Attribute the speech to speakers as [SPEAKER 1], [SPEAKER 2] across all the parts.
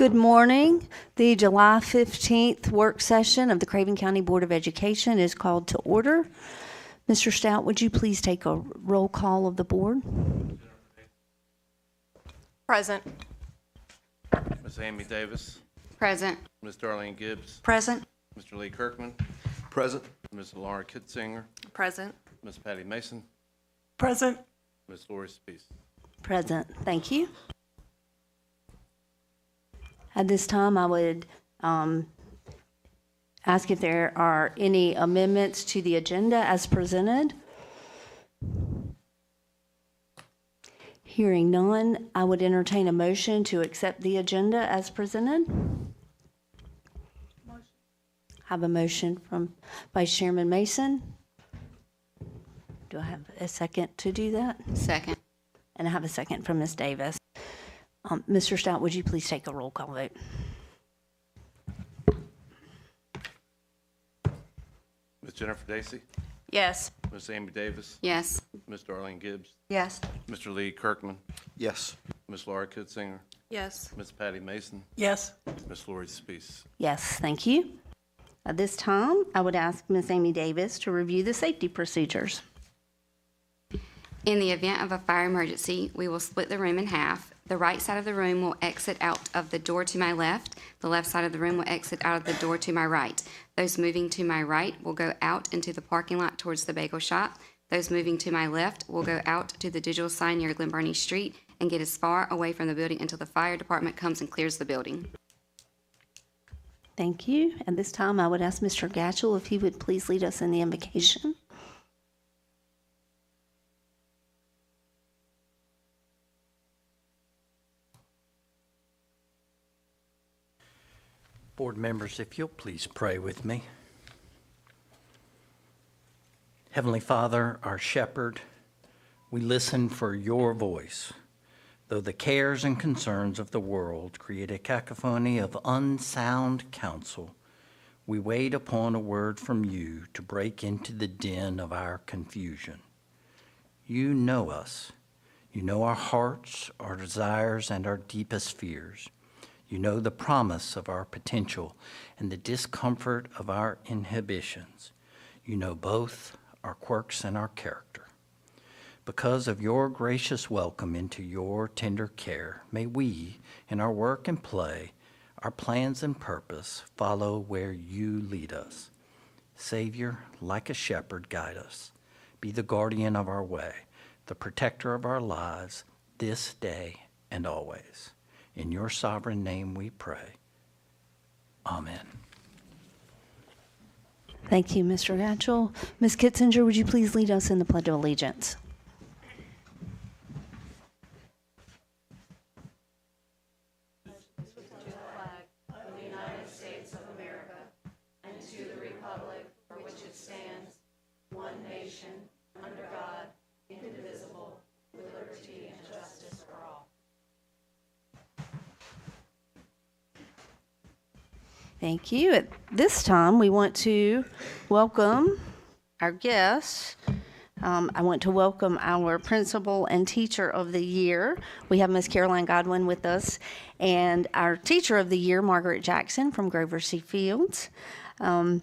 [SPEAKER 1] Good morning. The July 15th work session of the Craven County Board of Education is called to order. Mr. Stout, would you please take a roll call of the board?
[SPEAKER 2] Present.
[SPEAKER 3] Ms. Amy Davis.
[SPEAKER 2] Present.
[SPEAKER 3] Ms. Darlene Gibbs.
[SPEAKER 2] Present.
[SPEAKER 3] Mr. Lee Kirkman.
[SPEAKER 4] Present.
[SPEAKER 3] Ms. Laura Kitzinger.
[SPEAKER 2] Present.
[SPEAKER 3] Ms. Patty Mason.
[SPEAKER 2] Present.
[SPEAKER 3] Ms. Lori Spees.
[SPEAKER 1] Present. Thank you. At this time, I would ask if there are any amendments to the agenda as presented. Hearing none, I would entertain a motion to accept the agenda as presented. I have a motion from Vice Chairman Mason. Do I have a second to do that?
[SPEAKER 2] Second.
[SPEAKER 1] And I have a second from Ms. Davis. Mr. Stout, would you please take a roll call vote?
[SPEAKER 3] Ms. Jennifer Dacey.
[SPEAKER 2] Yes.
[SPEAKER 3] Ms. Amy Davis.
[SPEAKER 2] Yes.
[SPEAKER 3] Ms. Darlene Gibbs.
[SPEAKER 2] Yes.
[SPEAKER 3] Mr. Lee Kirkman.
[SPEAKER 4] Yes.
[SPEAKER 3] Ms. Laura Kitzinger.
[SPEAKER 2] Yes.
[SPEAKER 3] Ms. Patty Mason.
[SPEAKER 2] Yes.
[SPEAKER 3] Ms. Lori Spees.
[SPEAKER 1] Yes, thank you. At this time, I would ask Ms. Amy Davis to review the safety procedures.
[SPEAKER 5] In the event of a fire emergency, we will split the room in half. The right side of the room will exit out of the door to my left. The left side of the room will exit out of the door to my right. Those moving to my right will go out into the parking lot towards the bagel shop. Those moving to my left will go out to the digital sign near Glen Burnie Street and get as far away from the building until the fire department comes and clears the building.
[SPEAKER 1] Thank you. At this time, I would ask Mr. Gatchell if he would please lead us in the invocation.
[SPEAKER 6] Board members, if you'll please pray with me. Heavenly Father, our shepherd, we listen for your voice. Though the cares and concerns of the world create a cacophony of unsound counsel, we wait upon a word from you to break into the din of our confusion. You know us. You know our hearts, our desires, and our deepest fears. You know the promise of our potential and the discomfort of our inhibitions. You know both our quirks and our character. Because of your gracious welcome into your tender care, may we, in our work and play, our plans and purpose, follow where you lead us. Savior, like a shepherd, guide us. Be the guardian of our way, the protector of our lives, this day and always. In your sovereign name we pray. Amen.
[SPEAKER 1] Thank you, Mr. Gatchell. Ms. Kitzinger, would you please lead us in the Pledge of Allegiance? Thank you. At this time, we want to welcome our guests. I want to welcome our Principal and Teacher of the Year. We have Ms. Caroline Godwin with us, and our Teacher of the Year, Margaret Jackson from Grover C. Fields. And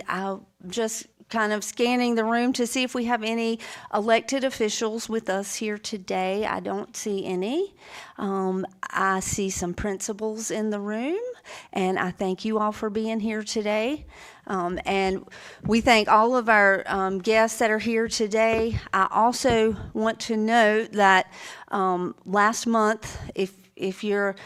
[SPEAKER 1] I'll just kind of scanning the room to see if we have any elected officials with us here today. I don't see any. I see some principals in the room, and I thank you all for being here today. And we thank all of our guests that are here today. I also want to note that last month, if you're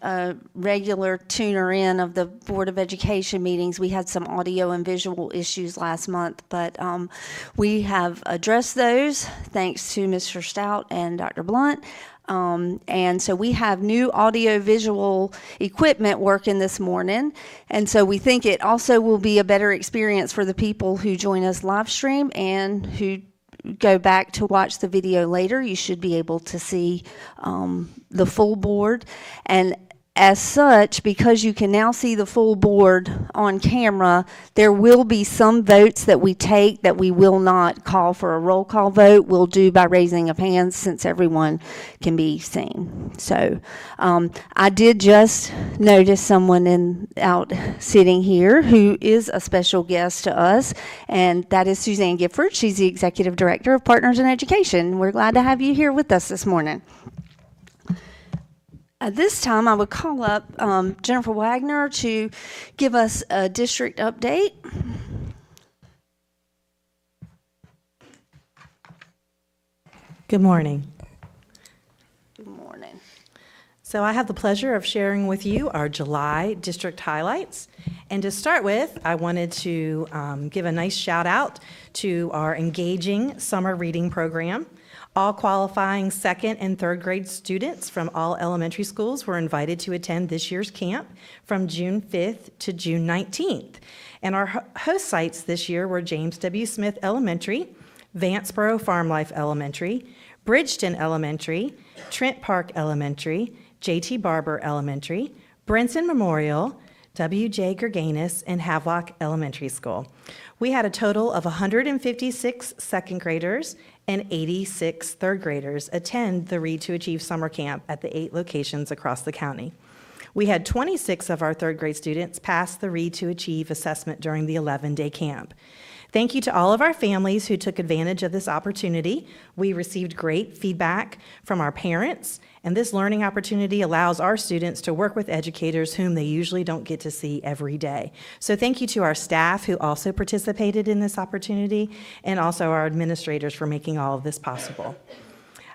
[SPEAKER 1] a regular tuner in of the Board of Education meetings, we had some audio and visual issues last month, but we have addressed those thanks to Mr. Stout and Dr. Blunt. And so we have new audio visual equipment working this morning. And so we think it also will be a better experience for the people who join us live stream and who go back to watch the video later. You should be able to see the full board. And as such, because you can now see the full board on camera, there will be some votes that we take that we will not call for a roll call vote. We'll do by raising of hands since everyone can be seen. So I did just notice someone out sitting here who is a special guest to us, and that is Suzanne Gifford. She's the Executive Director of Partners in Education. We're glad to have you here with us this morning. At this time, I would call up Jennifer Wagner to give us a district update.
[SPEAKER 4] Good morning.
[SPEAKER 1] Good morning.
[SPEAKER 4] So I have the pleasure of sharing with you our July district highlights. And to start with, I wanted to give a nice shout out to our engaging summer reading program. All qualifying second and third grade students from all elementary schools were invited to attend this year's camp from June 5th to June 19th. And our host sites this year were James W. Smith Elementary, Vanceboro Farm Life Elementary, Bridgeton Elementary, Trent Park Elementary, J.T. Barber Elementary, Brinson Memorial, W.J. Gerganis, and Havelock Elementary School. We had a total of 156 second graders and 86 third graders attend the Read to Achieve summer camp at the 8 locations across the county. We had 26 of our third grade students pass the Read to Achieve assessment during the 11-day camp. Thank you to all of our families who took advantage of this opportunity. We received great feedback from our parents, and this learning opportunity allows our students to work with educators whom they usually don't get to see every day. So thank you to our staff who also participated in this opportunity, and also our administrators for making all of this possible.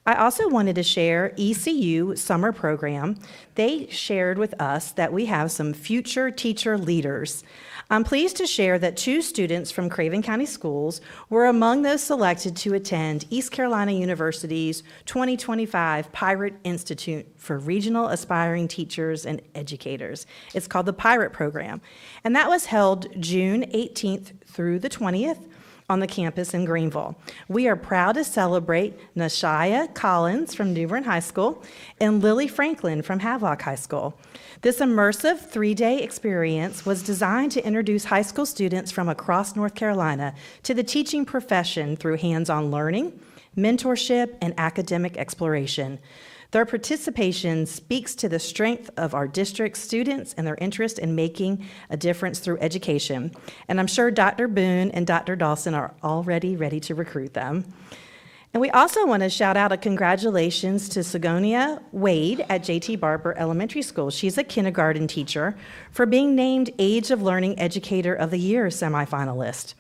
[SPEAKER 4] I also wanted to share ECU summer program. They shared with us that we have some future teacher leaders. I'm pleased to share that 2 students from Craven County Schools were among those selected to attend East Carolina University's 2025 Pirate Institute for Regional Aspiring Teachers and Educators. It's called the Pirate Program, and that was held June 18th through the 20th on the campus in Greenville. We are proud to celebrate Nashia Collins from New Bern High School and Lily Franklin from Havelock High School. This immersive 3-day experience was designed to introduce high school students from across North Carolina to the teaching profession through hands-on learning, mentorship, and academic exploration. Their participation speaks to the strength of our district students and their interest in making a difference through education. And I'm sure Dr. Boone and Dr. Dawson are already ready to recruit them. And we also want to shout out a congratulations to Sigonia Wade at J.T. Barber Elementary School. She's a kindergarten teacher for being named Age of Learning Educator of the Year semifinalist.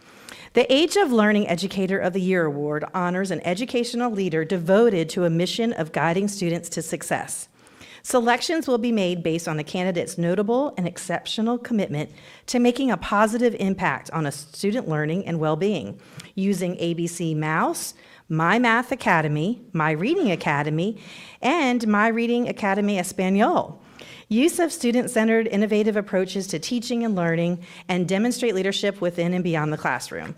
[SPEAKER 4] The Age of Learning Educator of the Year award honors an educational leader devoted to a mission of guiding students to success. Selections will be made based on a candidate's notable and exceptional commitment to making a positive impact on a student learning and well-being, using ABC Mouse, My Math Academy, My Reading Academy, and My Reading Academy Espanol. Use of student-centered innovative approaches to teaching and learning, and demonstrate leadership within and beyond the classroom.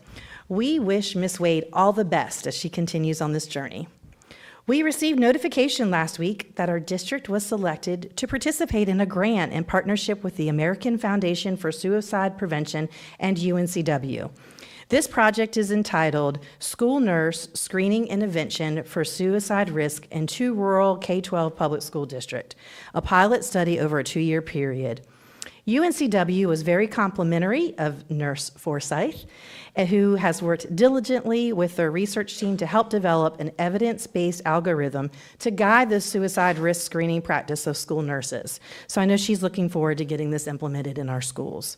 [SPEAKER 4] We wish Ms. Wade all the best as she continues on this journey. We received notification last week that our district was selected to participate in a grant in partnership with the American Foundation for Suicide Prevention and UNCW. This project is entitled School Nurse Screening Intervention for Suicide Risk in 2 Rural K-12 Public School District, a pilot study over a 2-year period. UNCW was very complimentary of Nurse Forsyth, who has worked diligently with their research team to help develop an evidence-based algorithm to guide the suicide risk screening practice of school nurses. So I know she's looking forward to getting this implemented in our schools.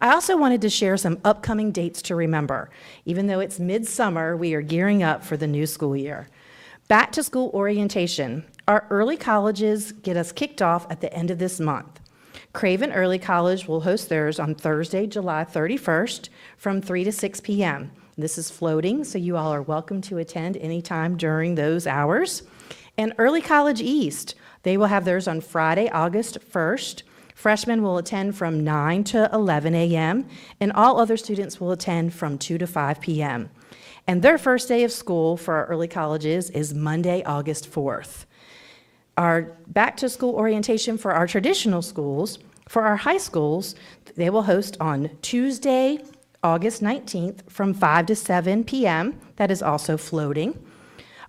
[SPEAKER 4] I also wanted to share some upcoming dates to remember. Even though it's midsummer, we are gearing up for the new school year. Back to school orientation. Our early colleges get us kicked off at the end of this month. Craven Early College will host theirs on Thursday, July 31st from 3 to 6 p.m. This is floating, so you all are welcome to attend anytime during those hours. And Early College East, they will have theirs on Friday, August 1st. Freshmen will attend from 9 to 11 a.m., and all other students will attend from 2 to 5 p.m. And their first day of school for our early colleges is Monday, August 4th. Our back-to-school orientation for our traditional schools, for our high schools, they will host on Tuesday, August 19th from 5 to 7 p.m. That is also floating.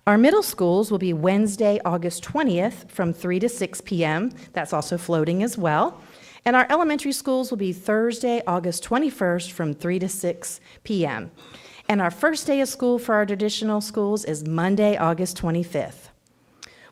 [SPEAKER 4] Our middle schools will be Wednesday, August 20th from 3 to 6 p.m. That's also floating as well. And our elementary schools will be Thursday, August 21st from 3 to 6 p.m. And our first day of school for our traditional schools is Monday, August 25th.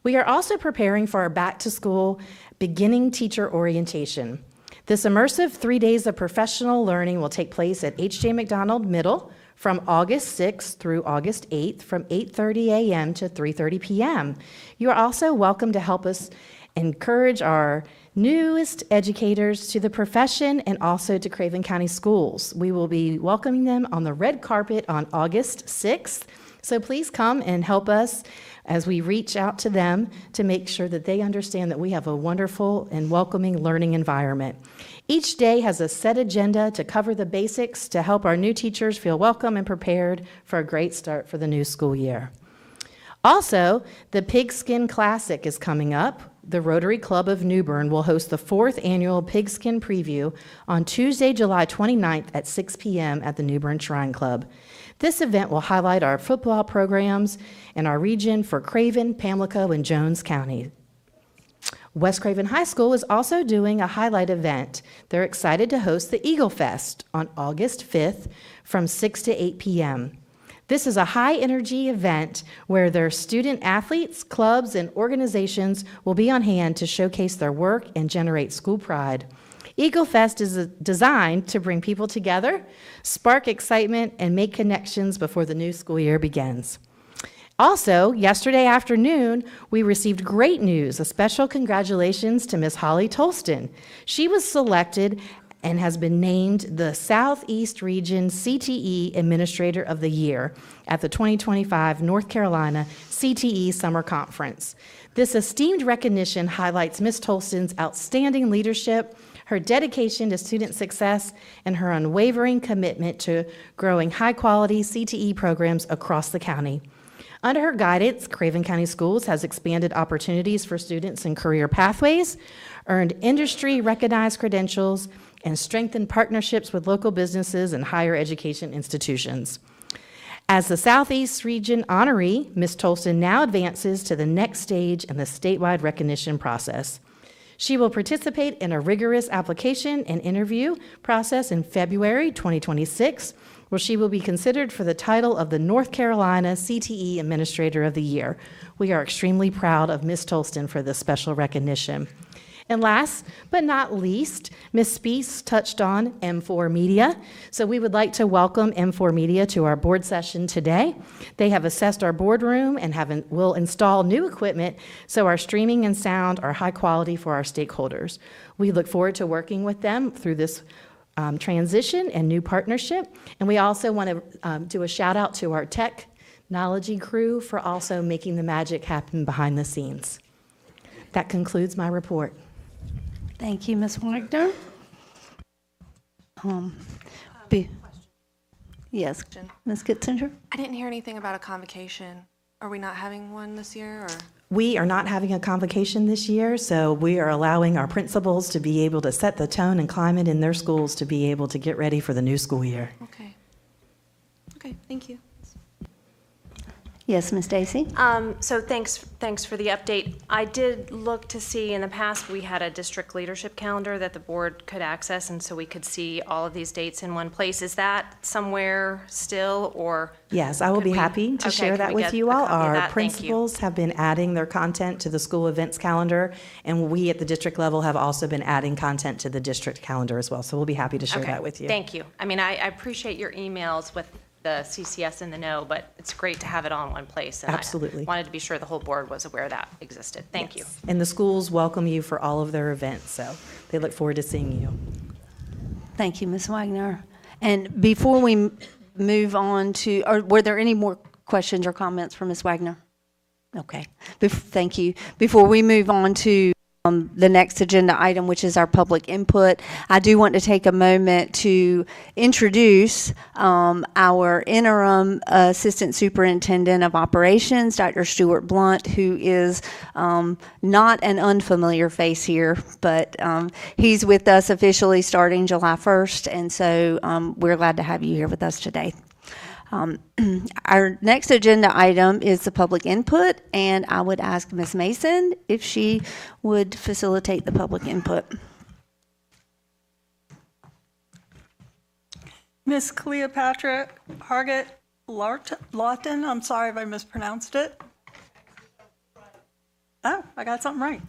[SPEAKER 4] We are also preparing for our back-to-school beginning teacher orientation. This immersive 3 days of professional learning will take place at H.J. McDonald Middle from August 6th through August 8th from 8:30 a.m. to 3:30 p.m. You are also welcome to help us encourage our newest educators to the profession and also to Craven County Schools. We will be welcoming them on the red carpet on August 6th. So please come and help us as we reach out to them to make sure that they understand that we have a wonderful and welcoming learning environment. Each day has a set agenda to cover the basics to help our new teachers feel welcome and prepared for a great start for the new school year. Also, the Pigskin Classic is coming up. The Rotary Club of New Bern will host the 4th annual Pigskin Preview on Tuesday, July 29th at 6 p.m. at the New Bern Shrine Club. This event will highlight our football programs in our region for Craven, Pamlico, and Jones County. West Craven High School is also doing a highlight event. They're excited to host the Eagle Fest on August 5th from 6 to 8 p.m. This is a high-energy event where their student athletes, clubs, and organizations will be on hand to showcase their work and generate school pride. Eagle Fest is designed to bring people together, spark excitement, and make connections before the new school year begins. Also, yesterday afternoon, we received great news. A special congratulations to Miss Holly Tolston. She was selected and has been named the Southeast Region CTE Administrator of the Year at the 2025 North Carolina CTE Summer Conference. This esteemed recognition highlights Ms. Tolston's outstanding leadership, her dedication to student success, and her unwavering commitment to growing high-quality CTE programs across the county. Under her guidance, Craven County Schools has expanded opportunities for students in career pathways, earned industry-recognized credentials, and strengthened partnerships with local businesses and higher education institutions. As the Southeast Region honoree, Ms. Tolston now advances to the next stage in the statewide recognition process. She will participate in a rigorous application and interview process in February 2026, where she will be considered for the title of the North Carolina CTE Administrator of the Year. We are extremely proud of Ms. Tolston for this special recognition. And last but not least, Ms. Spees touched on M4 Media. So we would like to welcome M4 Media to our board session today. They have assessed our boardroom and will install new equipment so our streaming and sound are high quality for our stakeholders. We look forward to working with them through this transition and new partnership. And we also want to do a shout out to our technology crew for also making the magic happen behind the scenes. That concludes my report.
[SPEAKER 1] Thank you, Ms. Wagner. Yes, Ms. Kitzinger?
[SPEAKER 2] I didn't hear anything about a convocation. Are we not having one this year, or?
[SPEAKER 4] We are not having a convocation this year, so we are allowing our principals to be able to set the tone and climate in their schools to be able to get ready for the new school year.
[SPEAKER 2] Okay. Okay, thank you.
[SPEAKER 1] Yes, Ms. Stacy?
[SPEAKER 7] So thanks for the update. I did look to see, in the past, we had a district leadership calendar that the board could access, and so we could see all of these dates in one place. Is that somewhere still, or?
[SPEAKER 4] Yes, I will be happy to share that with you all. Our principals have been adding their content to the school events calendar, and we at the district level have also been adding content to the district calendar as well. So we'll be happy to share that with you.
[SPEAKER 7] Thank you. I mean, I appreciate your emails with the CCS in the know, but it's great to have it all in one place. And
[SPEAKER 4] Absolutely.
[SPEAKER 7] I wanted to be sure the whole board was aware that existed. Thank you.
[SPEAKER 4] And the schools welcome you for all of their events, so they look forward to seeing you.
[SPEAKER 1] Thank you, Ms. Wagner. And before we move on to, or were there any more questions or comments for Ms. Wagner? Okay, thank you. Before we move on to the next agenda item, which is our public input. I do want to take a moment to introduce our interim Assistant Superintendent of Operations, Dr. Stuart Blunt, who is not an unfamiliar face here, but he's with us officially starting July 1st, and so we're glad to have you here with us today. Our next agenda item is the public input, and I would ask Ms. Mason if she would facilitate the public input.
[SPEAKER 8] Miss Cleopatra Hargett Lawton, I'm sorry if I mispronounced it. Oh, I got something right.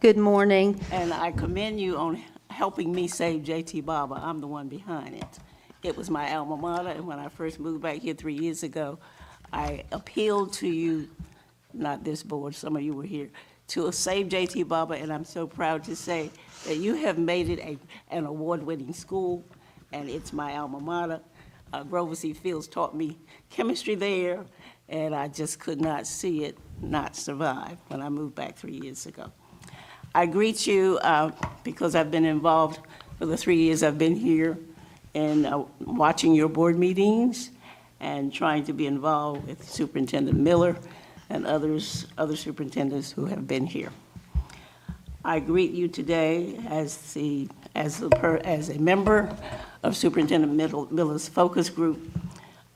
[SPEAKER 1] Good morning.
[SPEAKER 9] And I commend you on helping me save J.T. Barber. I'm the one behind it. It was my alma mater, and when I first moved back here 3 years ago, I appealed to you, not this board, some of you were here, to save J.T. Barber, and I'm so proud to say that you have made it an award-winning school, and it's my alma mater. Grover C. Fields taught me chemistry there, and I just could not see it not survive when I moved back 3 years ago. I greet you because I've been involved for the 3 years I've been here in watching your board meetings and trying to be involved with Superintendent Miller and other superintendents who have been here. I greet you today as a member of Superintendent Miller's focus group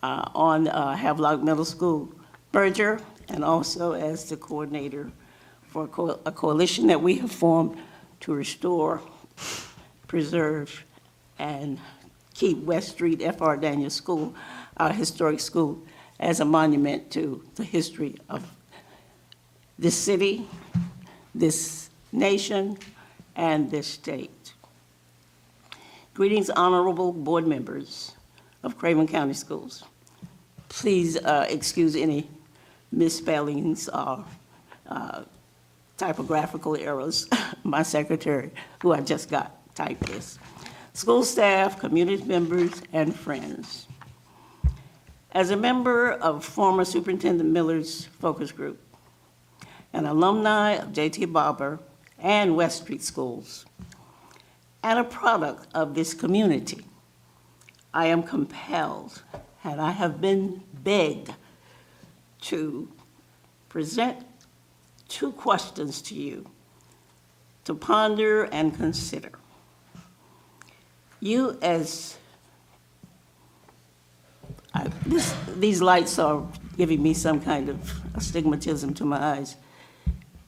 [SPEAKER 9] on Havelock Middle School merger, and also as the coordinator for a coalition that we have formed to restore, preserve, and keep West Street F.R. Daniels School, our historic school, as a monument to the history of this city, this nation, and this state. Greetings, honorable board members of Craven County Schools. Please excuse any misspellings or typographical errors. My secretary, who I just got, typed this. School staff, community members, and friends. As a member of former Superintendent Miller's focus group, an alumni of J.T. Barber and West Street Schools, and a product of this community, I am compelled, and I have been begged to present 2 questions to you to ponder and consider. You these lights are giving me some kind of astigmatism to my eyes.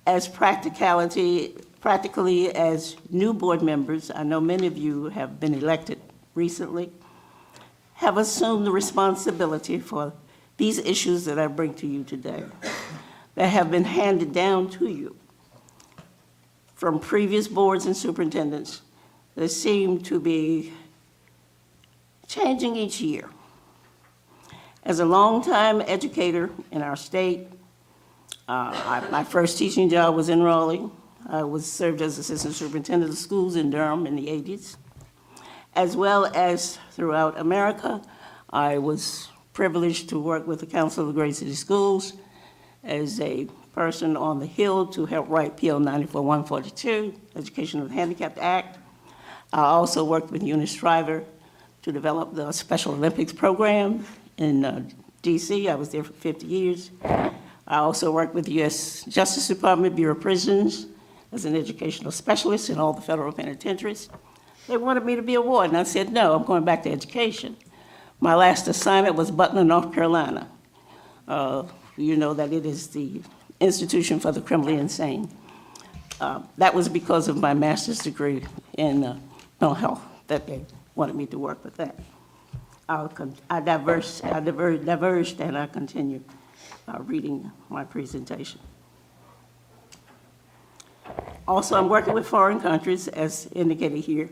[SPEAKER 9] As practically as new board members, I know many of you have been elected recently, have assumed the responsibility for these issues that I bring to you today, that have been handed down to you from previous boards and superintendents that seem to be changing each year. As a longtime educator in our state, my first teaching job was in Raleigh. I served as assistant superintendent of schools in Durham in the 80s. As well as throughout America, I was privileged to work with the Council of the Great City Schools as a person on the Hill to help write PL 94-142, Education of the Handicapped Act. I also worked with Eunice Shriver to develop the Special Olympics program in DC. I was there for 50 years. I also worked with the U.S. Justice Department, Bureau of Prisons, as an educational specialist in all the federal penitentiaries. They wanted me to be a ward, and I said, no, I'm going back to education. My last assignment was Butler, North Carolina. You know that it is the institution for the criminally insane. That was because of my master's degree in mental health that they wanted me to work with that. I diverged, and I continue reading my presentation. Also, I'm working with foreign countries, as indicated here,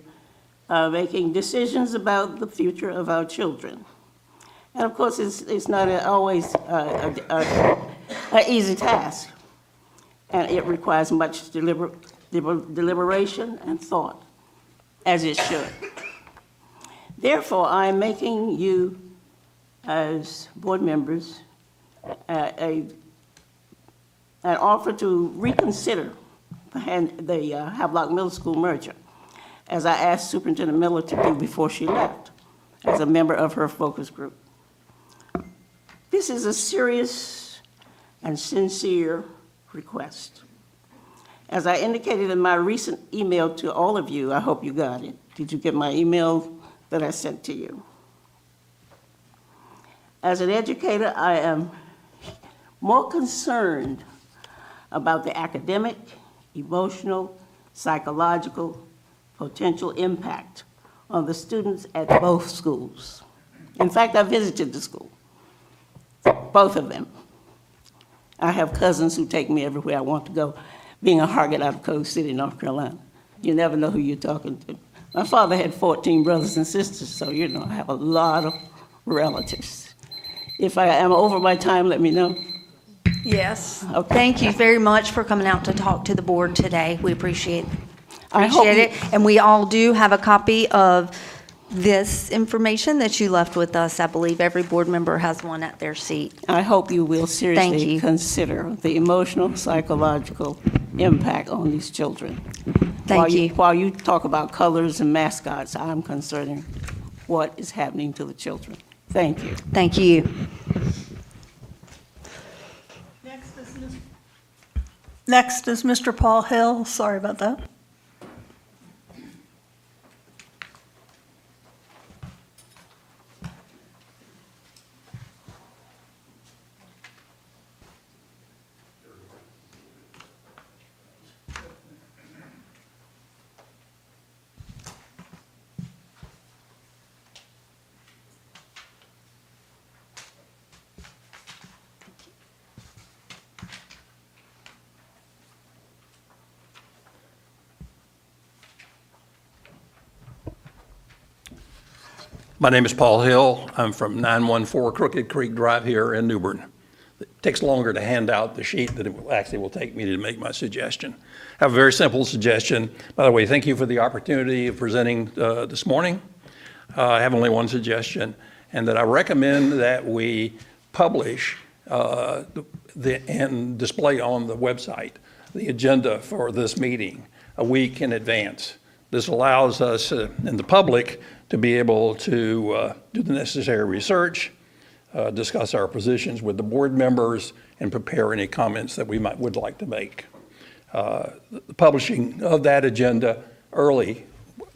[SPEAKER 9] making decisions about the future of our children. And of course, it's not always an easy task, and it requires much deliberation and thought. as it should. Therefore, I am making you, as board members, an offer to reconsider the Havelock Middle School merger, as I asked Superintendent Miller to do before she left, as a member of her focus group. This is a serious and sincere request. As I indicated in my recent email to all of you, I hope you got it. Did you get my email that I sent to you? As an educator, I am more concerned about the academic, emotional, psychological, potential impact on the students at both schools. In fact, I visited the school, both of them. I have cousins who take me everywhere I want to go, being a Hargett out of Cove City, North Carolina. You never know who you're talking to. My father had 14 brothers and sisters, so you know, I have a lot of relatives. If I am over my time, let me know.
[SPEAKER 1] Yes.
[SPEAKER 9] Okay.
[SPEAKER 1] Thank you very much for coming out to talk to the board today. We appreciate
[SPEAKER 9] I hope
[SPEAKER 1] it. And we all do have a copy of this information that you left with us. I believe every board member has one at their seat.
[SPEAKER 9] I hope you will
[SPEAKER 1] Thank
[SPEAKER 9] seriously
[SPEAKER 1] you.
[SPEAKER 9] consider the emotional, psychological impact on these children.
[SPEAKER 1] Thank you.
[SPEAKER 9] While you talk about colors and mascots, I'm concerning what is happening to the children. Thank you.
[SPEAKER 1] Thank you.
[SPEAKER 8] Next is Mr. Paul Hill. Sorry about that.
[SPEAKER 10] My name is Paul Hill. I'm from 914 Crooked Creek Drive here in New Bern. It takes longer to hand out the sheet than it actually will take me to make my suggestion. I have a very simple suggestion. By the way, thank you for the opportunity of presenting this morning. I have only one suggestion, and that I recommend that we publish and display on the website the agenda for this meeting a week in advance. This allows us and the public to be able to do the necessary research, discuss our positions with the board members, and prepare any comments that we would like to make. The publishing of that agenda early,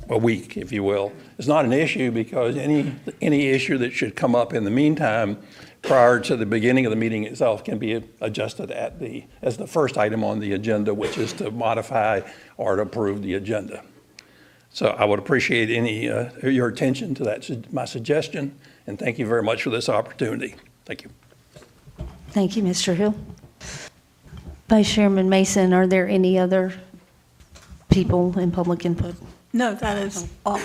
[SPEAKER 10] a week, if you will, is not an issue, because any issue that should come up in the meantime prior to the beginning of the meeting itself can be adjusted as the first item on the agenda, which is to modify or to approve the agenda. So I would appreciate your attention to that, my suggestion, and thank you very much for this opportunity. Thank you.
[SPEAKER 1] Thank you, Mr. Hill. Vice Chairman Mason, are there any other people in public input?
[SPEAKER 8] No, that is all.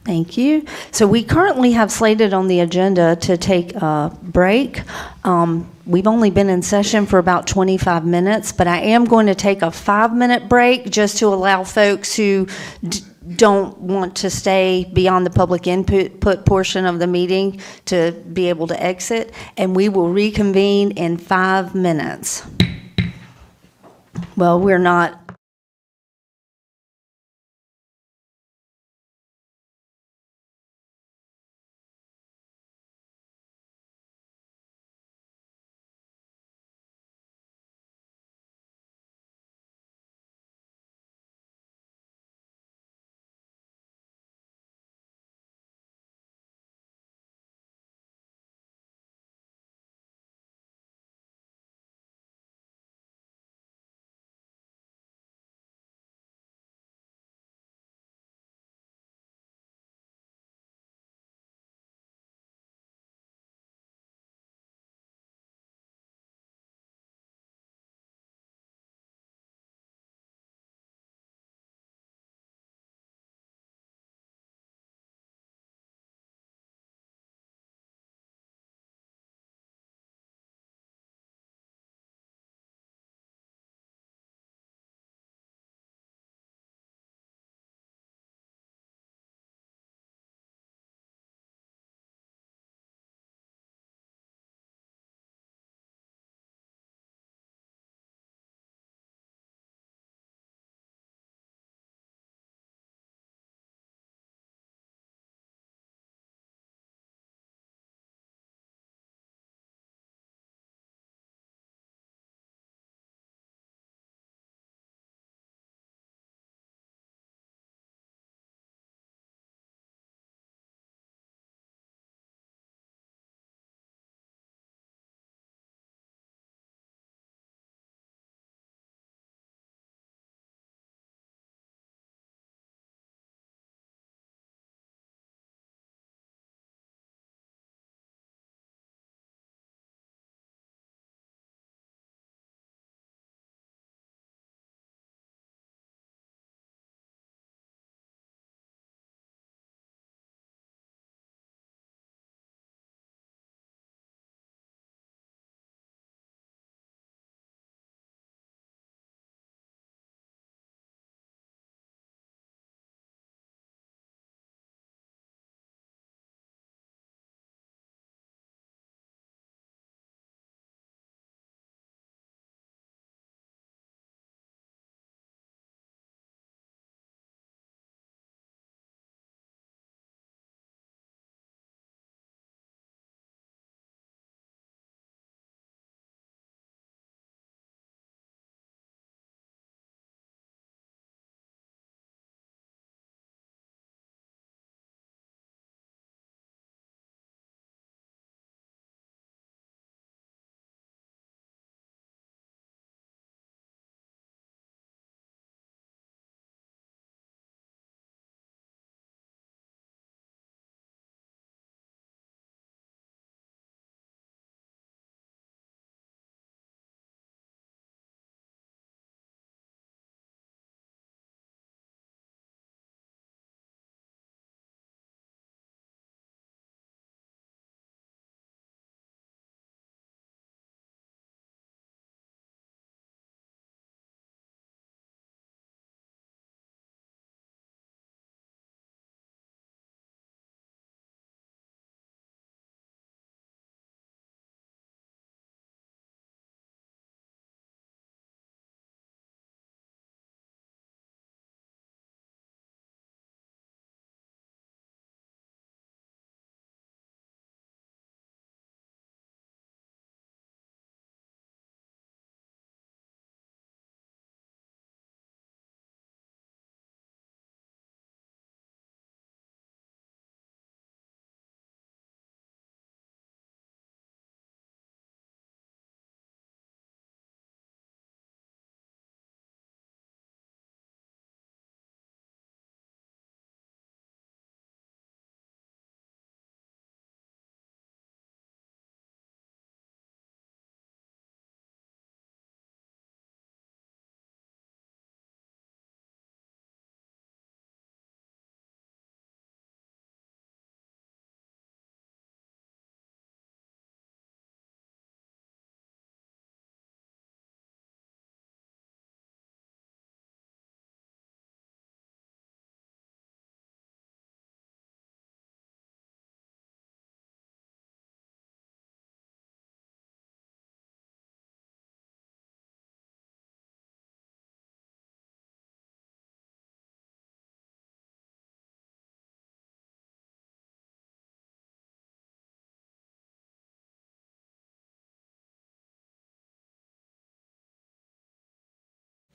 [SPEAKER 1] Thank you. So we currently have slated on the agenda to take a break. We've only been in session for about 25 minutes, but I am going to take a 5-minute break just to allow folks who don't want to stay beyond the public input portion of the meeting to be able to exit, and we will reconvene in 5 minutes. Well, we're not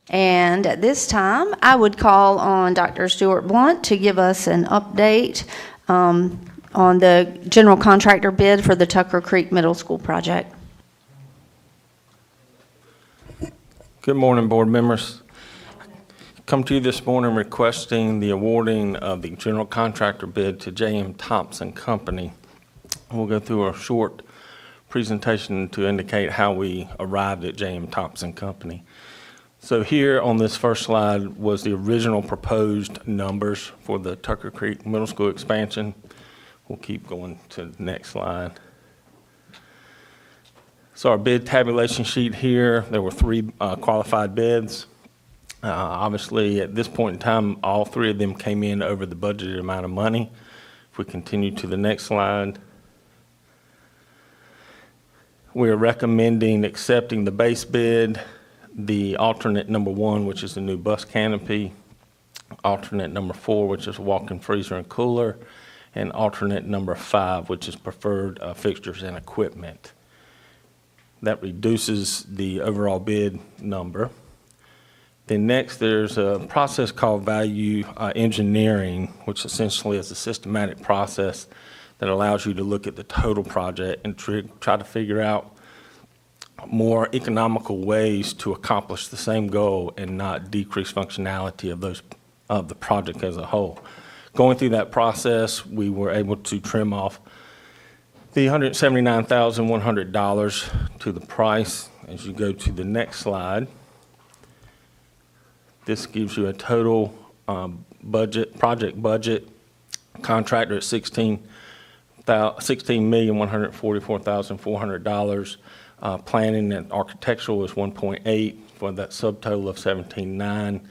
[SPEAKER 1] And at this time, I would call on Dr. Stuart Blunt to give us an update on the general contractor bid for the Tucker Creek Middle School project.
[SPEAKER 11] Good morning, board members. Come to you this morning requesting the awarding of the general contractor bid to J.M. Thompson Company. We'll go through a short presentation to indicate how we arrived at J.M. Thompson Company. So here on this first slide was the original proposed numbers for the Tucker Creek Middle School expansion. We'll keep going to the next slide. So our bid tabulation sheet here, there were 3 qualified bids. Obviously, at this point in time, all 3 of them came in over the budgeted amount of money. If we continue to the next slide, we are recommending accepting the base bid, the alternate number 1, which is the new bus canopy, alternate number 4, which is walk-in freezer and cooler, and alternate number 5, which is preferred fixtures and equipment. That reduces the overall bid number. Then next, there's a process called value engineering, which essentially is a systematic process that allows you to look at the total project and try to figure out more economical ways to accomplish the same goal and not decrease functionality of the project as a whole. Going through that process, we were able to trim off the $179,100 to the price. As you go to the next slide, this gives you a total project budget, contractor at $16,144,400. Planning and architectural was 1.8 for that subtotal of 17.9,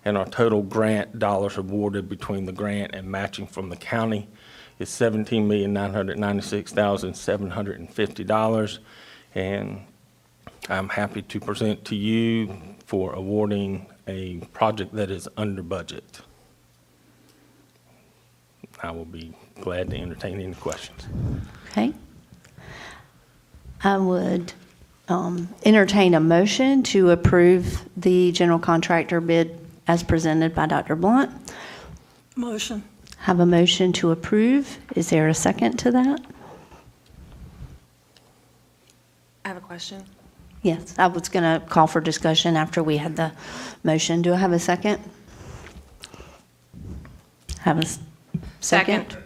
[SPEAKER 11] and our total grant dollars awarded between the grant and matching from the county is $17,996,750, and I'm happy to present to you for awarding a project that is under budget. I will be glad to entertain any questions.
[SPEAKER 1] Okay. I would entertain a motion to approve the general contractor bid as presented by Dr. Blunt.
[SPEAKER 8] Motion.
[SPEAKER 1] Have a motion to approve. Is there a second to that?
[SPEAKER 2] I have a question.
[SPEAKER 1] Yes, I was going to call for discussion after we had the motion. Do I have a second? Have a second?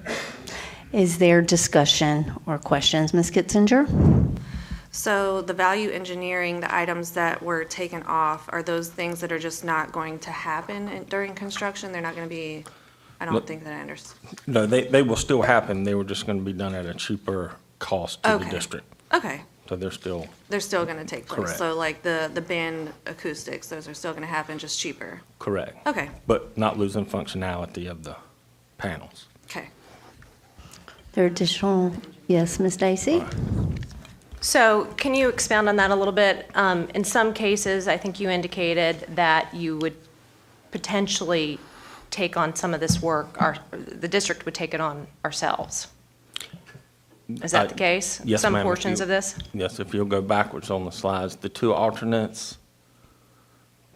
[SPEAKER 1] Is there discussion or questions? Ms. Kitzinger?
[SPEAKER 2] So the value engineering, the items that were taken off, are those things that are just not going to happen during construction? They're not going to be, I don't think that I understand.
[SPEAKER 11] No, they will still happen. They were just going to be done at a cheaper cost to the
[SPEAKER 2] Okay.
[SPEAKER 11] district.
[SPEAKER 2] Okay,
[SPEAKER 11] So they're still,
[SPEAKER 2] they're still going to take place.
[SPEAKER 11] Correct.
[SPEAKER 2] So like the band acoustics, those are still going to happen, just cheaper.
[SPEAKER 11] correct.
[SPEAKER 2] Okay,
[SPEAKER 11] But not losing functionality of the panels.
[SPEAKER 2] okay.
[SPEAKER 1] There additional? Yes, Ms. Dacey?
[SPEAKER 7] So can you expound on that a little bit? In some cases, I think you indicated that you would potentially take on some of this work, the district would take it on ourselves. Is that the case?
[SPEAKER 11] Yes,
[SPEAKER 7] Some
[SPEAKER 11] ma'am, if
[SPEAKER 7] portions
[SPEAKER 11] you-
[SPEAKER 7] of this?
[SPEAKER 11] Yes, if you'll go backwards on the slides, the 2 alternates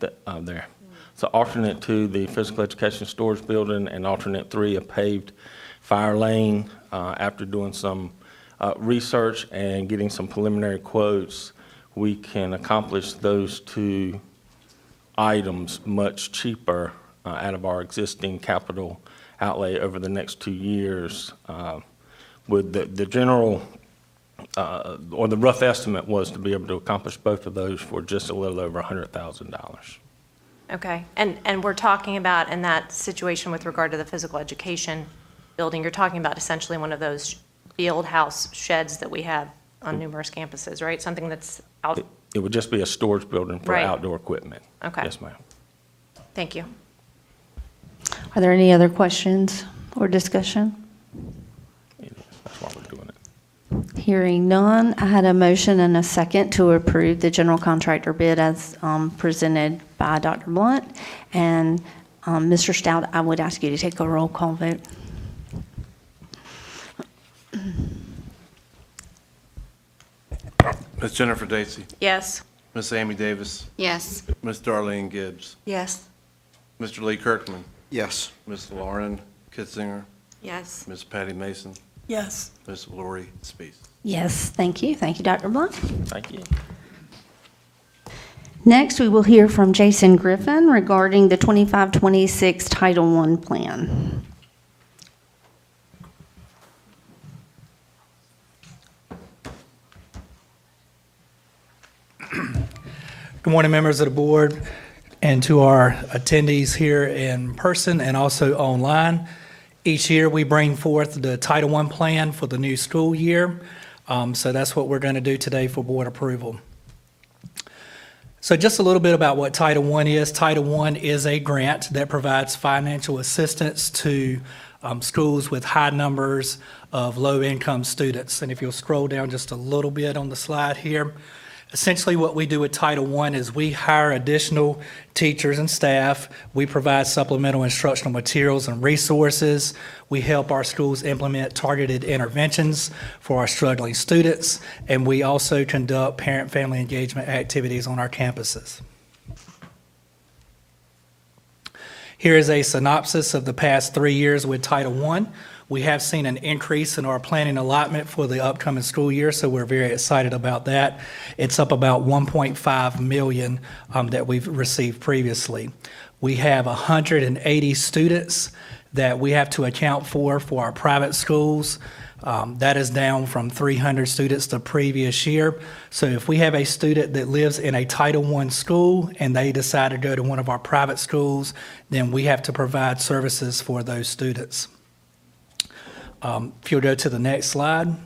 [SPEAKER 11] that are there. So alternate 2, the physical education storage building, and alternate 3, a paved fire lane. After doing some research and getting some preliminary quotes, we can accomplish those 2 items much cheaper out of our existing capital outlay over the next 2 years. With the general, or the rough estimate was to be able to accomplish both of those for just a little over $100,000.
[SPEAKER 7] Okay, and we're talking about in that situation with regard to the physical education building, you're talking about essentially one of those field house sheds that we have on numerous campuses, right? Something that's out,
[SPEAKER 11] It would just be a storage building for
[SPEAKER 7] Right.
[SPEAKER 11] outdoor equipment.
[SPEAKER 7] Okay.
[SPEAKER 11] Yes, ma'am.
[SPEAKER 7] thank you.
[SPEAKER 1] Are there any other questions or discussion?
[SPEAKER 11] That's why we're doing it.
[SPEAKER 1] Hearing none, I had a motion and a second to approve the general contractor bid as presented by Dr. Blunt. And Mr. Stout, I would ask you to take a roll call vote.
[SPEAKER 3] Ms. Jennifer Dacey,
[SPEAKER 7] Yes,
[SPEAKER 3] Miss Amy Davis,
[SPEAKER 5] Yes.
[SPEAKER 3] Miss Darlene Gibbs,
[SPEAKER 1] Yes.
[SPEAKER 3] Mr. Lee Kirkman,
[SPEAKER 12] Yes.
[SPEAKER 3] Miss Lauren Kitzinger,
[SPEAKER 2] Yes.
[SPEAKER 3] Miss Patty Mason,
[SPEAKER 8] Yes.
[SPEAKER 3] Miss Lori Spees.
[SPEAKER 1] Yes, thank you. Thank you, Dr. Blunt.
[SPEAKER 11] Thank you.
[SPEAKER 1] Next, we will hear from Jason Griffin regarding the 25-26 Title I plan.
[SPEAKER 13] Good morning, members of the board, and to our attendees here in person and also online. Each year, we bring forth the Title I plan for the new school year. So that's what we're going to do today for board approval. So just a little bit about what Title I is. Title I is a grant that provides financial assistance to schools with high numbers of low-income students. And if you'll scroll down just a little bit on the slide here, essentially what we do with Title I is we hire additional teachers and staff. We provide supplemental instructional materials and resources. We help our schools implement targeted interventions for our struggling students. And we also conduct parent-family engagement activities on our campuses. Here is a synopsis of the past 3 years with Title I. We have seen an increase in our planning allotment for the upcoming school year, so we're very excited about that. It's up about $1.5 million that we've received previously. We have 180 students that we have to account for our private schools. That is down from 300 students the previous year. So if we have a student that lives in a Title I school and they decide to go to one of our private schools, then we have to provide services for those students. If you'll go to the next slide.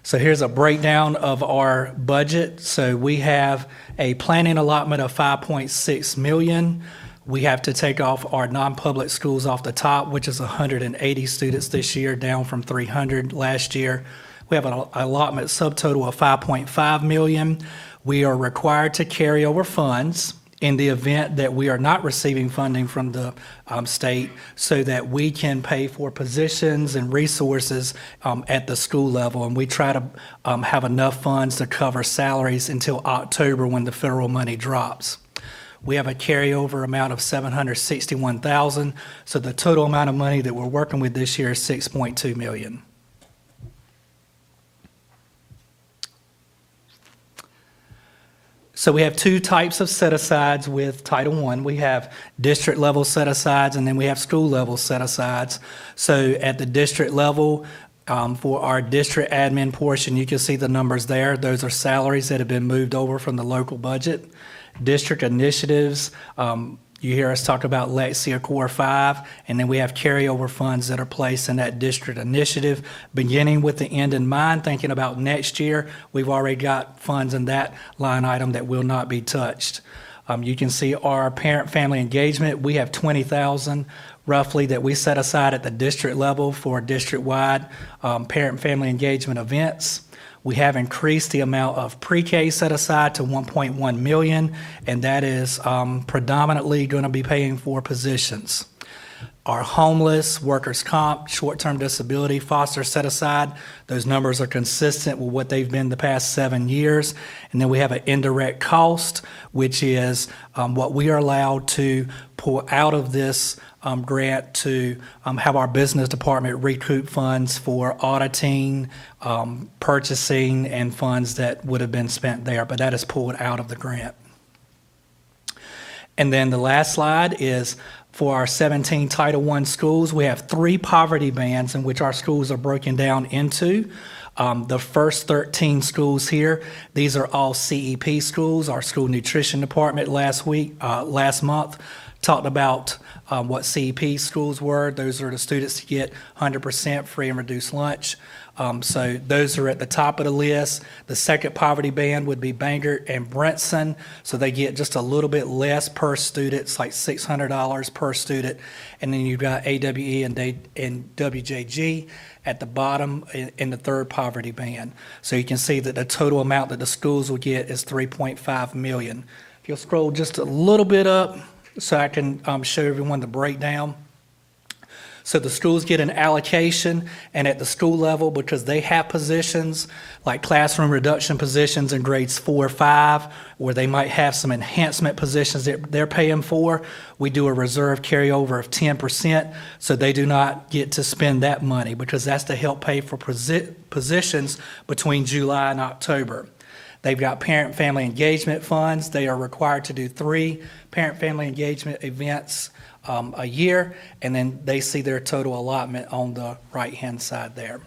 [SPEAKER 13] So here's a breakdown of our budget. So we have a planning allotment of $5.6 million. We have to take off our non-public schools off the top, which is 180 students this year, down from 300 last year. We have an allotment subtotal of $5.5 million. We are required to carry over funds in the event that we are not receiving funding from the state, so that we can pay for positions and resources at the school level. And we try to have enough funds to cover salaries until October when the federal money drops. We have a carryover amount of $761,000, so the total amount of money that we're working with this year is $6.2 million. So we have two types of set-asides with Title I. We have district-level set-asides, and then we have school-level set-asides. So at the district level, for our district admin portion, you can see the numbers there. Those are salaries that have been moved over from the local budget. District initiatives, you hear us talk about Lexia Core 5, and then we have carryover funds that are placed in that district initiative, beginning with the end in mind, thinking about next year. We've already got funds in that line item that will not be touched. You can see our parent-family engagement. We have $20,000 roughly that we set aside at the district level for district-wide parent-family engagement events. We have increased the amount of pre-K set aside to $1.1 million, and that is predominantly going to be paying for positions. Our homeless, workers' comp, short-term disability, foster set aside, those numbers are consistent with what they've been the past 7 years. And then we have an indirect cost, which is what we are allowed to pull out of this grant to have our business department recoup funds for auditing, purchasing, and funds that would have been spent there, but that is pulled out of the grant. And then the last slide is for our 17 Title I schools. We have 3 poverty bands in which our schools are broken down into. The first 13 schools here, these are all CEP schools. Our school nutrition department last month talked about what CEP schools were. Those are the students to get 100% free and reduced lunch. So those are at the top of the list. The second poverty band would be Bangor and Brentston. So they get just a little bit less per student. It's like $600 per student. And then you've got AWE and WJG at the bottom in the third poverty band. So you can see that the total amount that the schools will get is $3.5 million. If you'll scroll just a little bit up so I can show everyone the breakdown. So the schools get an allocation, and at the school level, because they have positions like classroom reduction positions in grades 4 or 5, where they might have some enhancement positions that they're paying for, we do a reserve carryover of 10%, so they do not get to spend that money, because that's to help pay for positions between July and October. They've got parent-family engagement funds. They are required to do 3 parent-family engagement events a year, and then they see their total allotment on the right-hand side there.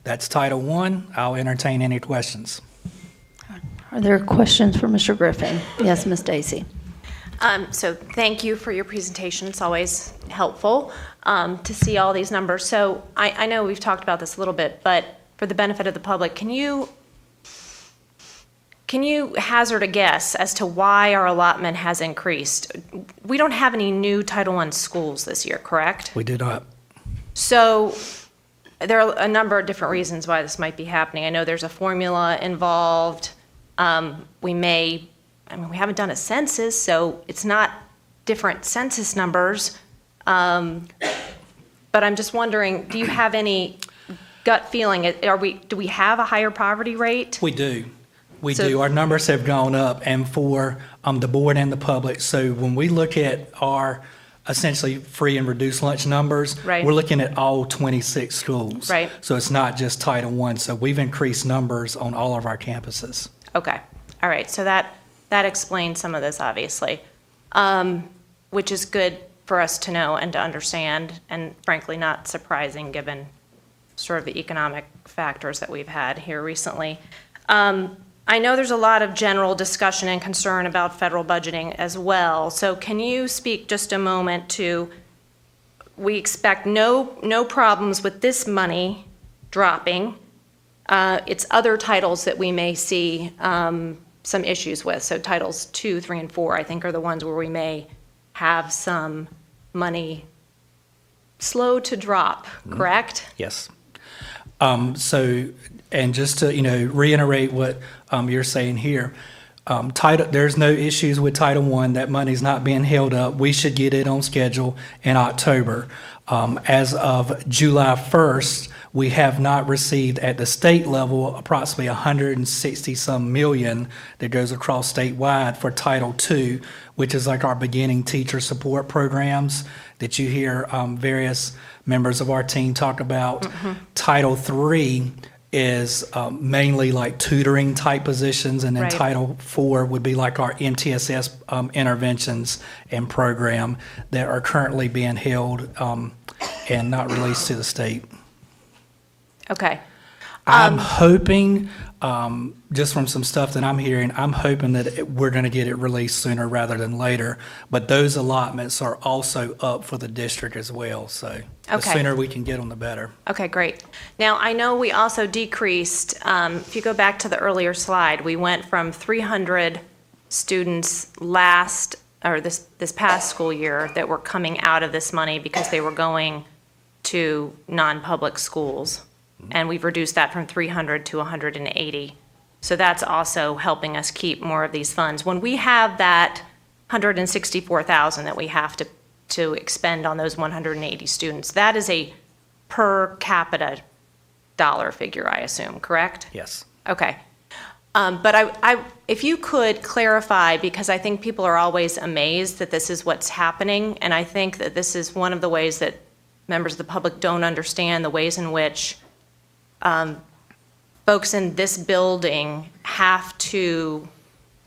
[SPEAKER 13] That's Title I. I'll entertain any questions.
[SPEAKER 1] Are there questions for Mr. Griffin? Yes, Ms. Stacy.
[SPEAKER 7] So thank you for your presentation. It's always helpful to see all these numbers. So I know we've talked about this a little bit, but for the benefit of the public, can you hazard a guess as to why our allotment has increased? We don't have any new Title I schools this year, correct?
[SPEAKER 13] We do not.
[SPEAKER 7] So there are a number of different reasons why this might be happening. I know there's a formula involved. We haven't done a census, so it's not different census numbers. But I'm just wondering, do you have any gut feeling? Do we have a higher poverty rate?
[SPEAKER 13] We do. We
[SPEAKER 7] So-
[SPEAKER 13] do. Our numbers have gone up, and for the board and the public. So when we look at our essentially free and reduced lunch numbers,
[SPEAKER 7] Right.
[SPEAKER 13] we're looking at all 26 schools.
[SPEAKER 7] Right.
[SPEAKER 13] So it's not just Title I. So we've increased numbers on all of our campuses.
[SPEAKER 7] Okay, all right, so that explains some of this, obviously, which is good for us to know and to understand, and frankly, not surprising, given sort of the economic factors that we've had here recently. I know there's a lot of general discussion and concern about federal budgeting as well, so can you speak just a moment to, we expect no problems with this money dropping. It's other titles that we may see some issues with. So titles 2, 3, and 4, I think, are the ones where we may have some money slow to drop, correct?
[SPEAKER 13] Yes. And just to, reiterate what you're saying here, there's no issues with Title I. That money's not being held up. We should get it on schedule in October. As of July 1st, we have not received at the state level approximately 160-some million that goes across statewide for Title II, which is like our beginning teacher support programs that you hear various members of our team talk about. Title III is mainly like tutoring type positions, and then
[SPEAKER 7] Right.
[SPEAKER 13] Title IV would be like our MTSS interventions and program that are currently being held and not released to the state.
[SPEAKER 7] Okay,
[SPEAKER 13] I'm hoping, just from some stuff that I'm hearing, I'm hoping that we're going to get it released sooner rather than later. But those allotments are also up for the district as well. So the
[SPEAKER 7] Okay.
[SPEAKER 13] sooner we can get them, the better.
[SPEAKER 7] okay, great. Now, I know we also decreased, if you go back to the earlier slide, we went from 300 students this past school year that were coming out of this money because they were going to non-public schools. And we've reduced that from 300 to 180. So that's also helping us keep more of these funds. When we have that 164,000 that we have to expend on those 180 students, that is a per capita dollar figure, I assume, correct?
[SPEAKER 13] Yes.
[SPEAKER 7] Okay. But if you could clarify, because I think people are always amazed that this is what's happening, and I think that this is one of the ways that members of the public don't understand the ways in which folks in this building have to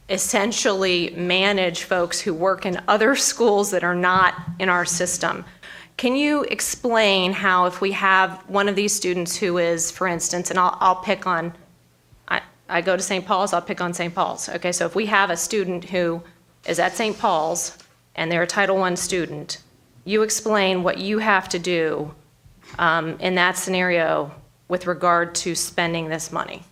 [SPEAKER 7] essentially manage folks who work in other schools that are not in our system. Can you explain how, if we have one of these students who is, for instance, and I'll pick on, I go to St. Paul's, I'll pick on St. Paul's. Okay, so if we have a student who is at St. Paul's and they're a Title I student, you explain what you have to do in that scenario with regard to spending this money.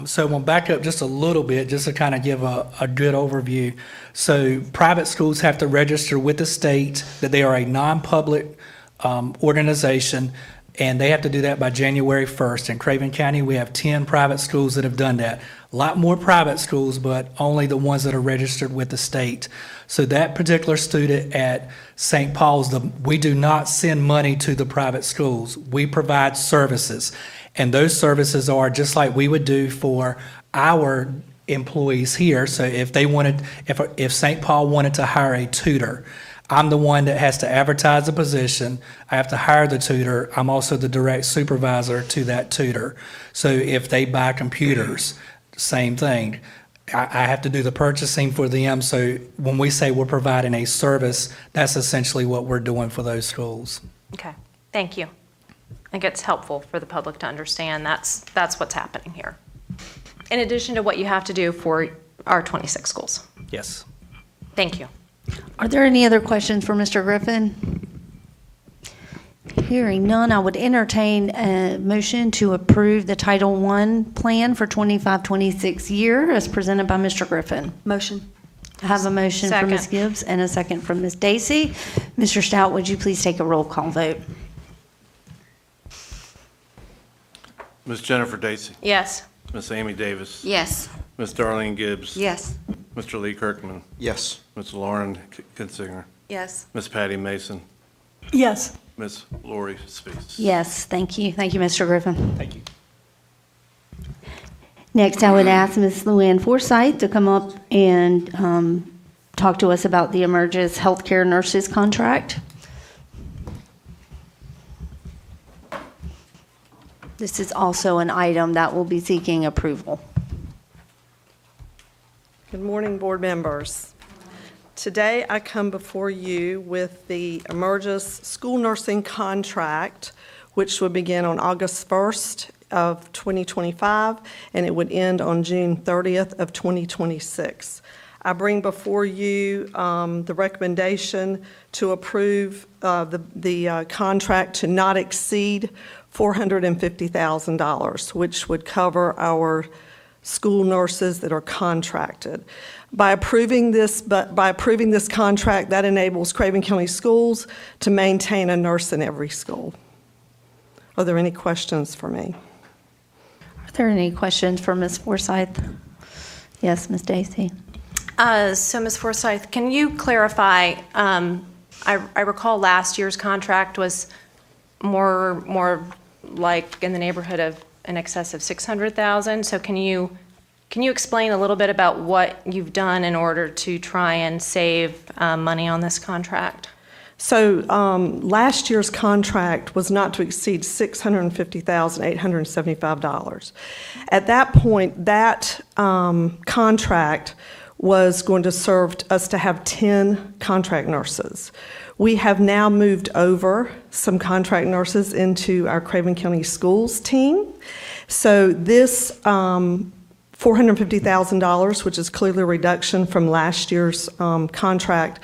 [SPEAKER 13] So we'll back up just a little bit, just to kind of give a good overview. So private schools have to register with the state that they are a non-public organization. and they have to do that by January 1st. In Craven County, we have 10 private schools that have done that. A lot more private schools, but only the ones that are registered with the state. So that particular student at St. Paul's, we do not send money to the private schools. We provide services. And those services are just like we would do for our employees here. So if they wanted, if St. Paul wanted to hire a tutor, I'm the one that has to advertise the position. I have to hire the tutor. I'm also the direct supervisor to that tutor. So if they buy computers, same thing. I have to do the purchasing for them. So when we say we're providing a service, that's essentially what we're doing for those schools.
[SPEAKER 7] Okay, thank you. I think it's helpful for the public to understand that's what's happening here. In addition to what you have to do for our 26 schools.
[SPEAKER 13] Yes.
[SPEAKER 7] Thank you.
[SPEAKER 1] Are there any other questions for Mr. Griffin? Hearing none, I would entertain a motion to approve the Title I plan for 25-26 year as presented by Mr. Griffin.
[SPEAKER 12] Motion.
[SPEAKER 1] I have a motion from Ms.
[SPEAKER 7] Second.
[SPEAKER 1] Gibbs and a second from Ms. Dacey. Mr. Stout, would you please take a roll call vote?
[SPEAKER 3] Ms. Jennifer Dacey,
[SPEAKER 7] Yes.
[SPEAKER 3] Ms. Amy Davis,
[SPEAKER 5] Yes.
[SPEAKER 3] Ms. Darlene Gibbs,
[SPEAKER 12] Yes.
[SPEAKER 3] Mr. Lee Kirkman, Yes. Ms. Lauren Kitzinger,
[SPEAKER 2] Yes.
[SPEAKER 3] Ms. Patty Mason,
[SPEAKER 8] Yes.
[SPEAKER 3] Ms. Lori Spees.
[SPEAKER 1] Yes, thank you. Thank you, Mr. Griffin.
[SPEAKER 13] Thank you.
[SPEAKER 1] Next, I would ask Ms. Luann Forsythe to come up and talk to us about the Emergis Healthcare Nurses contract. This is also an item that will be seeking approval.
[SPEAKER 14] Good morning, board members. Today, I come before you with the Emergis School Nursing Contract, which would begin on August 1st of 2025, and it would end on June 30th of 2026. I bring before you the recommendation to approve the contract to not exceed $450,000, which would cover our school nurses that are contracted. By approving this contract, that enables Craven County Schools to maintain a nurse in every school. Are there any questions for me?
[SPEAKER 1] Are there any questions for Ms. Forsythe? Yes, Ms. Dacey.
[SPEAKER 7] So Ms. Forsythe, can you clarify, I recall last year's contract was more like in the neighborhood of in excess of 600,000. So can you explain a little bit about what you've done in order to try and save money on this contract?
[SPEAKER 14] So last year's contract was not to exceed $650,875. At that point, that contract was going to serve us to have 10 contract nurses. We have now moved over some contract nurses into our Craven County Schools team. So this $450,000, which is clearly a reduction from last year's contract,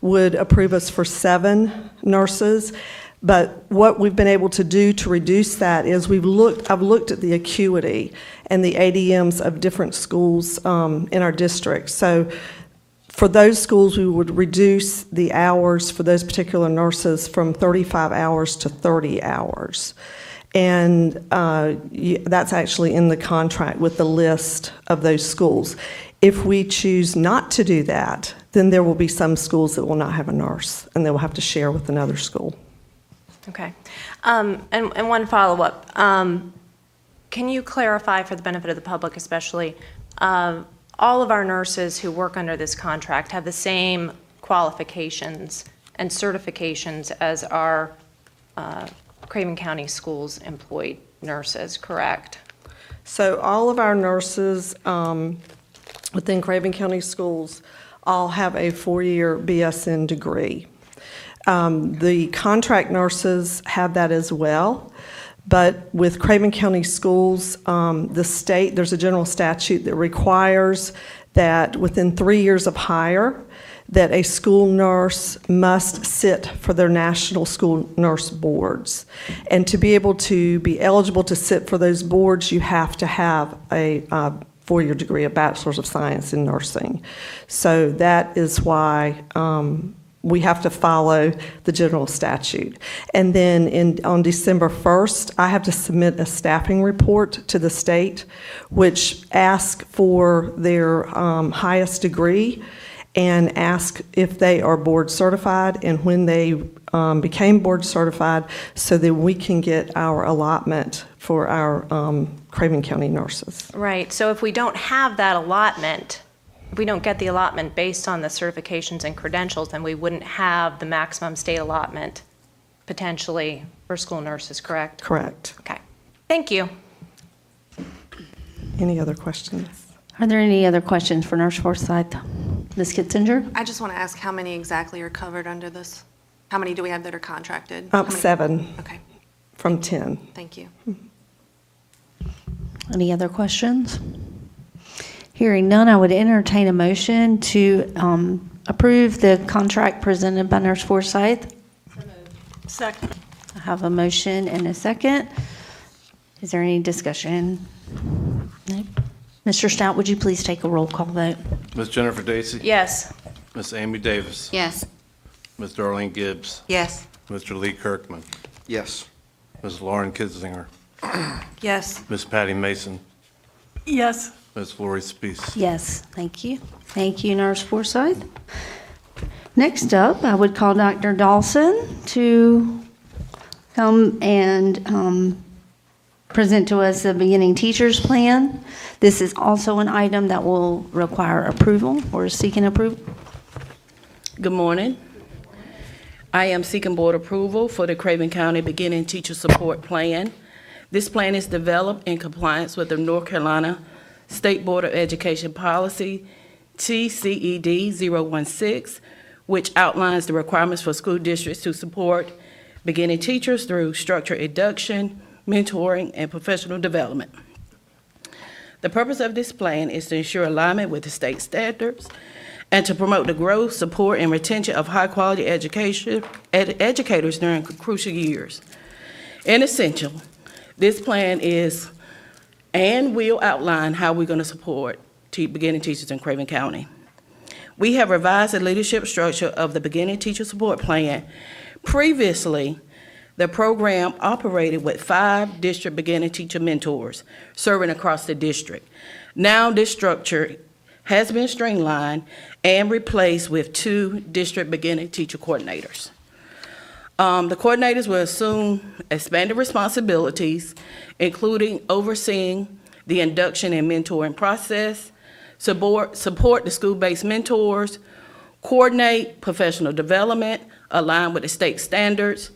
[SPEAKER 14] would approve us for 7 nurses. But what we've been able to do to reduce that is I've looked at the acuity and the ADMs of different schools in our district. So for those schools, we would reduce the hours for those particular nurses from 35 hours to 30 hours. And that's actually in the contract with the list of those schools. If we choose not to do that, then there will be some schools that will not have a nurse, and they will have to share with another school.
[SPEAKER 7] Okay. And one follow-up. Can you clarify for the benefit of the public especially, all of our nurses who work under this contract have the same qualifications and certifications as our Craven County Schools employed nurses, correct?
[SPEAKER 14] So all of our nurses within Craven County Schools all have a 4-year BSN degree. The contract nurses have that as well. But with Craven County Schools, the state, there's a general statute that requires that within 3 years of hire, that a school nurse must sit for their national school nurse boards. And to be able to be eligible to sit for those boards, you have to have a 4-year degree, a bachelor's of science in nursing. So that is why we have to follow the general statute. And then on December 1st, I have to submit a staffing report to the state, which asks for their highest degree and ask if they are board certified and when they became board certified, so that we can get our allotment for our Craven County nurses.
[SPEAKER 7] Right, so if we don't have that allotment, if we don't get the allotment based on the certifications and credentials, then we wouldn't have the maximum state allotment potentially for school nurses, correct?
[SPEAKER 14] Correct.
[SPEAKER 7] Okay, thank you.
[SPEAKER 14] Any other questions?
[SPEAKER 1] Are there any other questions for Nurse Forsyth? Ms. Kitzinger?
[SPEAKER 2] I just want to ask how many exactly are covered under this? How many do we have that are contracted? How many-
[SPEAKER 14] 7
[SPEAKER 2] Okay,
[SPEAKER 14] from 10.
[SPEAKER 2] thank you.
[SPEAKER 1] Any other questions? Hearing none, I would entertain a motion to approve the contract presented by Nurse Forsyth.
[SPEAKER 8] Second.
[SPEAKER 1] I have a motion and a second. Is there any discussion? No? Mr. Stout, would you please take a roll call vote?
[SPEAKER 3] Ms. Jennifer Dacey?
[SPEAKER 7] Yes.
[SPEAKER 3] Ms. Amy Davis?
[SPEAKER 5] Yes.
[SPEAKER 3] Ms. Darlene Gibbs?
[SPEAKER 2] Yes.
[SPEAKER 3] Mr. Lee Kirkman?
[SPEAKER 12] Yes.
[SPEAKER 3] Ms. Lauren Kitzinger?
[SPEAKER 2] Yes.
[SPEAKER 3] Ms. Patty Mason?
[SPEAKER 8] Yes.
[SPEAKER 3] Ms. Lori Spees?
[SPEAKER 1] Yes, thank you. Thank you, Nurse Forsyth. Next up, I would call Dr. Dawson to come and present to us the beginning teachers plan. This is also an item that will require approval. We're seeking approval.
[SPEAKER 15] Good morning. I am seeking board approval for the Craven County Beginning Teacher Support Plan. This plan is developed in compliance with the North Carolina State Board of Education Policy TCED 016, which outlines the requirements for school districts to support beginning teachers through structured induction, mentoring, and professional development. The purpose of this plan is to ensure alignment with the state standards and to promote the growth, support, and retention of high-quality educators during crucial years. In essential, this plan is and will outline how we're going to support beginning teachers in Craven County. We have revised the leadership structure of the Beginning Teacher Support Plan. Previously, the program operated with 5 district beginning teacher mentors serving across the district. Now this structure has been streamlined and replaced with 2 district beginning teacher coordinators. The coordinators will assume expanded responsibilities, including overseeing the induction and mentoring process, support the school-based mentors, coordinate professional development, align with the state standards,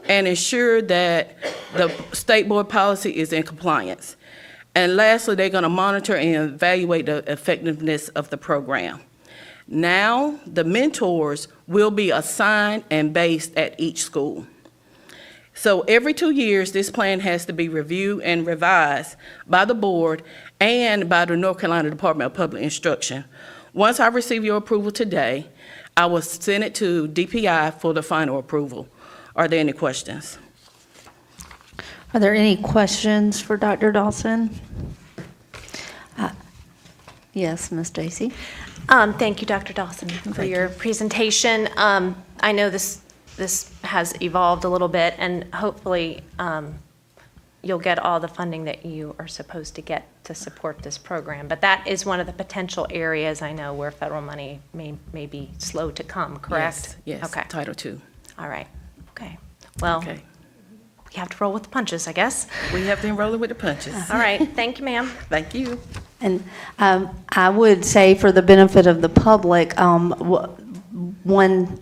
[SPEAKER 15] and ensure that the state board policy is in compliance. And lastly, they're going to monitor and evaluate the effectiveness of the program. Now, the mentors will be assigned and based at each school. So every 2 years, this plan has to be reviewed and revised by the board and by the North Carolina Department of Public Instruction. Once I receive your approval today, I will send it to DPI for the final approval. Are there any questions?
[SPEAKER 1] Are there any questions for Dr. Dawson? Yes, Ms. Dacey.
[SPEAKER 7] Thank you, Dr. Dawson, for your presentation. I know this has evolved a little bit, and hopefully you'll get all the funding that you are supposed to get to support this program. But that is one of the potential areas I know where federal money may be slow to come, correct?
[SPEAKER 15] Yes,
[SPEAKER 7] Okay.
[SPEAKER 15] Title II.
[SPEAKER 7] All right. Okay. Well,
[SPEAKER 15] Okay.
[SPEAKER 7] we have to roll with the punches, I guess.
[SPEAKER 15] We have been rolling with the punches.
[SPEAKER 7] All right. Thank you, ma'am.
[SPEAKER 15] Thank you.
[SPEAKER 1] And I would say, for the benefit of the public, one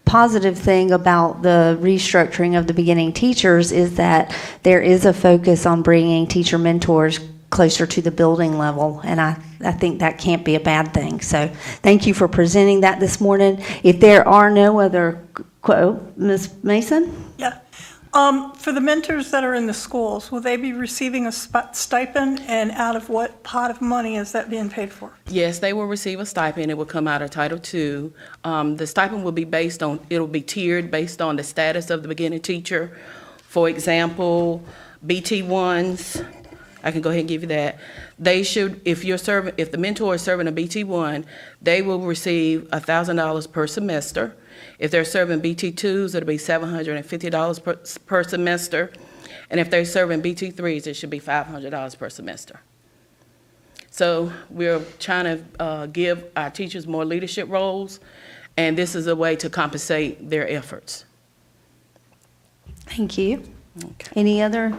[SPEAKER 1] positive thing about the restructuring of the beginning teachers is that there is a focus on bringing teacher mentors closer to the building level, and I think that can't be a bad thing. So thank you for presenting that this morning. If there are no other, Ms. Mason?
[SPEAKER 8] Yeah. For the mentors that are in the schools, will they be receiving a stipend, and out of what pot of money is that being paid for?
[SPEAKER 15] Yes, they will receive a stipend. It will come out of Title II. The stipend will be it'll be tiered based on the status of the beginning teacher. For example, BT1s, I can go ahead and give you that. They should, if the mentor is serving a BT1, they will receive $1,000 per semester. If they're serving BT2s, it'll be $750 per semester. And if they're serving BT3s, it should be $500 per semester. So we're trying to give our teachers more leadership roles, and this is a way to compensate their efforts.
[SPEAKER 1] Thank you.
[SPEAKER 15] Okay.
[SPEAKER 1] Any other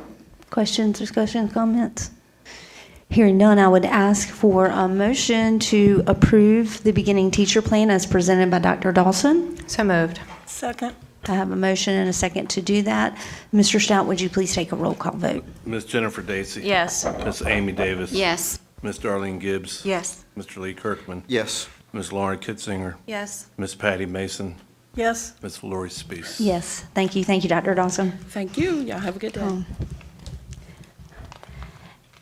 [SPEAKER 1] questions, discussions, comments? Hearing none, I would ask for a motion to approve the beginning teacher plan as presented by Dr. Dawson.
[SPEAKER 7] So moved.
[SPEAKER 8] Second.
[SPEAKER 1] I have a motion and a second to do that. Mr. Stout, would you please take a roll call vote?
[SPEAKER 3] Ms. Jennifer Dacey.
[SPEAKER 7] Yes.
[SPEAKER 3] Ms. Amy Davis.
[SPEAKER 5] Yes.
[SPEAKER 3] Ms. Darlene Gibbs.
[SPEAKER 2] Yes.
[SPEAKER 3] Mr. Lee Kirkman.
[SPEAKER 12] Yes.
[SPEAKER 3] Ms. Lauren Kitzinger.
[SPEAKER 2] Yes.
[SPEAKER 3] Ms. Patty Mason.
[SPEAKER 8] Yes.
[SPEAKER 3] Ms. Lori Spees.
[SPEAKER 1] Yes, thank you. Thank you, Dr. Dawson.
[SPEAKER 15] Thank you. Y'all have a good day.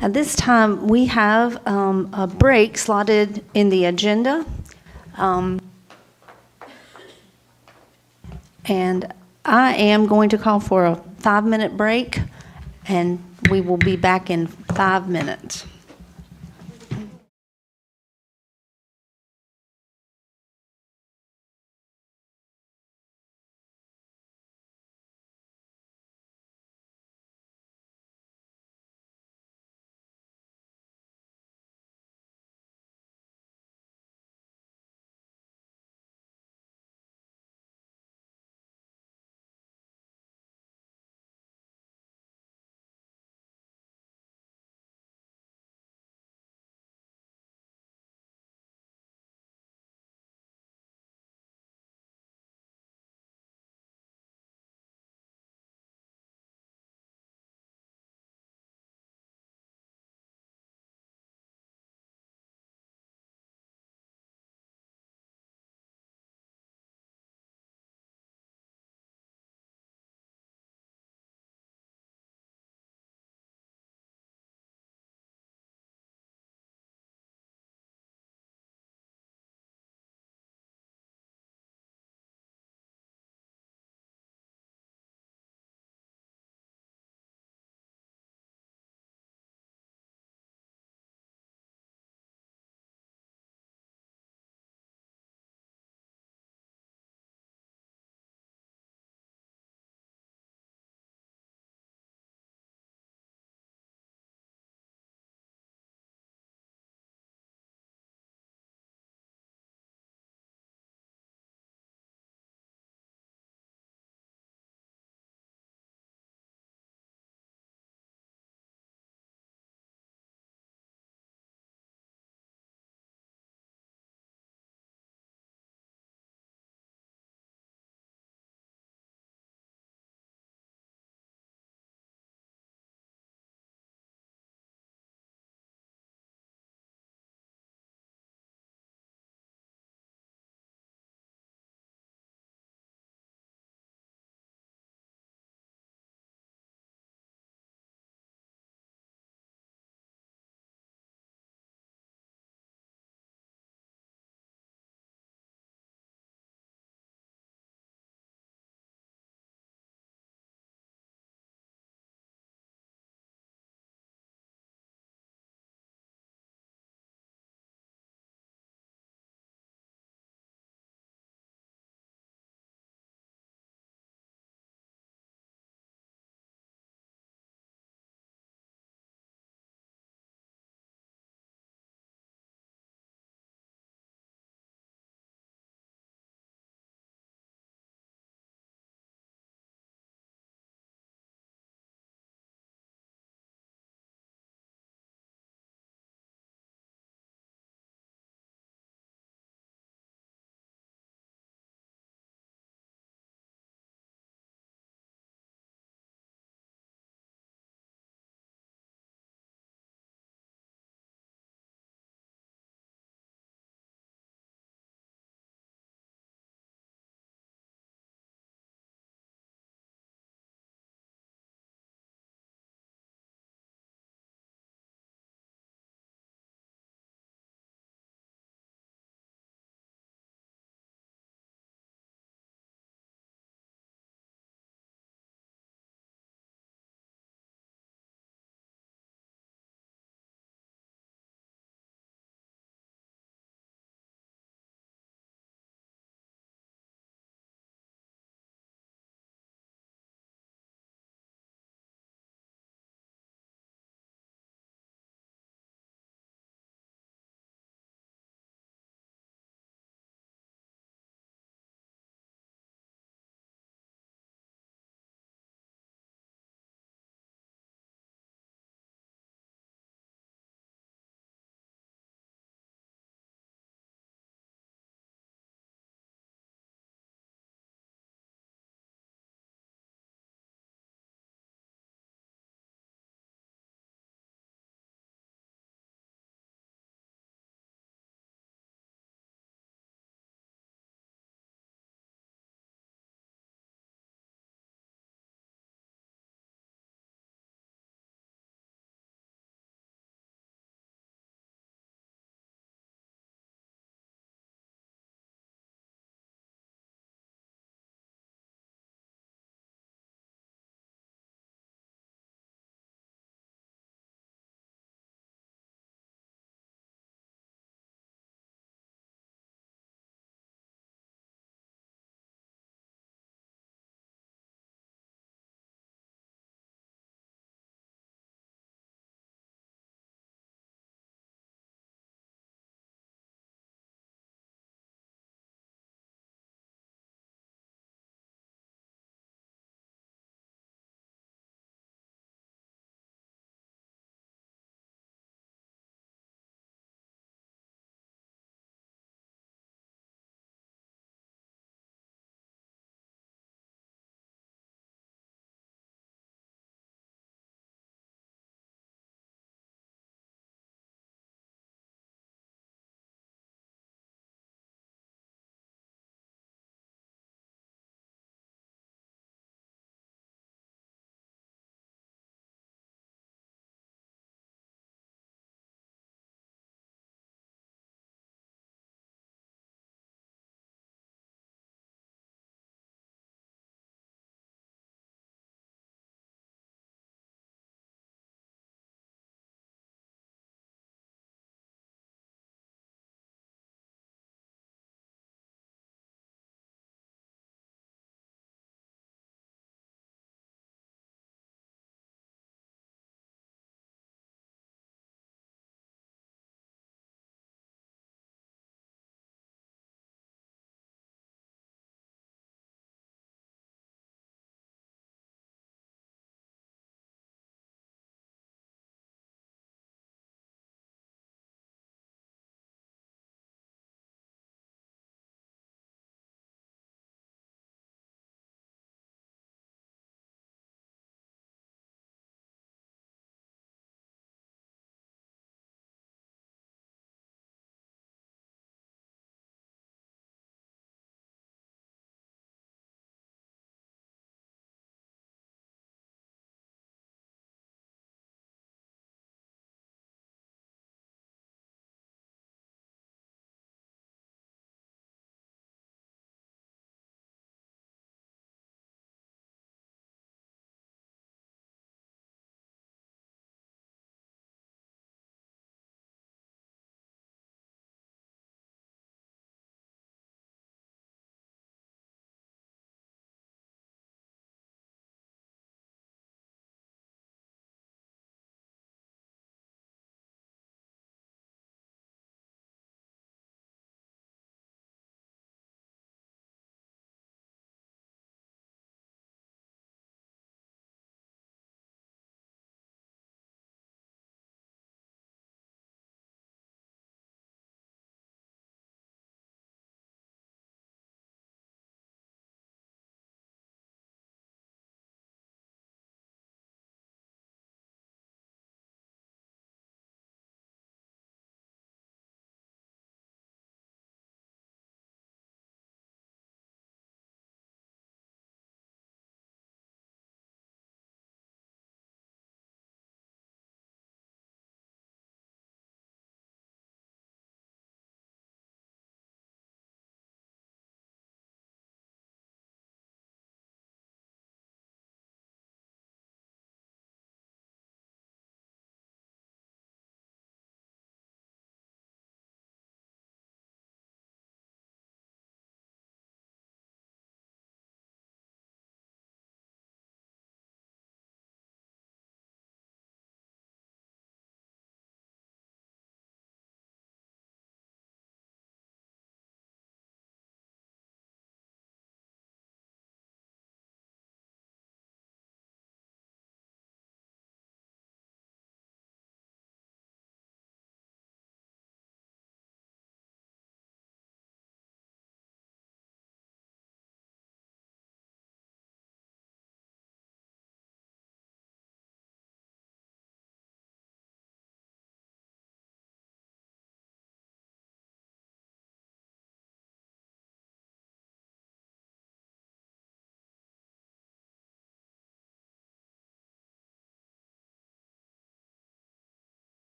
[SPEAKER 1] At this time, we have a break slotted in the agenda. And I am going to call for a 5-minute break, and we will be back in 5 minutes.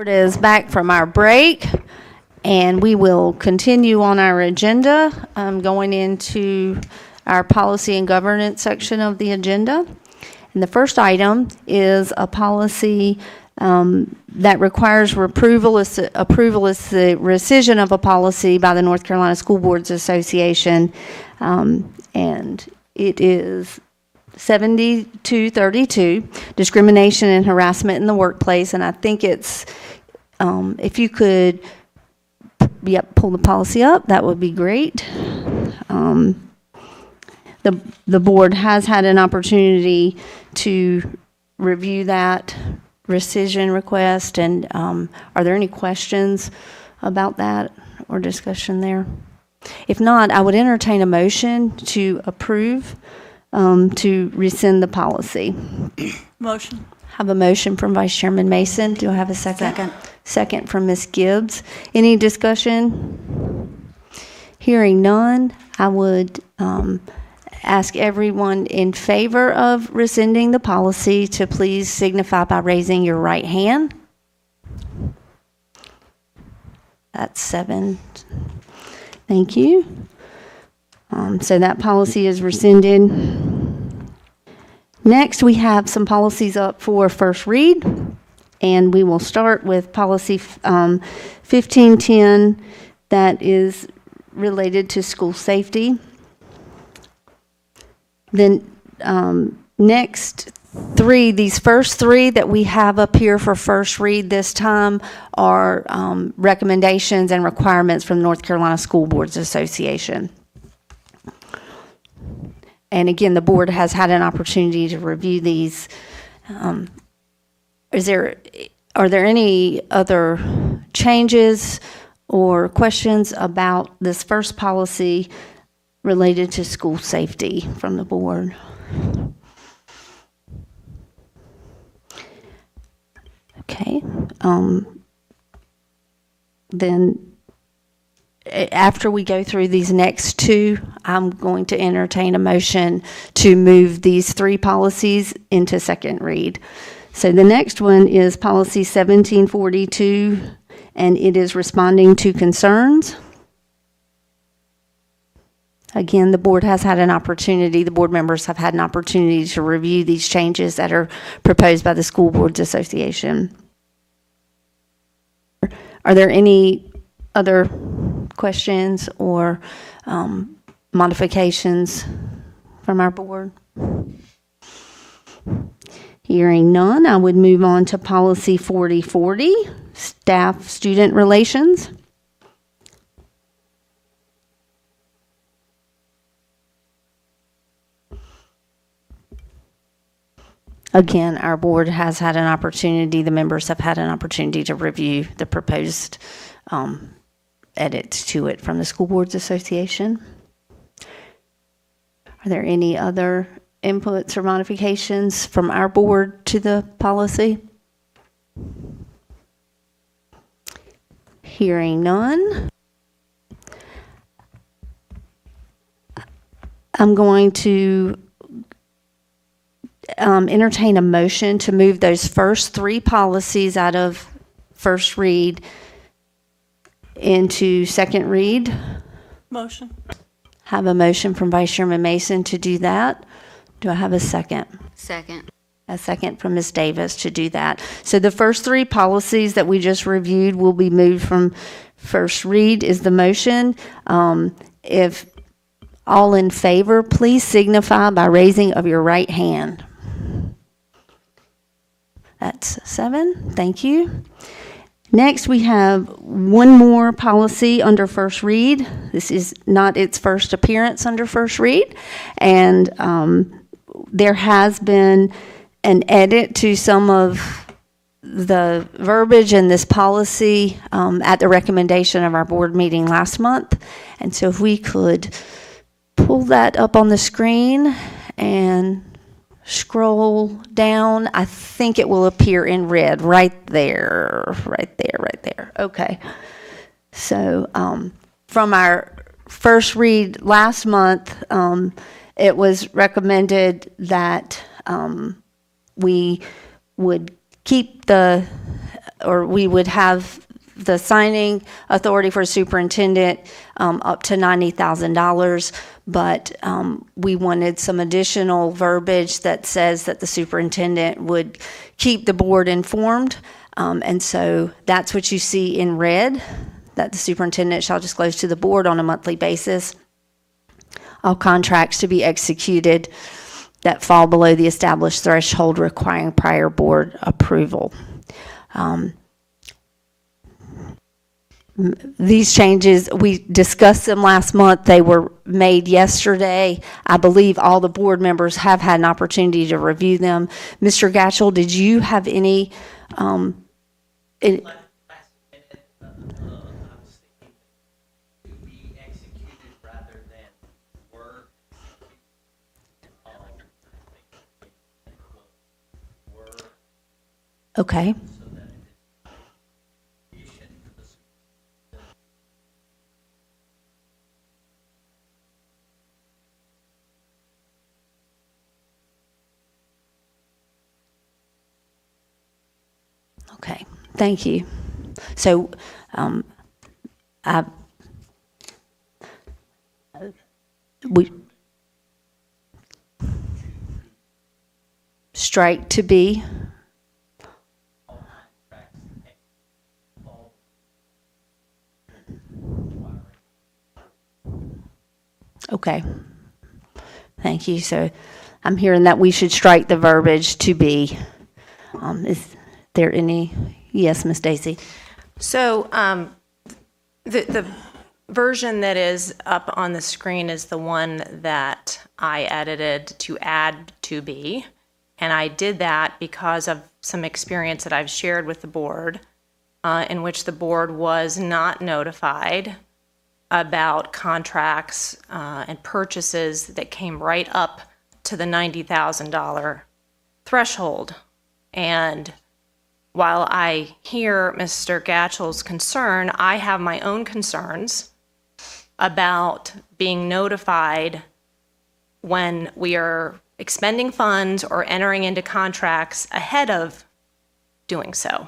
[SPEAKER 1] Board is back from our break, and we will continue on our agenda, going into our policy and governance section of the agenda. And the first item is a policy that requires approval. Approval is the rescission of a policy by the North Carolina School Boards Association, and it is 7232, discrimination and harassment in the workplace. And I think it's, if you could, pull the policy up, that would be great. The board has had an opportunity to review that rescission request, and are there any questions about that or discussion there? If not, I would entertain a motion to approve, to rescind the policy.
[SPEAKER 8] Motion.
[SPEAKER 1] Have a motion from Vice Chairman Mason. Do I have a second? Second. Second from Ms. Gibbs. Any discussion? Hearing none, I would ask everyone in favor of rescinding the policy to please signify by raising your right hand. That's 7. Thank you. So that policy is rescinded. Next, we have some policies up for first read, and we will start with policy 1510 that is related to school safety. Then next three, these first three that we have up here for first read this time are recommendations and requirements from the North Carolina School Boards Association. And again, the board has had an opportunity to review these. Are there any other changes or questions about this first policy related to school safety from the board? Okay. Then after we go through these next two, I'm going to entertain a motion to move these three policies into second read. So the next one is policy 1742, and it is responding to concerns. Again, the board has had an opportunity, the board members have had an opportunity to review these changes that are proposed by the School Boards Association. Are there any other questions or modifications from our board? Hearing none, I would move on to policy 4040, staff-student relations. Again, our board has had an opportunity, the members have had an opportunity to review the proposed edits to it from the School Boards Association. Are there any other inputs or modifications from our board to the policy? Hearing none, I'm going to entertain a motion to move those first three policies out of first read into second read.
[SPEAKER 8] Motion.
[SPEAKER 1] Have a motion from Vice Chairman Mason to do that. Do I have a second?
[SPEAKER 5] Second.
[SPEAKER 1] A second from Ms. Davis to do that. So the first three policies that we just reviewed will be moved from first read is the motion. If all in favor, please signify by raising of your right hand. That's 7. Thank you. Next, we have one more policy under first read. This is not its first appearance under first read. And there has been an edit to some of the verbiage in this policy at the recommendation of our board meeting last month. And so if we could pull that up on the screen and scroll down, I think it will appear in red right there. Okay. So from our first read last month, it was recommended that we would keep the or we would have the signing authority for superintendent up to $90,000, but we wanted some additional verbiage that says that the superintendent would keep the board informed. And so that's what you see in red, that the superintendent shall disclose to the board on a monthly basis all contracts to be executed that fall below the established threshold requiring prior board approval. These changes, we discussed them last month. They were made yesterday. I believe all the board members have had an opportunity to review them. Mr. Gatchell, did you have any? Okay. Okay, thank you. So, we strike to be. Okay, thank you. So I'm hearing that we should strike the verbiage to be. Is there any? Yes, Ms. Stacy.
[SPEAKER 7] So the version that is up on the screen is the one that I edited to add to be. And I did that because of some experience that I've shared with the board in which the board was not notified about contracts and purchases that came right up to the $90,000 threshold. And while I hear Mr. Gatchell's concern, I have my own concerns about being notified when we are expending funds or entering into contracts ahead of doing so.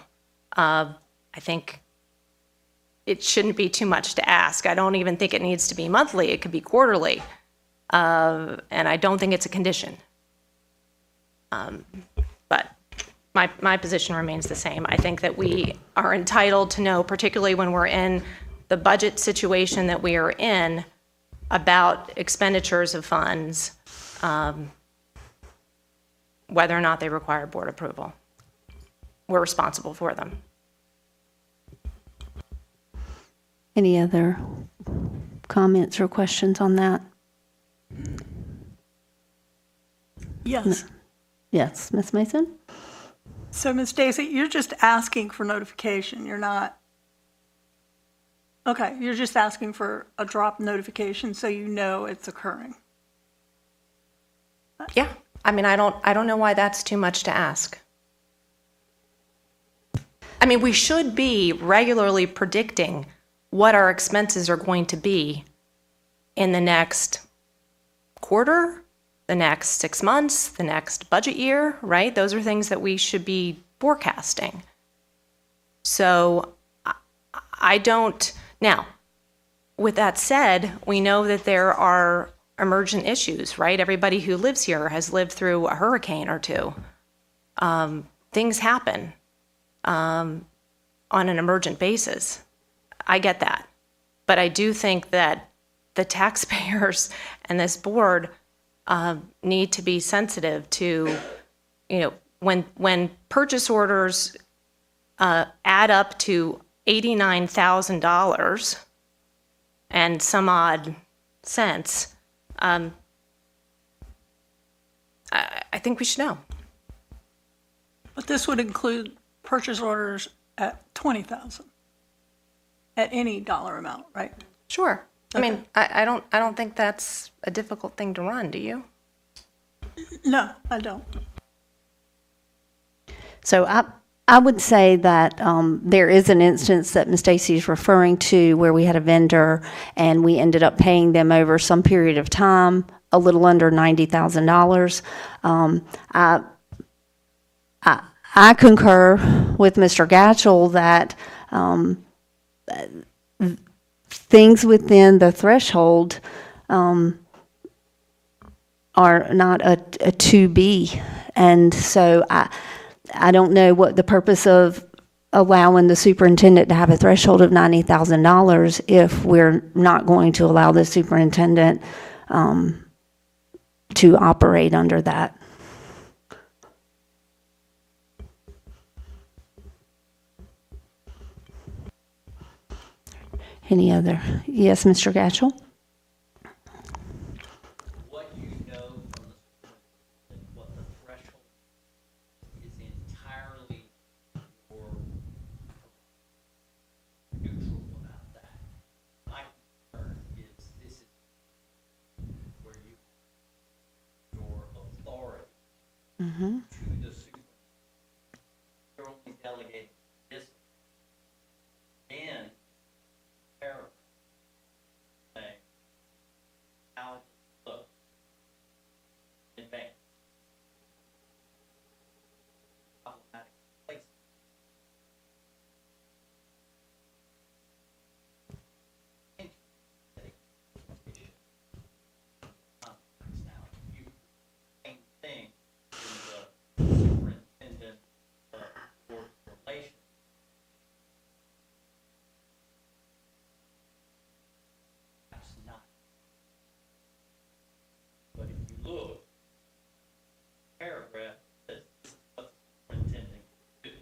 [SPEAKER 7] I think it shouldn't be too much to ask. I don't even think it needs to be monthly. It could be quarterly. And I don't think it's a condition. But my position remains the same. I think that we are entitled to know, particularly when we're in the budget situation that we are in, about expenditures of funds, whether or not they require board approval. We're responsible for them.
[SPEAKER 1] Any other comments or questions on that?
[SPEAKER 8] Yes.
[SPEAKER 1] Yes, Ms. Mason?
[SPEAKER 8] So, Ms. Stacy, you're just asking for notification. You're not, okay, you're just asking for a drop notification so you know it's occurring.
[SPEAKER 7] Yeah, I mean, I don't know why that's too much to ask. I mean, we should be regularly predicting what our expenses are going to be in the next quarter, the next 6 months, the next budget year, right? Those are things that we should be forecasting. So I don't, now, with that said, we know that there are emergent issues, right? Everybody who lives here has lived through a hurricane or two. Things happen on an emergent basis. I get that. But I do think that the taxpayers and this board need to be sensitive to, you know, when purchase orders add up to $89,000 and some odd cents, I think we should know.
[SPEAKER 8] But this would include purchase orders at $20,000 at any dollar amount, right?
[SPEAKER 7] Sure. I mean, I don't think that's a difficult thing to run, do you?
[SPEAKER 8] No, I don't.
[SPEAKER 1] So I would say that there is an instance that Ms. Stacy is referring to where we had a vendor and we ended up paying them over some period of time, a little under $90,000. I concur with Mr. Gatchell that things within the threshold are not a 2B. And so I don't know what the purpose of allowing the superintendent to have a threshold of $90,000 if we're not going to allow the superintendent to operate under that. Any other? Yes, Mr. Gatchell?
[SPEAKER 6] What you know from what the threshold is entirely or neutral about that. My concern is this is where you your authority to the superintendent. You're only delegating this and paragraph saying how to look in advance. Problematic place. Now, you same thing in the superintendent board relations. Perhaps not. But if you look, paragraph says this is what the superintendent can do.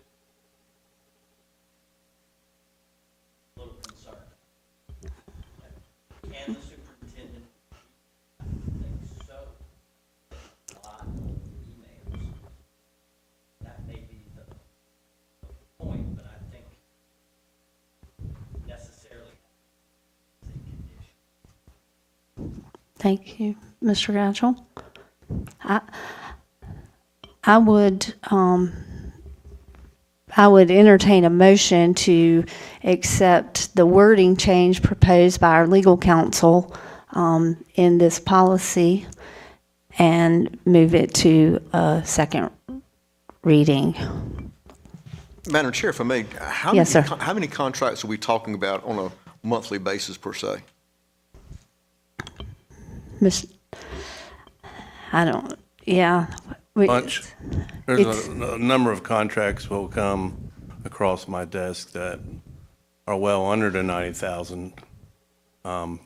[SPEAKER 6] A little concerned. Can the superintendent? I think so. A lot of emails. That may be the point, but I think necessarily is a condition.
[SPEAKER 1] Thank you, Mr. Gatchell. I would entertain a motion to accept the wording change proposed by our legal counsel in this policy and move it to a second reading.
[SPEAKER 3] Madam Chair, if I may,
[SPEAKER 1] Yes, sir.
[SPEAKER 3] how many contracts are we talking about on a monthly basis per se?
[SPEAKER 1] I don't, yeah.
[SPEAKER 3] Bunch. There's a number of contracts will come across my desk that are well under the 90,000. The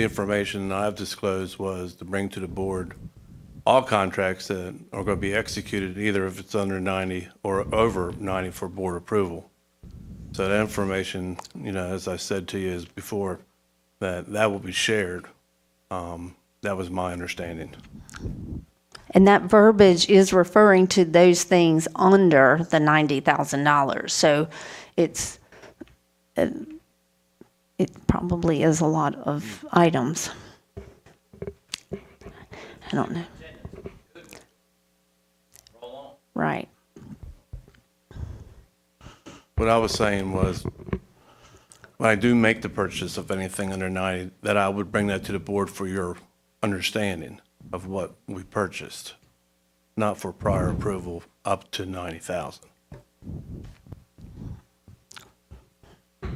[SPEAKER 3] information I've disclosed was to bring to the board all contracts that are going to be executed, either if it's under 90 or over 90 for board approval. So that information, as I said to you before, that will be shared. That was my understanding.
[SPEAKER 1] And that verbiage is referring to those things under the $90,000. So it probably is a lot of items. I don't know. Right.
[SPEAKER 3] What I was saying was, when I do make the purchase of anything under 90, that I would bring that to the board for your understanding of what we purchased, not for prior approval up to 90,000.
[SPEAKER 6] I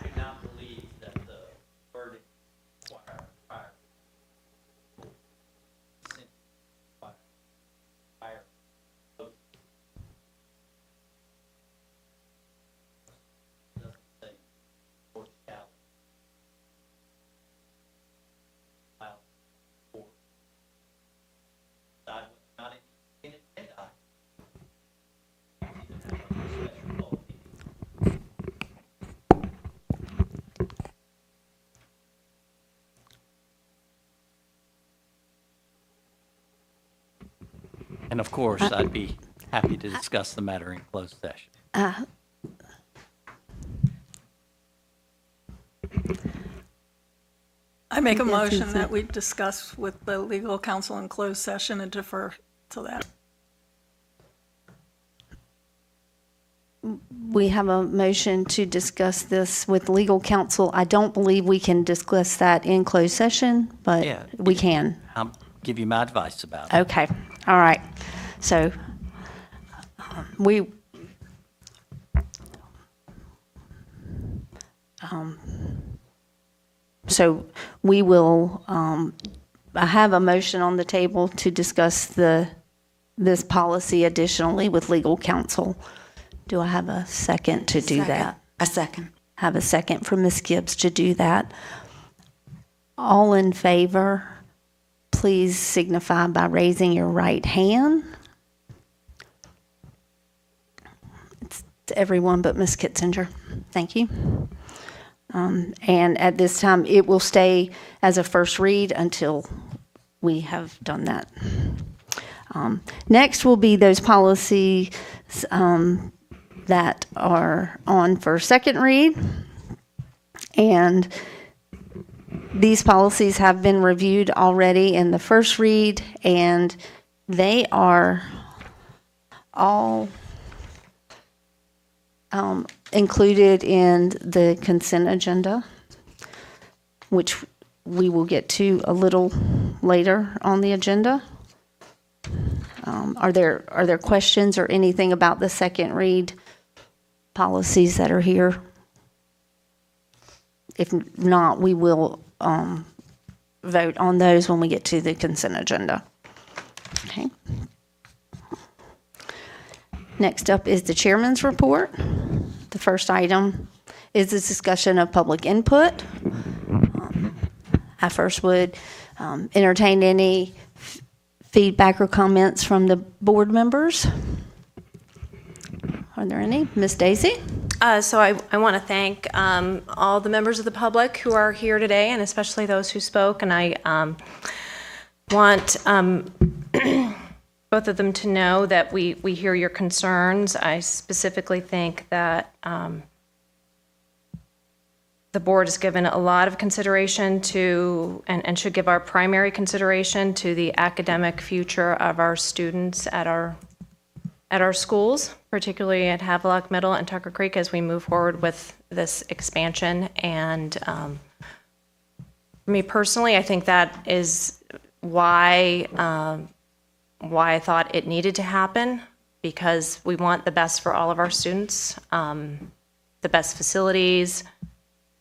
[SPEAKER 6] do not believe that the verdict required prior. Prior. Doesn't say totality. Not in it, and I. And of course, I'd be happy to discuss the matter in closed session.
[SPEAKER 8] I make a motion that we discuss with the legal counsel in closed session and defer to that.
[SPEAKER 1] We have a motion to discuss this with legal counsel. I don't believe we can discuss that in closed session, but
[SPEAKER 6] Yeah.
[SPEAKER 1] we can.
[SPEAKER 6] I'll give you my advice about it.
[SPEAKER 1] Okay, all right. So we, so we will, I have a motion on the table to discuss this policy additionally with legal counsel. Do I have a second to do that?
[SPEAKER 12] A second.
[SPEAKER 1] Have a second from Ms. Gibbs to do that. All in favor, please signify by raising your right hand. It's to everyone but Ms. Kitzinger. Thank you. And at this time, it will stay as a first read until we have done that. Next will be those policies that are on for second read. And these policies have been reviewed already in the first read, and they are all included in the consent agenda, which we will get to a little later on the agenda. Are there questions or anything about the second read policies that are here? If not, we will vote on those when we get to the consent agenda. Okay. Next up is the chairman's report. The first item is the discussion of public input. I first would entertain any feedback or comments from the board members. Are there any? Ms. Daisy?
[SPEAKER 7] So I want to thank all the members of the public who are here today, and especially those who spoke. And I want both of them to know that we hear your concerns. I specifically think that the board has given a lot of consideration to, and should give our primary consideration to, the academic future of our students at our schools, particularly at Havelock Middle and Tucker Creek, as we move forward with this expansion. And for me personally, I think that is why I thought it needed to happen, because we want the best for all of our students, the best facilities,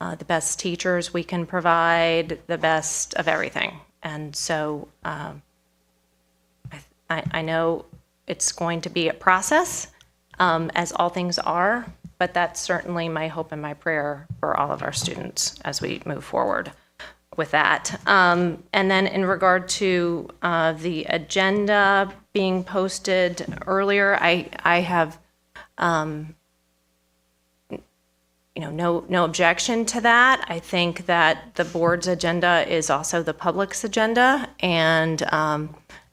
[SPEAKER 7] the best teachers we can provide, the best of everything. And so I know it's going to be a process, as all things are, but that's certainly my hope and my prayer for all of our students as we move forward with that. And then in regard to the agenda being posted earlier, I have no objection to that. I think that the board's agenda is also the public's agenda, and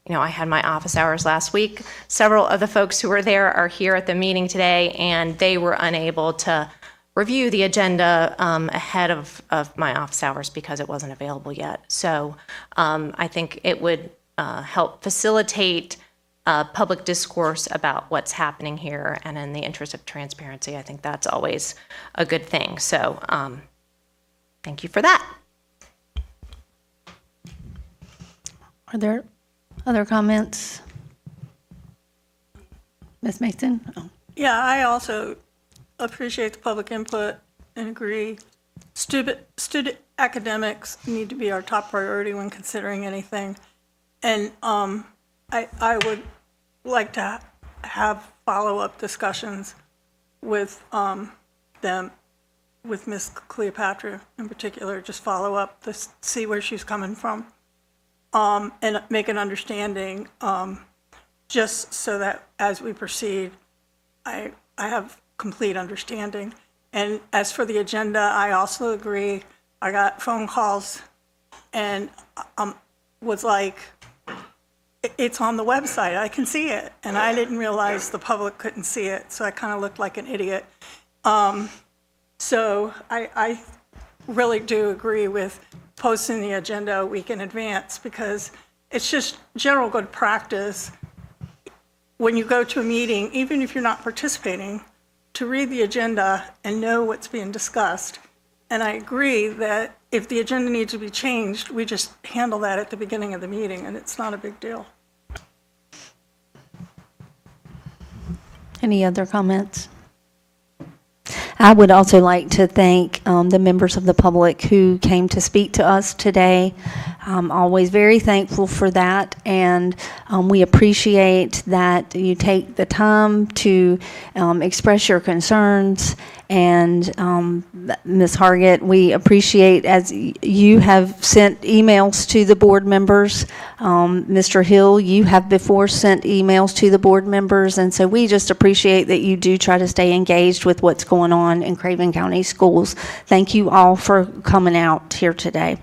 [SPEAKER 7] I had my office hours last week. Several of the folks who were there are here at the meeting today, and they were unable to review the agenda ahead of my office hours because it wasn't available yet. So I think it would help facilitate public discourse about what's happening here, and in the interest of transparency, I think that's always a good thing. So thank you for that.
[SPEAKER 1] Are there other comments? Ms. Mason? Oh.
[SPEAKER 8] Yeah, I also appreciate the public input and agree. Student academics need to be our top priority when considering anything. And I would like to have follow-up discussions with them, with Ms. Cleopatra in particular, just follow up to see where she's coming from, and make an understanding, just so that as we proceed, I have complete understanding. And as for the agenda, I also agree. I got phone calls and was like, it's on the website, I can see it. And I didn't realize the public couldn't see it, so I kind of looked like an idiot. So I really do agree with posting the agenda a week in advance, because it's just general good practice when you go to a meeting, even if you're not participating, to read the agenda and know what's being discussed. And I agree that if the agenda needs to be changed, we just handle that at the beginning of the meeting, and it's not a big deal.
[SPEAKER 1] Any other comments? I would also like to thank the members of the public who came to speak to us today. I'm always very thankful for that, and we appreciate that you take the time to express your concerns. And Ms. Hargett, we appreciate, as you have sent emails to the board members. Mr. Hill, you have before sent emails to the board members, and so we just appreciate that you do try to stay engaged with what's going on in Craven County Schools. Thank you all for coming out here today.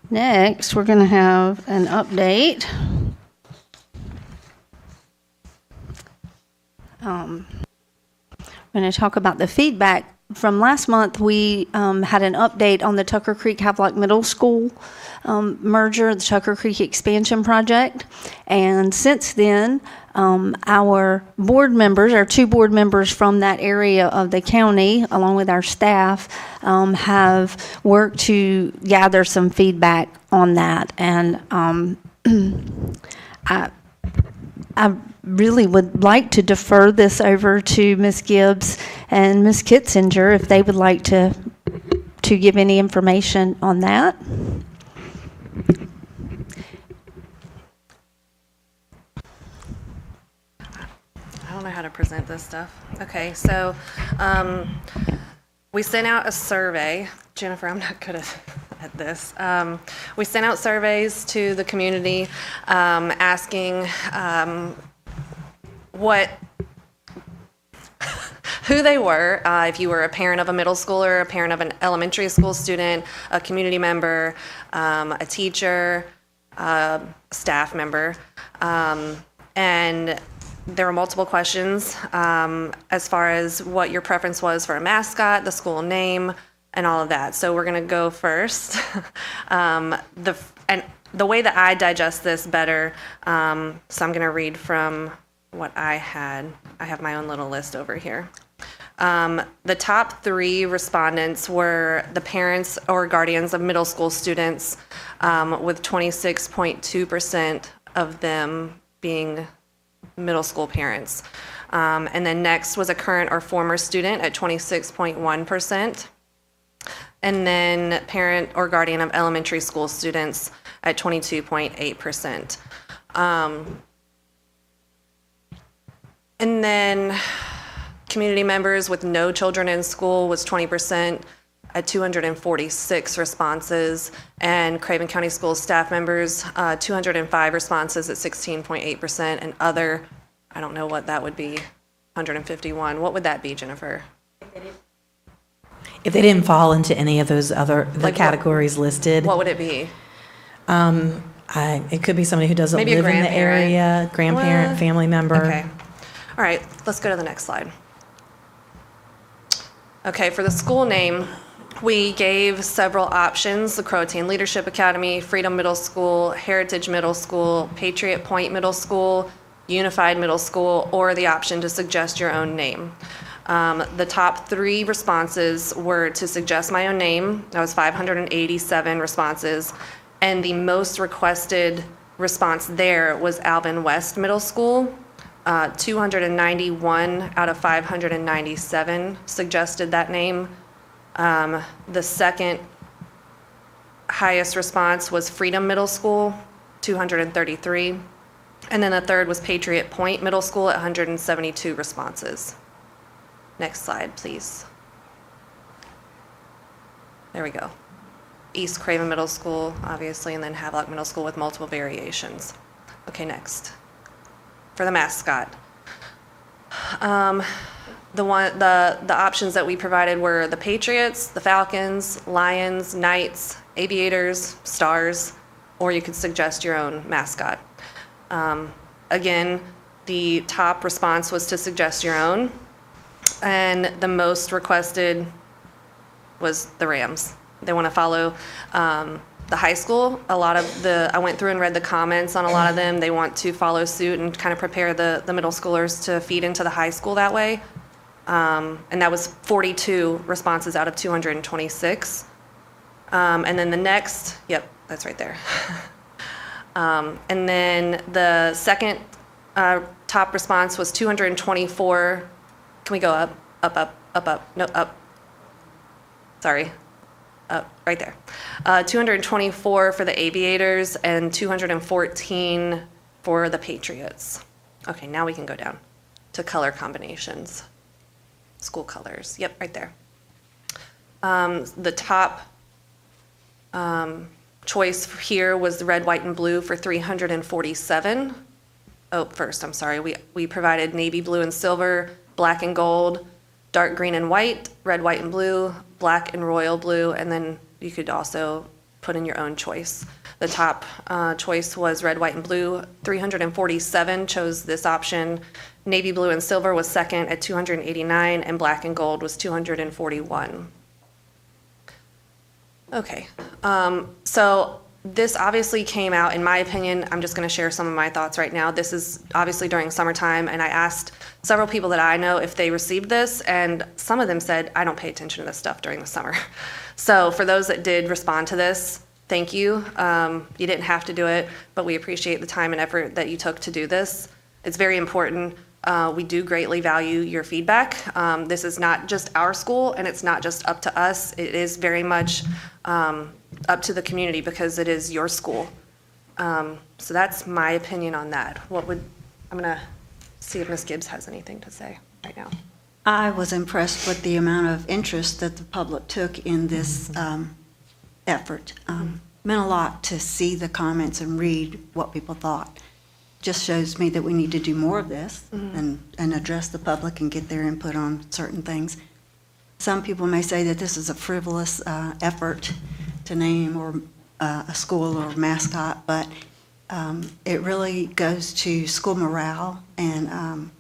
[SPEAKER 1] Next, we're going to have an update. We're going to talk about the feedback. From last month, we had an update on the Tucker Creek Havelock Middle School merger, the Tucker Creek expansion project. And since then, our board members, our two board members from that area of the county, along with our staff, have worked to gather some feedback on that. And I really would like to defer this over to Ms. Gibbs and Ms. Kitzinger if they would like to give any information on that.
[SPEAKER 2] I don't know how to present this stuff. Okay, so we sent out a survey. Jennifer, I'm not good at this. We sent out surveys to the community asking who they were, if you were a parent of a middle schooler, a parent of an elementary school student, a community member, a teacher, staff member, and there were multiple questions as far as what your preference was for a mascot, the school name, and all of that. So we're going to go first. And the way that I digest this better, so I'm going to read from what I had. I have my own little list over here. The top 3 respondents were the parents or guardians of middle school students, with 26.2% of them being middle school parents. And then next was a current or former student at 26.1%. And then parent or guardian of elementary school students at 22.8%. And then community members with no children in school was 20% at 246 responses, and Craven County Schools staff members, 205 responses at 16.8%, and other, I don't know what that would be, 151. What would that be, Jennifer?
[SPEAKER 4] If they didn't fall into any of those other
[SPEAKER 2] Like
[SPEAKER 4] categories listed,
[SPEAKER 2] What would it be?
[SPEAKER 4] it could be somebody who doesn't
[SPEAKER 2] Maybe a
[SPEAKER 4] live in the
[SPEAKER 2] grandparent.
[SPEAKER 4] area, grandparent,
[SPEAKER 2] Well,
[SPEAKER 4] family member.
[SPEAKER 2] Okay. All right, let's go to the next slide. Okay, for the school name, we gave several options: the Croatian Leadership Academy, Freedom Middle School, Heritage Middle School, Patriot Point Middle School, Unified Middle School, or the option to suggest your own name. The top 3 responses were to suggest my own name. That was 587 responses. And the most requested response there was Alvin West Middle School. 291 out of 597 suggested that name. The second highest response was Freedom Middle School, 233. And then the third was Patriot Point Middle School at 172 responses. Next slide, please. There we go. East Craven Middle School, obviously, and then Havelock Middle School with multiple variations. Okay, next. For the mascot. The options that we provided were the Patriots, the Falcons, Lions, Knights, Aviators, Stars, or you could suggest your own mascot. Again, the top response was to suggest your own, and the most requested was the Rams. They want to follow the high school. I went through and read the comments on a lot of them. They want to follow suit and kind of prepare the middle schoolers to feed into the high school that way. And that was 42 responses out of 226. And then the next, yep, that's right there. And then the second top response was 224. Can we go up, up, up, up, up? No, up. Sorry. Up, right there. 224 for the aviators and 214 for the Patriots. Okay, now we can go down to color combinations. School colors. Yep, right there. The top choice here was the red, white, and blue for 347. Oh, first, I'm sorry. We provided navy blue and silver, black and gold, dark green and white, red, white, and blue, black and royal blue, and then you could also put in your own choice. The top choice was red, white, and blue. 347 chose this option. Navy blue and silver was second at 289, and black and gold was 241. Okay, so this obviously came out, in my opinion, I'm just going to share some of my thoughts right now. This is obviously during summertime, and I asked several people that I know if they received this, and some of them said, I don't pay attention to this stuff during the summer. So for those that did respond to this, thank you. You didn't have to do it, but we appreciate the time and effort that you took to do this. It's very important. We do greatly value your feedback. This is not just our school, and it's not just up to us. It is very much up to the community because it is your school. So that's my opinion on that. I'm going to see if Ms. Gibbs has anything to say right now.
[SPEAKER 12] I was impressed with the amount of interest that the public took in this effort. Meant a lot to see the comments and read what people thought. Just shows me that we need to do more of this and address the public and get their input on certain things. Some people may say that this is a frivolous effort to name or a school or mascot, but it really goes to school morale, and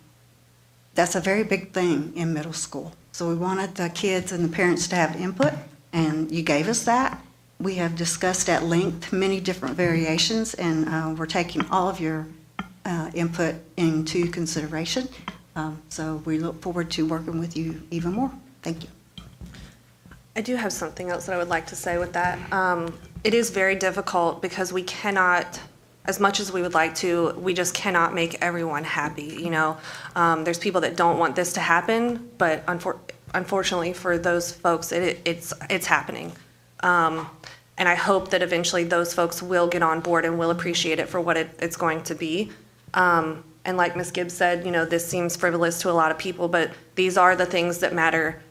[SPEAKER 12] that's a very big thing in middle school. So we wanted the kids and the parents to have input, and you gave us that. We have discussed at length many different variations, and we're taking all of your input into consideration. So we look forward to working with you even more. Thank you.
[SPEAKER 2] I do have something else that I would like to say with that. It is very difficult because we cannot, as much as we would like to, we just cannot make everyone happy. You know, there's people that don't want this to happen, but unfortunately for those folks, it's happening. And I hope that eventually those folks will get on board and will appreciate it for what it's going to be. And like Ms. Gibbs said, you know, this seems frivolous to a lot of people, but these are the things that matter.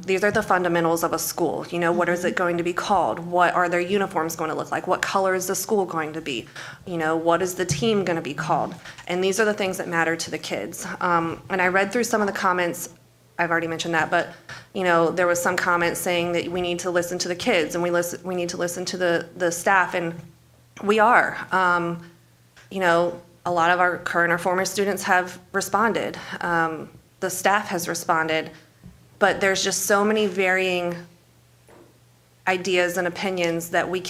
[SPEAKER 2] These are the fundamentals of a school. You know, what is it going to be called? What are their uniforms going to look like? What color is the school going to be? You know, what is the team going to be called? And these are the things that matter to the kids. And I read through some of the comments. I've already mentioned that, but you know, there was some comments saying that we need to listen to the kids and we need to listen to the staff, and we are. You know, a lot of our current or former students have responded. The staff has responded, but there's just so many varying ideas and opinions that we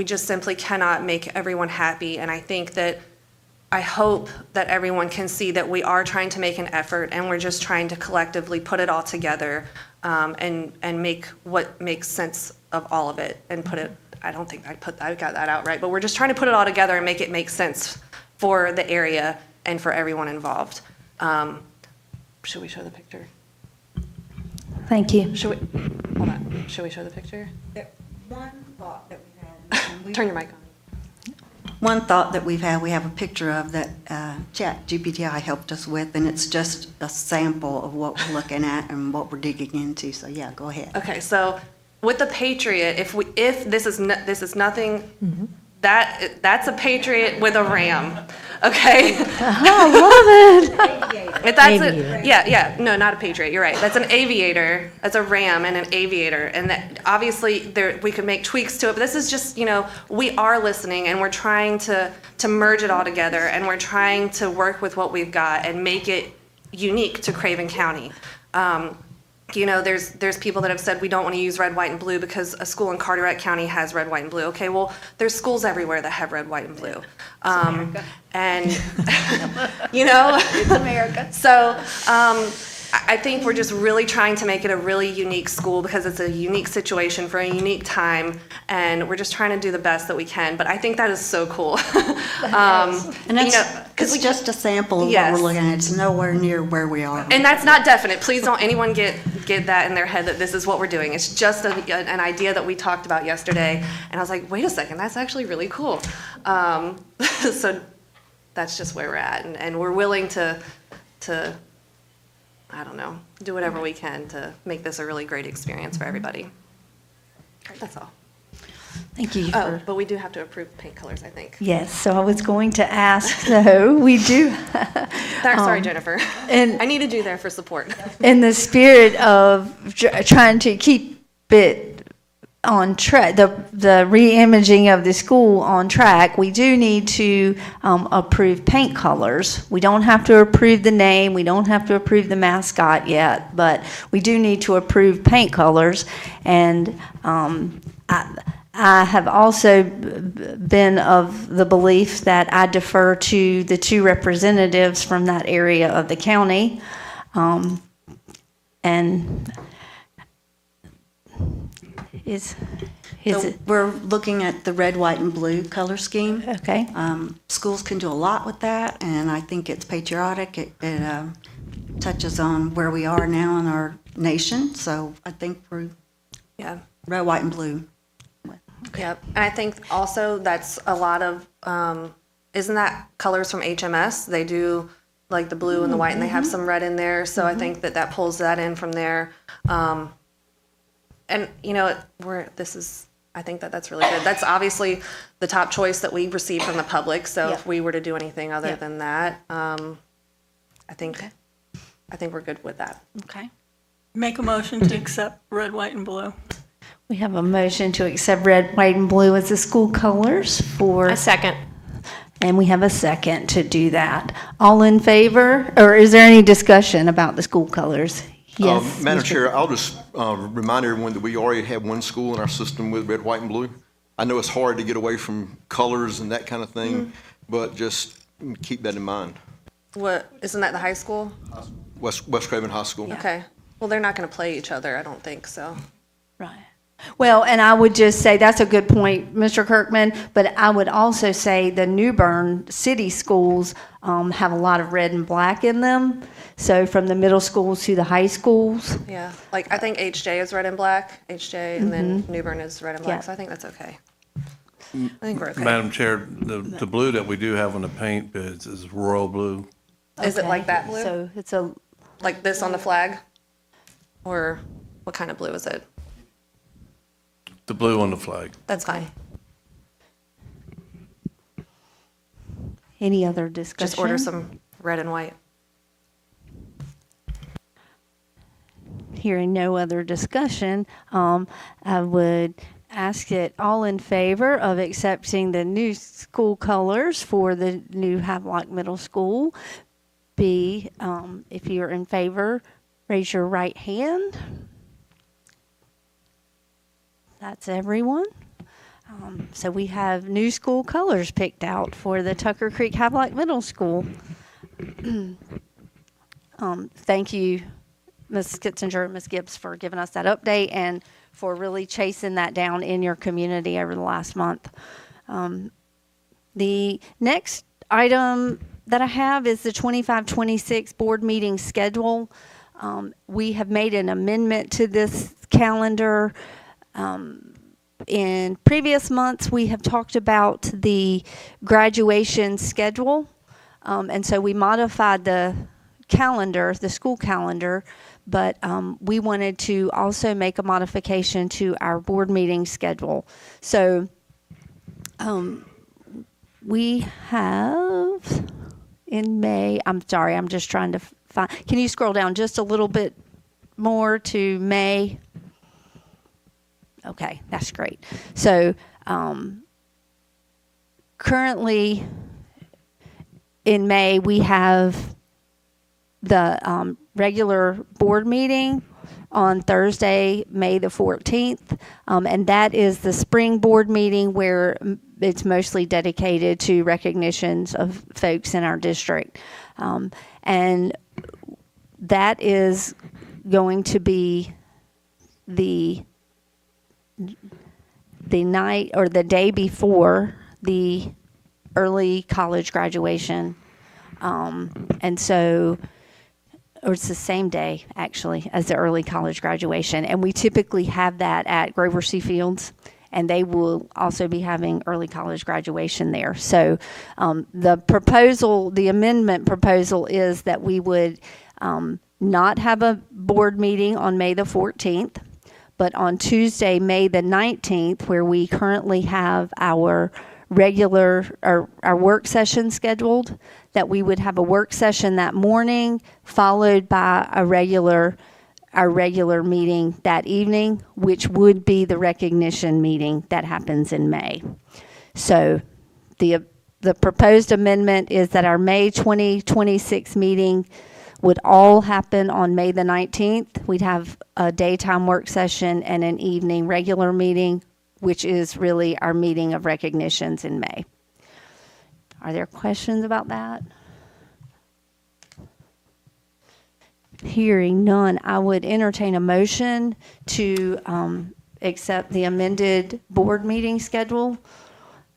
[SPEAKER 2] just simply cannot make everyone happy. And I hope that everyone can see that we are trying to make an effort, and we're just trying to collectively put it all together and make what makes sense of all of it and put it. I don't think I got that out right, but we're just trying to put it all together and make it make sense for the area and for everyone involved. Should we show the picture?
[SPEAKER 1] Thank you.
[SPEAKER 2] Hold on. Should we show the picture?
[SPEAKER 12] One thought that we had.
[SPEAKER 2] Turn your mic on.
[SPEAKER 12] One thought that we have a picture of that ChatGPT helped us with, and it's just a sample of what we're looking at and what we're digging into. So yeah, go ahead.
[SPEAKER 2] Okay, so with the Patriot, if this is nothing, that's a Patriot with a ram, okay?
[SPEAKER 1] I love it.
[SPEAKER 2] If that's no, not a Patriot. You're right. That's an aviator. That's a ram and an aviator, and that obviously we could make tweaks to it. But this is just, you know, we are listening, and we're trying to merge it all together, and we're trying to work with what we've got and make it unique to Craven County. You know, there's people that have said we don't want to use red, white, and blue because a school in Carteret County has red, white, and blue. Okay, well, there's schools everywhere that have red, white, and blue. And, you know.
[SPEAKER 1] It's America.
[SPEAKER 2] So I think we're just really trying to make it a really unique school because it's a unique situation for a unique time, and we're just trying to do the best that we can. But I think that is so cool.
[SPEAKER 12] And
[SPEAKER 2] you
[SPEAKER 12] that's,
[SPEAKER 2] know, 'cause
[SPEAKER 12] it's just a sample of what
[SPEAKER 2] Yes.
[SPEAKER 12] we're looking at. It's nowhere near where we are.
[SPEAKER 2] And that's not definite. Please don't anyone get that in their head that this is what we're doing. It's just an idea that we talked about yesterday. And I was like, wait a second, that's actually really cool. So that's just where we're at. And we're willing to, I don't know, do whatever we can to make this a really great experience for everybody. That's all.
[SPEAKER 1] Thank you.
[SPEAKER 2] Oh, but we do have to approve paint colors, I think.
[SPEAKER 1] Yes, so I was going to ask, though, we do.
[SPEAKER 2] Sorry, Jennifer.
[SPEAKER 1] and-
[SPEAKER 2] I needed you there for support.
[SPEAKER 1] In the spirit of trying to keep it on track, the re-imaging of the school on track, we do need to approve paint colors. We don't have to approve the name, we don't have to approve the mascot yet, but we do need to approve paint colors. And I have also been of the belief that I defer to the two representatives from that area of the county. And is
[SPEAKER 12] So
[SPEAKER 1] it,
[SPEAKER 12] we're looking at the red, white, and blue color scheme.
[SPEAKER 1] okay?
[SPEAKER 12] Schools can do a lot with that, and I think it's patriotic. It touches on where we are now in our nation, so I think we're
[SPEAKER 2] Yeah.
[SPEAKER 12] red, white, and blue.
[SPEAKER 2] Yep, and I think also that's a lot of, isn't that colors from HMS? They do like the blue and the white, and they have some red in there, so I think that pulls that in from there. And, you know, I think that's really good. That's obviously the top choice that we receive from the public, so if we were to do anything other than that, I think we're good with that.
[SPEAKER 1] Okay.
[SPEAKER 8] Make a motion to accept red, white, and blue.
[SPEAKER 1] We have a motion to accept red, white, and blue as the school colors for.
[SPEAKER 7] A second.
[SPEAKER 1] And we have a second to do that. All in favor, or is there any discussion about the school colors? Yes.
[SPEAKER 16] Madam
[SPEAKER 1] Mr.
[SPEAKER 16] Chair, I'll just remind everyone that we already have one school in our system with red, white, and blue. I know it's hard to get away from colors and that kind of thing, but just keep that in mind.
[SPEAKER 2] What, isn't that the high school?
[SPEAKER 16] West Craven High School.
[SPEAKER 2] Okay. Well, they're not going to play each other, I don't think, so.
[SPEAKER 1] Right. Well, and I would just say, that's a good point, Mr. Kirkman, but I would also say the New Bern city schools have a lot of red and black in them. So from the middle schools to the high schools.
[SPEAKER 2] Yeah, like I think HJ is red and black, HJ, and then New Bern is red and black, so I think that's okay. I think we're okay.
[SPEAKER 3] Madam Chair, the blue that we do have on the paint bids is royal blue.
[SPEAKER 2] Is it like that blue?
[SPEAKER 1] So it's a,
[SPEAKER 2] Like this on the flag? Or what kind of blue is it?
[SPEAKER 3] The blue on the flag.
[SPEAKER 2] That's fine.
[SPEAKER 1] any other discussion?
[SPEAKER 2] Just order some red and white.
[SPEAKER 1] Hearing no other discussion, I would ask it all in favor of accepting the new school colors for the new Havelock Middle School. Be, if you're in favor, raise your right hand. That's everyone. So we have new school colors picked out for the Tucker Creek Havelock Middle School. Thank you, Ms. Kitzinger and Ms. Gibbs, for giving us that update and for really chasing that down in your community over the last month. The next item that I have is the 25-26 board meeting schedule. We have made an amendment to this calendar. In previous months, we have talked about the graduation schedule, and so we modified the calendar, the school calendar, but we wanted to also make a modification to our board meeting schedule. So we have in May, I'm sorry, I'm just trying to find, can you scroll down just a little bit more to May? Okay, that's great. So currently in May, we have the regular board meeting on Thursday, May the 14th, and that is the spring board meeting where it's mostly dedicated to recognitions of folks in our district. And that is going to be the night or the day before the early college graduation. And so, or it's the same day, actually, as the early college graduation. And we typically have that at Grover C. Fields, and they will also be having early college graduation there. So the amendment proposal is that we would not have a board meeting on May the 14th, but on Tuesday, May the 19th, where we currently have our our work session scheduled, that we would have a work session that morning, followed by our regular meeting that evening, which would be the recognition meeting that happens in May. So the proposed amendment is that our May 2026 meeting would all happen on May the 19th. We'd have a daytime work session and an evening regular meeting, which is really our meeting of recognitions in May. Are there questions about that? Hearing none, I would entertain a motion to accept the amended board meeting schedule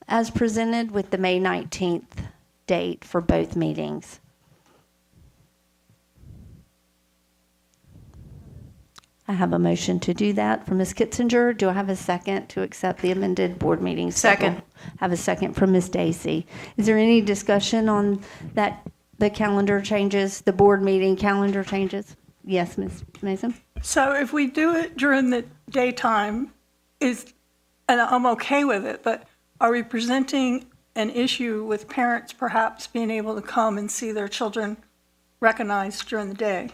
[SPEAKER 1] as presented with the May 19th date for both meetings. I have a motion to do that from Ms. Kitzinger. Do I have a second to accept the amended board meeting schedule?
[SPEAKER 7] Second.
[SPEAKER 1] I have a second from Ms. Dacey. Is there any discussion on that, the calendar changes, the board meeting calendar changes? Yes, Ms. Mason?
[SPEAKER 8] So if we do it during the daytime, and I'm okay with it, but are we presenting an issue with parents perhaps being able to come and see their children recognized during the day?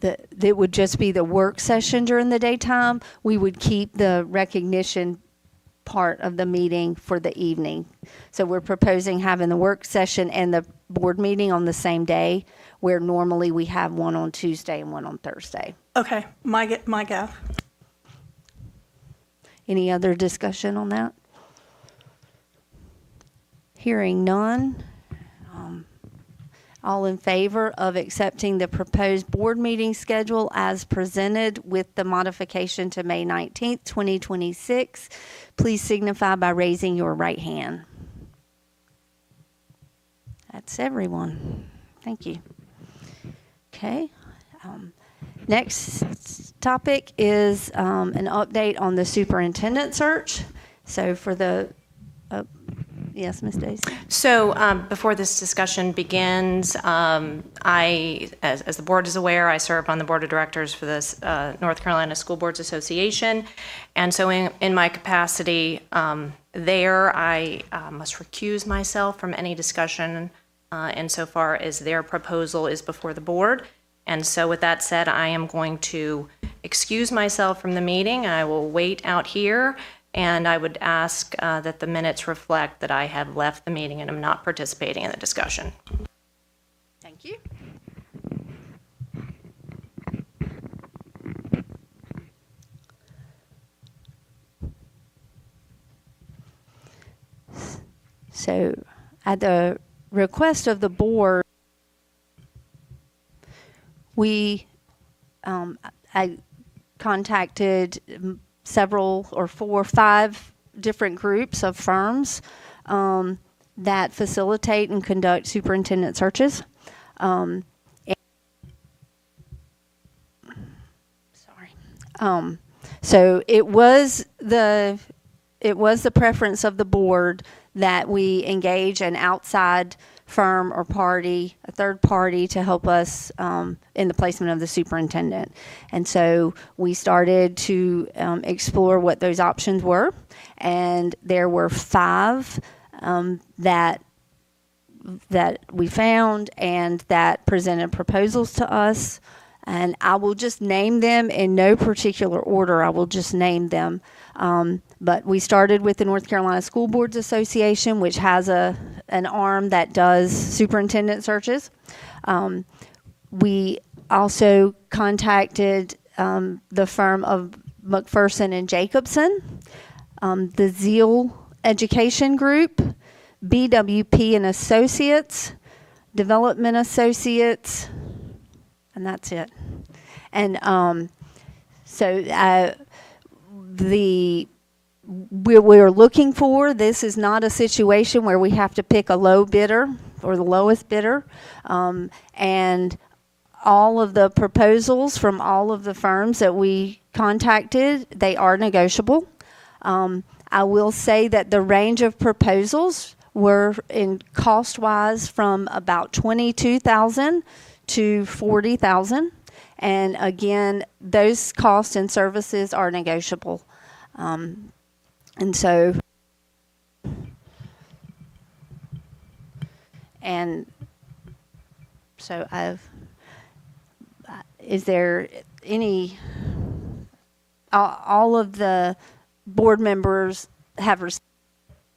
[SPEAKER 1] It would just be the work session during the daytime. We would keep the recognition part of the meeting for the evening. So we're proposing having the work session and the board meeting on the same day, where normally we have one on Tuesday and one on Thursday.
[SPEAKER 8] Okay, my gaffe.
[SPEAKER 1] Any other discussion on that? Hearing none. All in favor of accepting the proposed board meeting schedule as presented with the modification to May 19th, 2026, please signify by raising your right hand. That's everyone. Thank you. Okay. Next topic is an update on the superintendent search. So for the yes, Ms. Daisy.
[SPEAKER 7] So before this discussion begins, I, as the board is aware, I serve on the board of directors for this North Carolina School Boards Association. And so in my capacity there, I must recuse myself from any discussion insofar as their proposal is before the board. And so with that said, I am going to excuse myself from the meeting. I will wait out here. And I would ask that the minutes reflect that I have left the meeting and am not participating in the discussion.
[SPEAKER 1] Thank you. So at the request of the board, I contacted several or 4 or 5 different groups of firms that facilitate and conduct superintendent searches. So it was the preference of the board that we engage an outside firm or party, a third party, to help us in the placement of the superintendent. And so we started to explore what those options were, and there were 5 that we found and that presented proposals to us. And I will just name them in no particular order. I will just name them. But we started with the North Carolina School Boards Association, which has an arm that does superintendent searches. We also contacted the firm of McPherson and Jacobson, the Zeal Education Group, BWP and Associates, Development Associates, and that's it. And we're looking for, this is not a situation where we have to pick a low bidder or the lowest bidder. And all of the proposals from all of the firms that we contacted, they are negotiable. I will say that the range of proposals were in cost-wise from about $22,000 to $40,000. And again, those costs and services are negotiable. And so is there any, all of the board members have received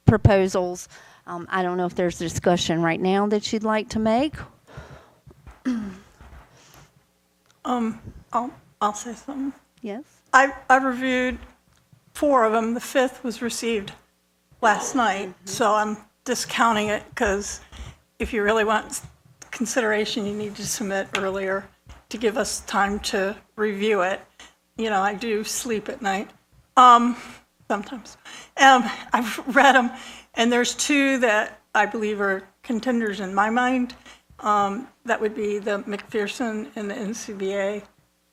[SPEAKER 1] proposals. I don't know if there's discussion right now that you'd like to make.
[SPEAKER 8] I'll say something.
[SPEAKER 1] Yes?
[SPEAKER 8] I reviewed 4 of them. The 5th was received last night, so I'm discounting it because if you really want consideration, you need to submit earlier to give us time to review it. You know, I do sleep at night, sometimes. I've read them, and there's 2 that I believe are contenders in my mind. That would be the McPherson and the NCBA,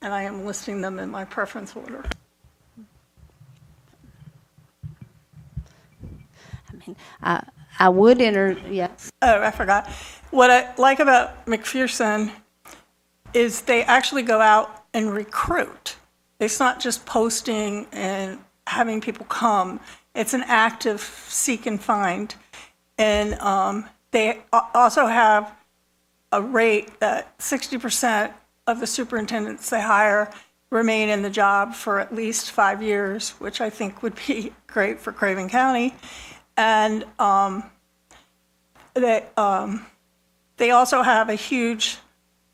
[SPEAKER 8] and I am listing them in my preference order.
[SPEAKER 1] I would yes.
[SPEAKER 8] Oh, I forgot. What I like about McPherson is they actually go out and recruit. It's not just posting and having people come. It's an active seek and find. And they also have a rate that 60% of the superintendents they hire remain in the job for at least 5 years, which I think would be great for Craven County. And they also have a huge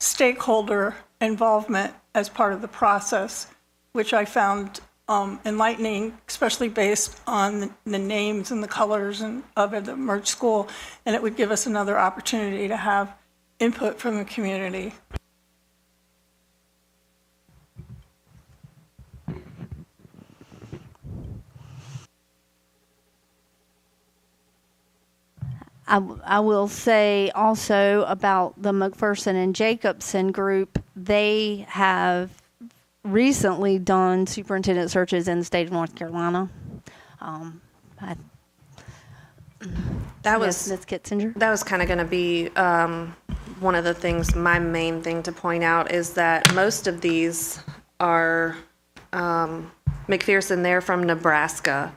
[SPEAKER 8] stakeholder involvement as part of the process, which I found enlightening, especially based on the names and the colors and of the merged school. And it would give us another opportunity to have input from the community.
[SPEAKER 1] I will say also about the McPherson and Jacobson group, they have recently done superintendent searches in the state of North Carolina.
[SPEAKER 2] That
[SPEAKER 1] Yes,
[SPEAKER 2] was
[SPEAKER 1] Ms. Kitzinger?
[SPEAKER 2] That was kind of going to be one of the things, my main thing to point out is that most of these are McPherson, they're from Nebraska.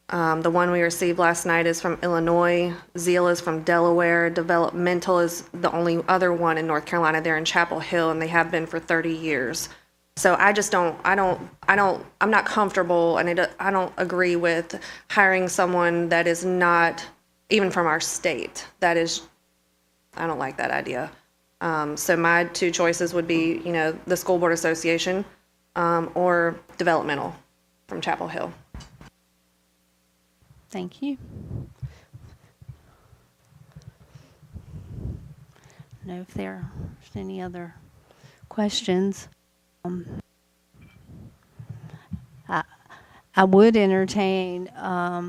[SPEAKER 2] The one we received last night is from Illinois. Zeal is from Delaware. Developmental is the only other one in North Carolina. They're in Chapel Hill, and they have been for 30 years. So I just I'm not comfortable, and I don't agree with hiring someone that is not even from our state. I don't like that idea. So my 2 choices would be, the School Board Association or developmental from Chapel Hill.
[SPEAKER 1] Thank you. Know if there's any other questions. I would entertain a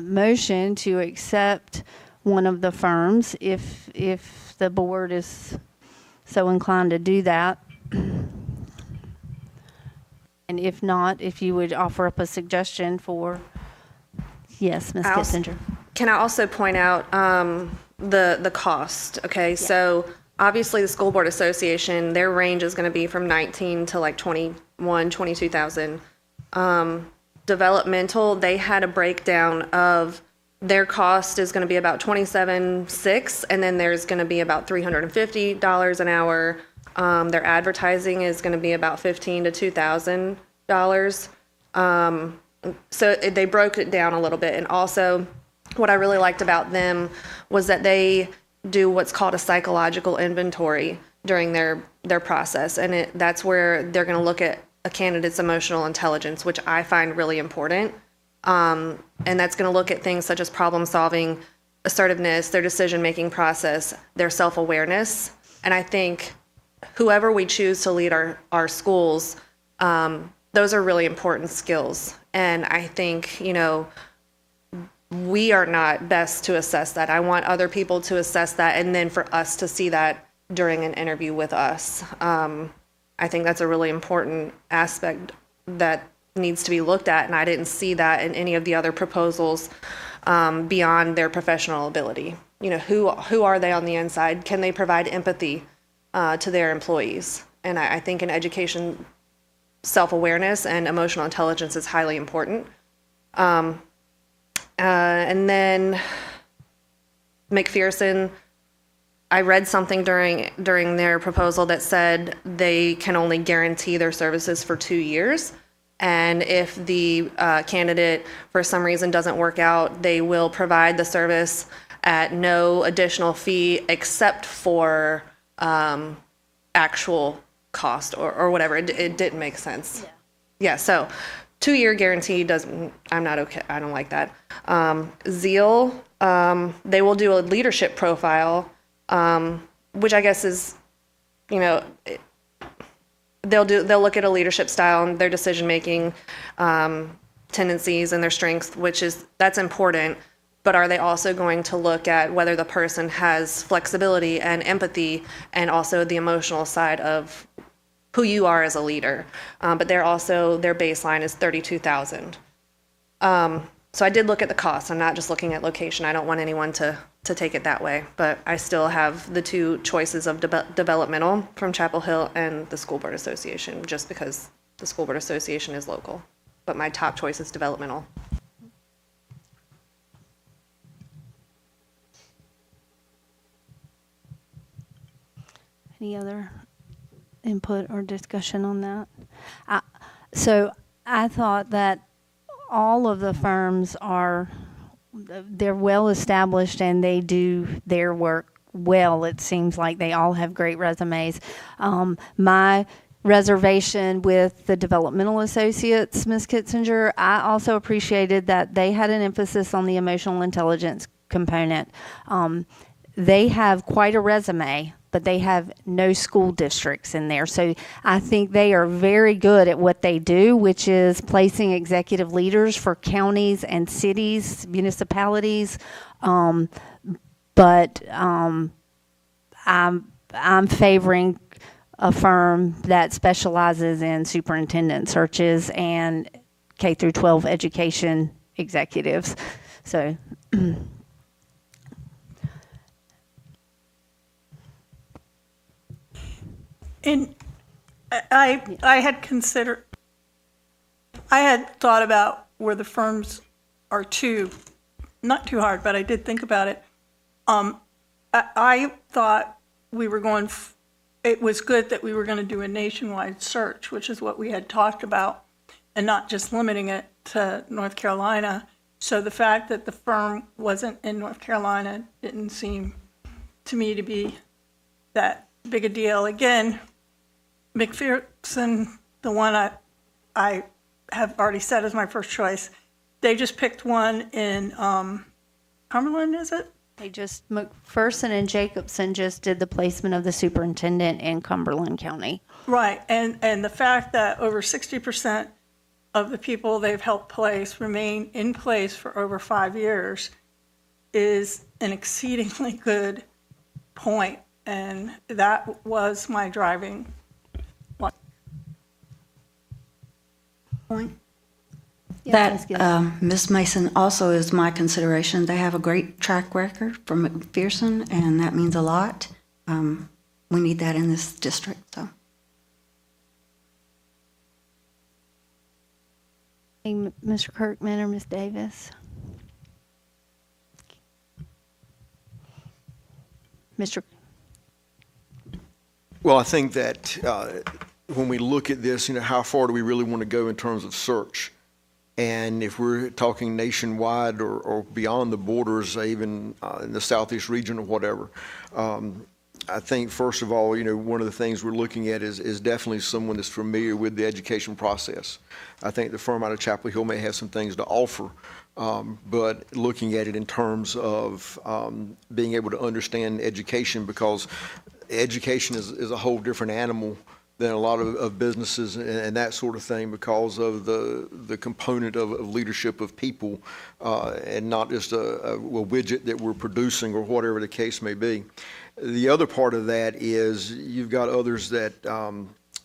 [SPEAKER 1] motion to accept one of the firms if the board is so inclined to do that. And if not, if you would offer up a suggestion for, yes, Ms. Kitzinger.
[SPEAKER 2] Can I also point out the cost? Okay, so obviously the School Board Association, their range is going to be from 19 to like 21, 22,000. Developmental, they had a breakdown of their cost is going to be about $27,600, and then there's going to be about $350 an hour. Their advertising is going to be about $1,500 to $2,000. So they broke it down a little bit. And also, what I really liked about them was that they do what's called a psychological inventory during their process. And that's where they're going to look at a candidate's emotional intelligence, which I find really important. And that's going to look at things such as problem solving, assertiveness, their decision-making process, their self-awareness. And I think whoever we choose to lead our schools, those are really important skills. And I think, we are not best to assess that. I want other people to assess that and then for us to see that during an interview with us. I think that's a really important aspect that needs to be looked at, and I didn't see that in any of the other proposals beyond their professional ability. Who are they on the inside? Can they provide empathy to their employees? And I think in education, self-awareness and emotional intelligence is highly important. And then McPherson, I read something during their proposal that said they can only guarantee their services for 2 years. And if the candidate, for some reason, doesn't work out, they will provide the service at no additional fee except for actual cost or whatever. It didn't make sense. Yeah, so 2-year guarantee I'm not okay. I don't like that. Zeal, they will do a leadership profile, which I guess is, they'll look at a leadership style and their decision-making tendencies and their strengths, that's important. But are they also going to look at whether the person has flexibility and empathy and also the emotional side of who you are as a leader? But their baseline is $32,000. So I did look at the cost. I'm not just looking at location. I don't want anyone to take it that way. But I still have the two choices of developmental from Chapel Hill and the School Board Association, just because the School Board Association is local. But my top choice is developmental.
[SPEAKER 1] Any other input or discussion on that? So I thought that all of the firms they're well established and they do their work well. It seems like they all have great resumes. My reservation with the developmental associates, Ms. Kitzinger, I also appreciated that they had an emphasis on the emotional intelligence component. They have quite a resume, but they have no school districts in there. So I think they are very good at what they do, which is placing executive leaders for counties and cities, municipalities. But I'm favoring a firm that specializes in superintendent searches and K through 12 education executives. So
[SPEAKER 8] And I had thought about where the firms are not too hard, but I did think about it. I thought we were it was good that we were going to do a nationwide search, which is what we had talked about, and not just limiting it to North Carolina. So the fact that the firm wasn't in North Carolina didn't seem to me to be that big a deal. Again, McPherson, the one I have already said is my first choice, they just picked one in Cumberland, is it?
[SPEAKER 1] McPherson and Jacobson just did the placement of the superintendent in Cumberland County.
[SPEAKER 8] Right, and the fact that over 60% of the people they've helped place remain in place for over 5 years is an exceedingly good point, and that was my driving
[SPEAKER 12] point.
[SPEAKER 1] Yes,
[SPEAKER 12] That Ms. Mason also is my consideration. They have a great track record from McPherson, and that means a lot. We need that in this district, so.
[SPEAKER 1] Mr. Kirkman or Ms. Davis?
[SPEAKER 16] Well, I think that when we look at this, how far do we really want to go in terms of search? And if we're talking nationwide or beyond the borders, even in the Southeast region or whatever, I think, first of all, one of the things we're looking at is definitely someone that's familiar with the education process. I think the firm out of Chapel Hill may have some things to offer, but looking at it in terms of being able to understand education, because education is a whole different animal than a lot of businesses and that sort of thing because of the component of leadership of people and not just a widget that we're producing or whatever the case may be. The other part of that is you've got others that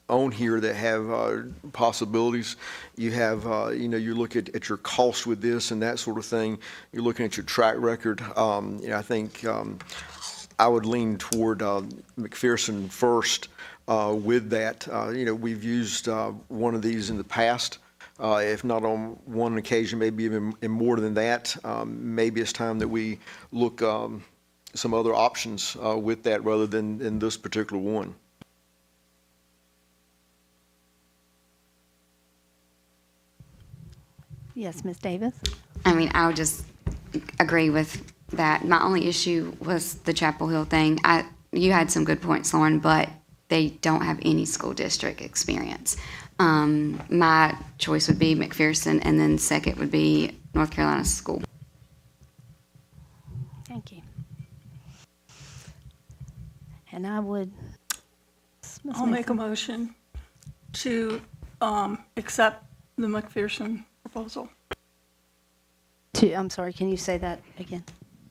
[SPEAKER 16] on here that have possibilities. You have, you look at your cost with this and that sort of thing. You're looking at your track record. I think I would lean toward McPherson first with that. We've used one of these in the past. If not on one occasion, maybe even in more than that. Maybe it's time that we look some other options with that rather than in this particular one.
[SPEAKER 1] Yes, Ms. Davis?
[SPEAKER 5] I mean, I would just agree with that. My only issue was the Chapel Hill thing. You had some good points, Lauren, but they don't have any school district experience. My choice would be McPherson, and then second would be North Carolina School.
[SPEAKER 1] Thank you. And I would.
[SPEAKER 8] I'll make a motion to accept the McPherson proposal.
[SPEAKER 1] I'm sorry, can you say that again?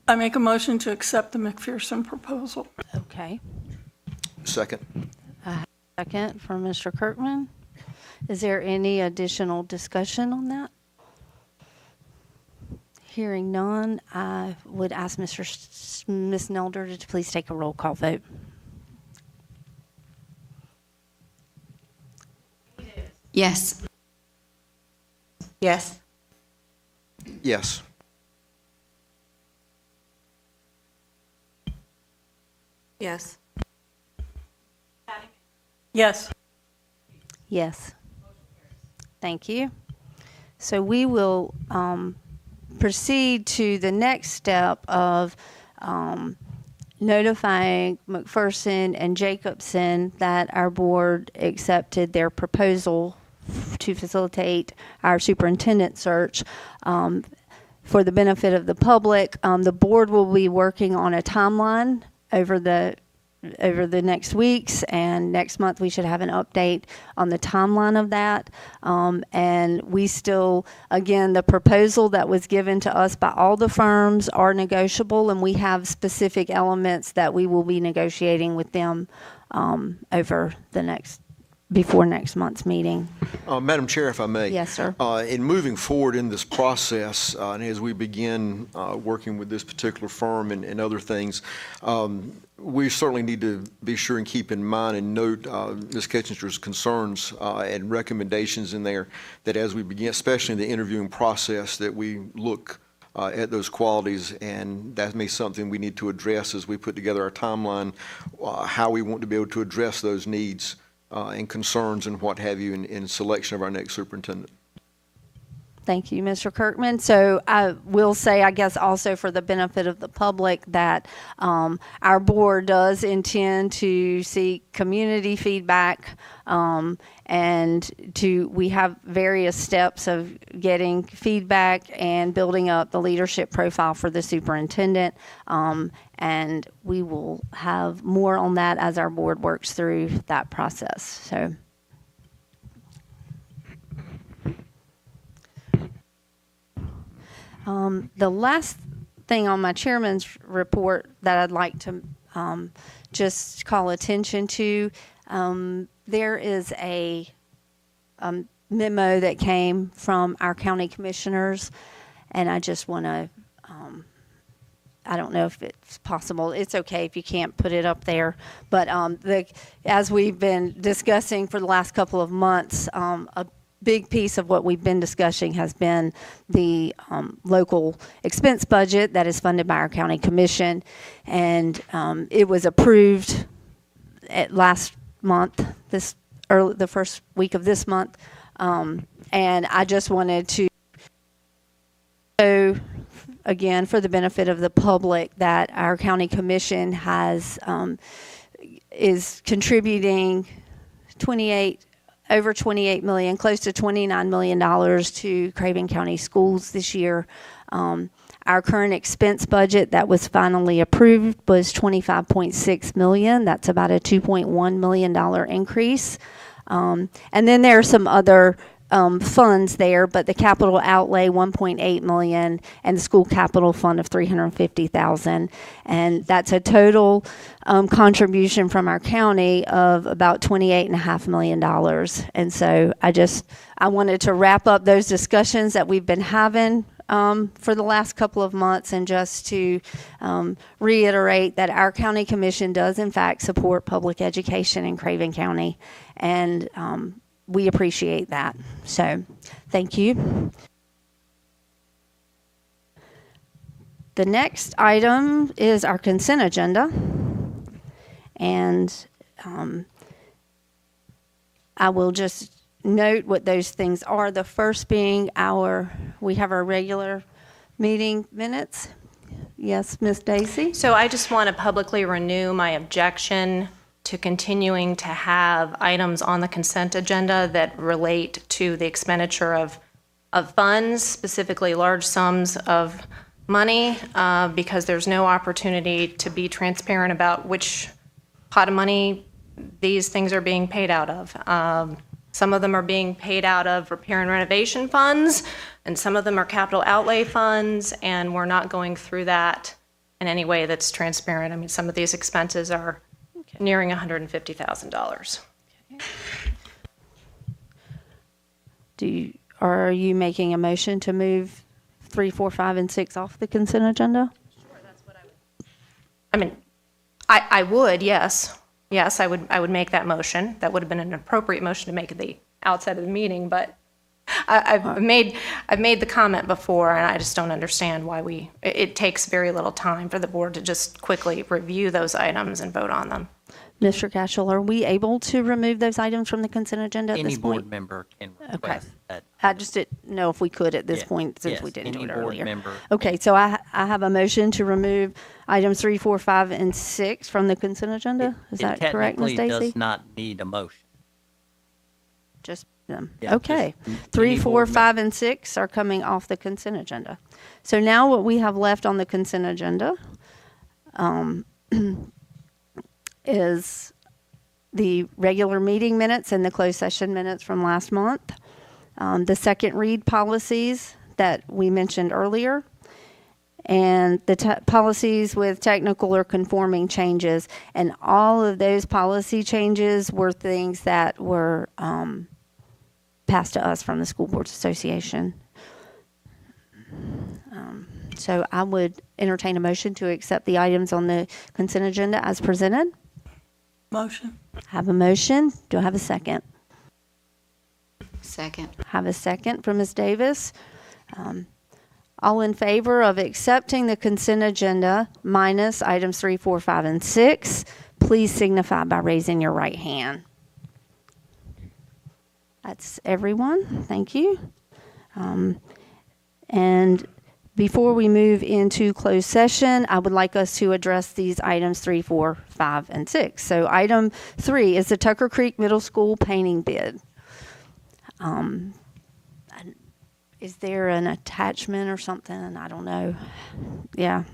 [SPEAKER 8] I make a motion to accept the McPherson proposal.
[SPEAKER 1] Okay.
[SPEAKER 16] Second.
[SPEAKER 1] Second from Mr. Kirkman. Is there any additional discussion on that? Hearing none, I would ask Ms. Nelder to please take a roll call vote.
[SPEAKER 5] Yes.
[SPEAKER 9] Yes.
[SPEAKER 16] Yes.
[SPEAKER 2] Yes.
[SPEAKER 8] Yes.
[SPEAKER 1] Yes. Thank you. So we will proceed to the next step of notifying McPherson and Jacobson that our board accepted their proposal to facilitate our superintendent search. For the benefit of the public, the board will be working on a timeline over the next weeks, and next month we should have an update on the timeline of that. And we still, again, the proposal that was given to us by all the firms are negotiable, and we have specific elements that we will be negotiating with them before next month's meeting.
[SPEAKER 16] Madam Chair, if I may.
[SPEAKER 1] Yes, sir.
[SPEAKER 16] In moving forward in this process, and as we begin working with this particular firm and other things, we certainly need to be sure and keep in mind and note Ms. Ketchinger's concerns and recommendations in there, that as we begin, especially in the interviewing process, that we look at those qualities, and that may be something we need to address as we put together our timeline, how we want to be able to address those needs and concerns and what have you in selection of our next superintendent.
[SPEAKER 1] Thank you, Mr. Kirkman. So I will say, I guess also for the benefit of the public, that our board does intend to seek community feedback, and we have various steps of getting feedback and building up the leadership profile for the superintendent. And we will have more on that as our board works through that process. So. The last thing on my chairman's report that I'd like to just call attention to, there is a memo that came from our county commissioners, and I just want to, I don't know if it's possible. It's okay if you can't put it up there. But as we've been discussing for the last couple of months, a big piece of what we've been discussing has been the local expense budget that is funded by our county commission, and it was approved last month, the first week of this month, and I just wanted to show again, for the benefit of the public, that our county commission is contributing over $28 million, close to $29 million to Craven County Schools this year. Our current expense budget that was finally approved was $25.6 million. That's about a $2.1 million increase. And then there are some other funds there, but the capital outlay, $1.8 million, and the school capital fund of $350,000. And that's a total contribution from our county of about $28.5 million. And so I wanted to wrap up those discussions that we've been having for the last couple of months, and just to reiterate that our county commission does in fact support public education in Craven County, and we appreciate that. So thank you. The next item is our consent agenda, and I will just note what those things are. The first being we have our regular meeting minutes. Yes, Ms. Dacey?
[SPEAKER 7] So I just want to publicly renew my objection to continuing to have items on the consent agenda that relate to the expenditure of funds, specifically large sums of money, because there's no opportunity to be transparent about which pot of money these things are being paid out of. Some of them are being paid out of repair and renovation funds, and some of them are capital outlay funds, and we're not going through that in any way that's transparent. I mean, some of these expenses are nearing $150,000.
[SPEAKER 1] Are you making a motion to move 3, 4, 5, and 6 off the consent agenda?
[SPEAKER 7] Sure, that's what I would. I mean, I would, yes. Yes, I would make that motion. That would have been an appropriate motion to make at the outset of the meeting, but I've made the comment before, and I just don't understand why it takes very little time for the board to just quickly review those items and vote on them.
[SPEAKER 1] Mr. Cashel, are we able to remove those items from the consent agenda at this
[SPEAKER 6] Any
[SPEAKER 1] point?
[SPEAKER 6] board member can
[SPEAKER 1] Okay.
[SPEAKER 6] request that.
[SPEAKER 1] I just didn't know if we could at this
[SPEAKER 6] Yeah.
[SPEAKER 1] point, since
[SPEAKER 6] Yes,
[SPEAKER 1] we didn't do
[SPEAKER 6] any
[SPEAKER 1] it
[SPEAKER 6] board
[SPEAKER 1] earlier.
[SPEAKER 6] member.
[SPEAKER 1] Okay, so I have a motion to remove items 3, 4, 5, and 6 from the consent agenda. Is that correct, Ms.
[SPEAKER 6] It
[SPEAKER 1] Dacey?
[SPEAKER 6] technically does not need a motion.
[SPEAKER 1] Just them.
[SPEAKER 6] Yeah,
[SPEAKER 1] Okay.
[SPEAKER 6] just
[SPEAKER 1] 3,
[SPEAKER 6] any
[SPEAKER 1] 4,
[SPEAKER 6] board
[SPEAKER 1] 5, and 6 are coming off the consent agenda. So now what we have left on the consent agenda is the regular meeting minutes and the closed session minutes from last month. The second read policies that we mentioned earlier, and the policies with technical or conforming changes. And all of those policy changes were things that were passed to us from the School Boards Association. So I would entertain a motion to accept the items on the consent agenda as presented.
[SPEAKER 8] Motion.
[SPEAKER 1] Have a motion. Do I have a second?
[SPEAKER 5] Second.
[SPEAKER 1] Have a second from Ms. Davis. All in favor of accepting the consent agenda minus items 3, 4, 5, and 6, please signify by raising your right hand. That's everyone. Thank you. And before we move into closed session, I would like us to address these items 3, 4, 5, and 6. So item 3 is the Tucker Creek Middle School painting bid. Is there an attachment or something? I don't know. Yeah.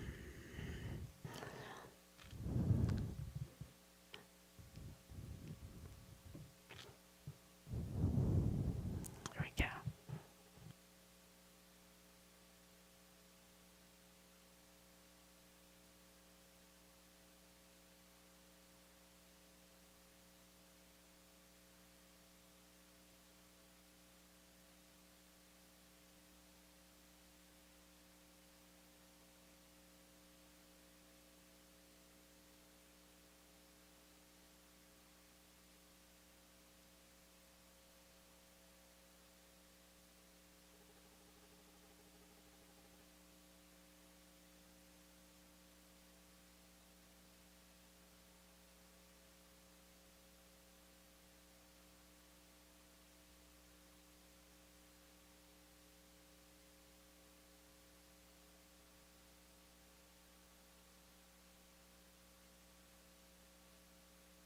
[SPEAKER 1] There we go.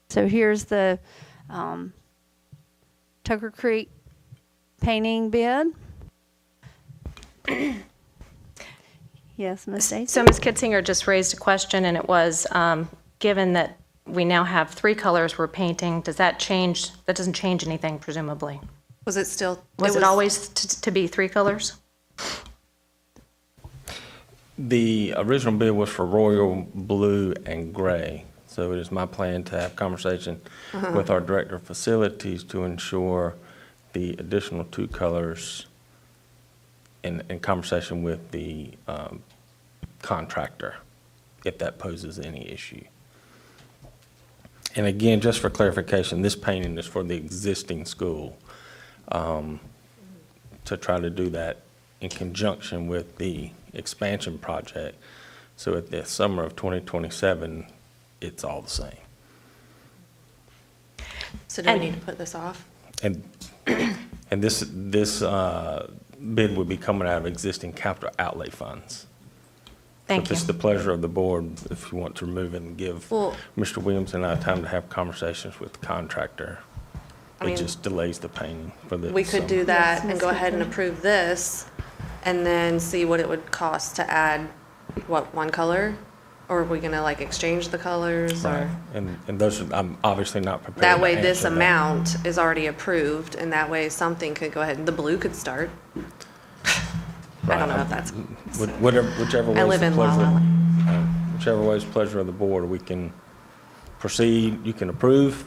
[SPEAKER 1] So here's the Tucker Creek painting bid. Yes, Ms. Stacy?
[SPEAKER 7] So Ms. Kitzinger just raised a question, and it was, given that we now have 3 colors we're painting, does that change, that doesn't change anything presumably?
[SPEAKER 2] Was it still?
[SPEAKER 7] Was it always to be 3 colors?
[SPEAKER 11] The original bid was for royal blue and gray. So it is my plan to have conversation with our director of facilities to ensure the additional 2 colors in conversation with the contractor, if that poses any issue. And again, just for clarification, this painting is for the existing school, to try to do that in conjunction with the expansion project. So at the summer of 2027, it's all the same.
[SPEAKER 2] So do we need to put this off?
[SPEAKER 11] And this bid would be coming out of existing capital outlay funds.
[SPEAKER 7] Thank
[SPEAKER 11] If
[SPEAKER 7] you.
[SPEAKER 11] it's the pleasure of the board, if you want to remove it and give
[SPEAKER 2] Well-
[SPEAKER 11] Mr. Williams and I time to have conversations with the contractor,
[SPEAKER 2] I mean,
[SPEAKER 11] it just delays the painting for the
[SPEAKER 2] We could
[SPEAKER 11] summer.
[SPEAKER 2] do that
[SPEAKER 1] Yes,
[SPEAKER 2] and
[SPEAKER 1] Ms.
[SPEAKER 2] go ahead and
[SPEAKER 1] Kitzinger.
[SPEAKER 2] approve this, and then see what it would cost to add, what, 1 color? Or are we gonna like exchange the colors,
[SPEAKER 11] Right,
[SPEAKER 2] or?
[SPEAKER 11] and those, I'm obviously not prepared
[SPEAKER 2] That
[SPEAKER 11] to
[SPEAKER 2] way this
[SPEAKER 11] answer that.
[SPEAKER 2] amount is already approved, and that way something could go ahead, and the blue could start. I don't know if that's,
[SPEAKER 11] Whichever way
[SPEAKER 2] I
[SPEAKER 11] is
[SPEAKER 2] live
[SPEAKER 11] the
[SPEAKER 2] in La La
[SPEAKER 11] pleasure,
[SPEAKER 2] Land.
[SPEAKER 11] whichever way is the pleasure of the board, we can proceed, you can approve,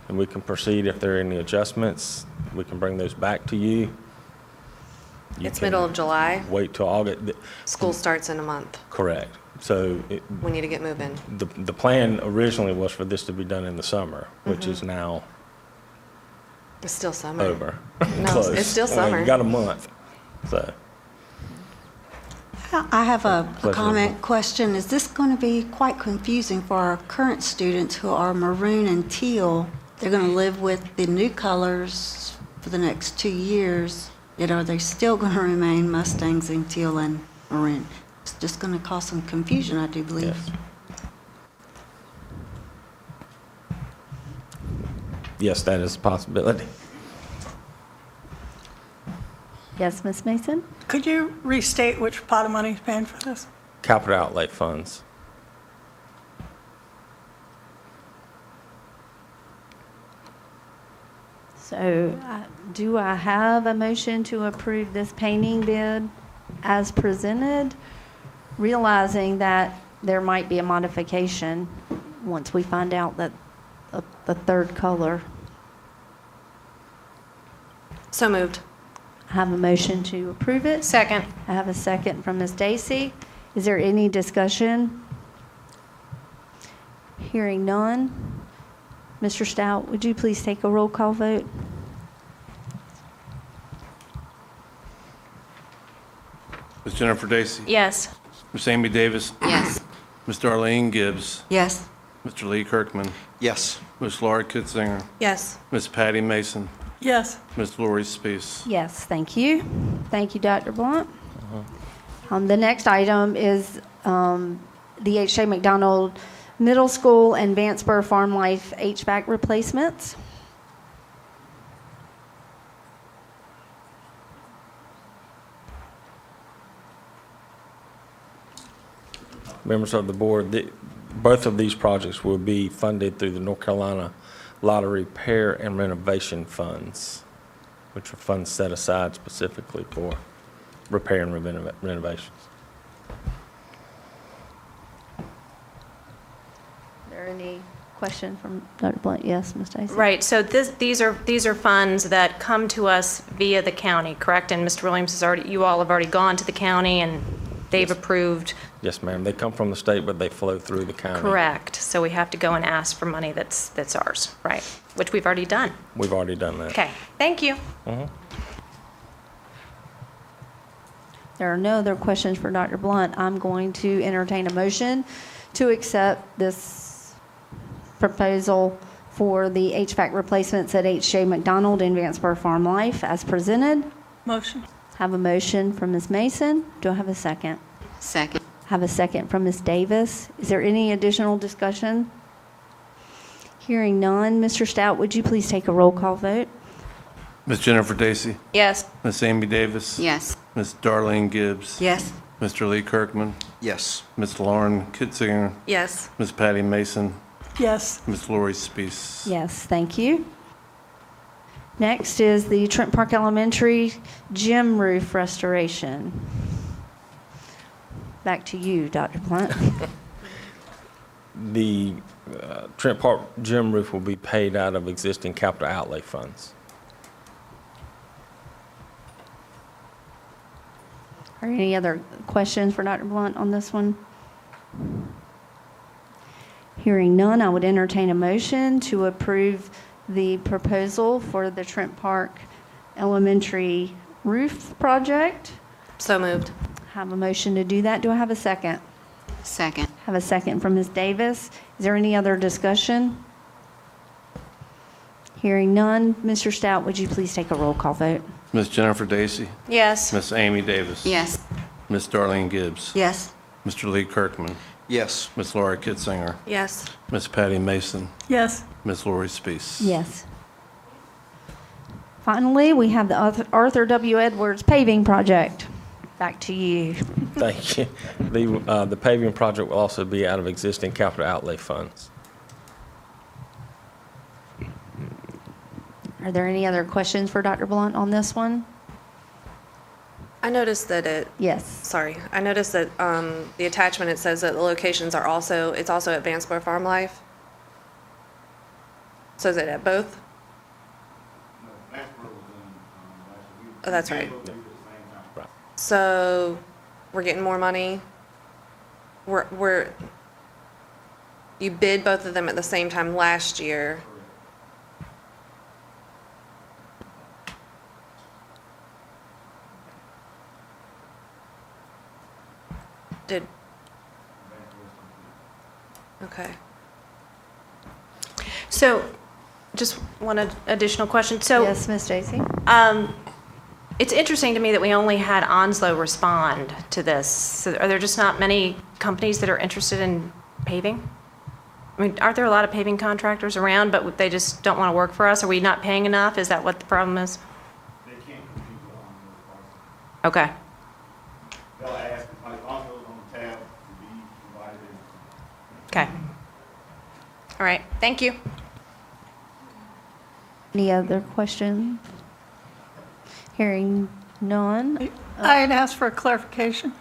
[SPEAKER 11] and we can proceed if there are any adjustments, we can bring those back to you. You
[SPEAKER 2] It's
[SPEAKER 11] can
[SPEAKER 2] middle of July,
[SPEAKER 11] Wait till August,
[SPEAKER 2] school starts in a month,
[SPEAKER 11] correct. So
[SPEAKER 2] we need to get moving.
[SPEAKER 11] the plan originally was for this to be done in the summer, which is now
[SPEAKER 2] It's still summer.
[SPEAKER 11] over.
[SPEAKER 2] No,
[SPEAKER 11] Close.
[SPEAKER 2] it's still
[SPEAKER 11] I mean,
[SPEAKER 2] summer.
[SPEAKER 11] You got a month, so.
[SPEAKER 12] I have a
[SPEAKER 11] Pleasure.
[SPEAKER 12] comment question. Is this going to be quite confusing for our current students who are maroon and teal? They're going to live with the new colors for the next 2 years, yet are they still going to remain Mustangs in teal and maroon? It's just going to cause some confusion, I do believe.
[SPEAKER 11] Yes. Yes, that is a possibility.
[SPEAKER 1] Yes, Ms. Mason?
[SPEAKER 8] Could you restate which pot of money is paying for this?
[SPEAKER 11] Capital outlay funds.
[SPEAKER 1] So do I have a motion to approve this painting bid as presented, realizing that there might be a modification once we find out that the 3rd color?
[SPEAKER 2] So moved.
[SPEAKER 1] I have a motion to approve it.
[SPEAKER 7] Second.
[SPEAKER 1] I have a second from Ms. Stacy. Is there any discussion? Hearing none. Mr. Stout, would you please take a roll call vote?
[SPEAKER 3] Ms. Jennifer Dacey?
[SPEAKER 7] Yes.
[SPEAKER 3] Ms. Amy Davis?
[SPEAKER 5] Yes.
[SPEAKER 3] Ms. Darlene Gibbs?
[SPEAKER 12] Yes.
[SPEAKER 3] Mr. Lee Kirkman?
[SPEAKER 16] Yes.
[SPEAKER 3] Ms. Laura Kitzinger?
[SPEAKER 2] Yes.
[SPEAKER 3] Ms. Patty Mason?
[SPEAKER 8] Yes.
[SPEAKER 3] Ms. Lori Spees?
[SPEAKER 1] Yes, thank you. Thank you, Dr. Blunt. The next item is the H.J. McDonald Middle School and Vanceboro Farm Life HVAC replacements.
[SPEAKER 11] Members of the board, both of these projects will be funded through the North Carolina Lottery Repair and Renovation Funds, which are funds set aside specifically for repair and renovations.
[SPEAKER 1] Are there any questions from Dr. Blunt? Yes, Ms. Stacy?
[SPEAKER 7] Right, so these are funds that come to us via the county, correct? And Mr. Williams has already, you all have already gone to the county and they've approved,
[SPEAKER 11] Yes, ma'am. They come from the state, but they flow through the county.
[SPEAKER 7] correct? So we have to go and ask for money that's ours, right? Which we've already done.
[SPEAKER 11] We've already done that.
[SPEAKER 7] Okay, thank you.
[SPEAKER 1] There are no other questions for Dr. Blunt. I'm going to entertain a motion to accept this proposal for the HVAC replacements at H.J. McDonald and Vanceboro Farm Life as presented.
[SPEAKER 8] Motion.
[SPEAKER 1] Have a motion from Ms. Mason. Do I have a second?
[SPEAKER 5] Second.
[SPEAKER 1] Have a second from Ms. Davis. Is there any additional discussion? Hearing none. Mr. Stout, would you please take a roll call vote?
[SPEAKER 3] Ms. Jennifer Dacey?
[SPEAKER 7] Yes.
[SPEAKER 3] Ms. Amy Davis?
[SPEAKER 5] Yes.
[SPEAKER 3] Ms. Darlene Gibbs?
[SPEAKER 12] Yes.
[SPEAKER 3] Mr. Lee Kirkman,
[SPEAKER 16] Yes.
[SPEAKER 3] Ms. Lauren Kitzinger,
[SPEAKER 2] Yes.
[SPEAKER 3] Ms. Patty Mason,
[SPEAKER 8] Yes.
[SPEAKER 3] Ms. Lori Spees.
[SPEAKER 1] Yes, thank you. Next is the Trent Park Elementary gym roof restoration. Back to you, Dr. Blunt.
[SPEAKER 11] The Trent Park gym roof will be paid out of existing capital outlay funds.
[SPEAKER 1] Are any other questions for Dr. Blunt on this one? Hearing none, I would entertain a motion to approve the proposal for the Trent Park Elementary roof project.
[SPEAKER 2] So moved.
[SPEAKER 1] Have a motion to do that. Do I have a second?
[SPEAKER 5] Second.
[SPEAKER 1] Have a second from Ms. Davis. Is there any other discussion? Hearing none, Mr. Stout, would you please take a roll call vote?
[SPEAKER 3] Ms. Jennifer Dacy,
[SPEAKER 7] Yes.
[SPEAKER 3] Ms. Amy Davis.
[SPEAKER 5] Yes.
[SPEAKER 3] Ms. Darlene Gibbs.
[SPEAKER 12] Yes.
[SPEAKER 3] Mr. Lee Kirkman,
[SPEAKER 16] Yes.
[SPEAKER 3] Ms. Laura Kitzinger,
[SPEAKER 2] Yes.
[SPEAKER 3] Ms. Patty Mason,
[SPEAKER 8] Yes.
[SPEAKER 3] Ms. Lori Spees.
[SPEAKER 1] Yes. Finally, we have the Arthur W. Edwards paving project. Back to you.
[SPEAKER 11] Thank you. The paving project will also be out of existing capital outlay funds.
[SPEAKER 1] Are there any other questions for Dr. Blunt on this one?
[SPEAKER 2] I noticed that
[SPEAKER 1] Yes.
[SPEAKER 2] sorry, I noticed that the attachment, it says that the locations are also, it's also at Vanceboro Farm Life. So is it at both? Oh, that's right.
[SPEAKER 11] Right.
[SPEAKER 2] So we're getting more money. You bid both of them at the same time last year. Okay.
[SPEAKER 7] So, just one additional question. So,
[SPEAKER 1] Yes, Ms. Daisy?
[SPEAKER 7] it's interesting to me that we only had Onslow respond to this. So are there just not many companies that are interested in paving? I mean, aren't there a lot of paving contractors around, but they just don't want to work for us? Are we not paying enough? Is that what the problem is?
[SPEAKER 17] They can't compete with Onslow prices.
[SPEAKER 7] Okay.
[SPEAKER 17] They'll ask, like, Onslow on the tab to be provided in.
[SPEAKER 7] Okay. All right. Thank you.
[SPEAKER 1] Any other questions? Hearing none.
[SPEAKER 8] I had asked for a clarification.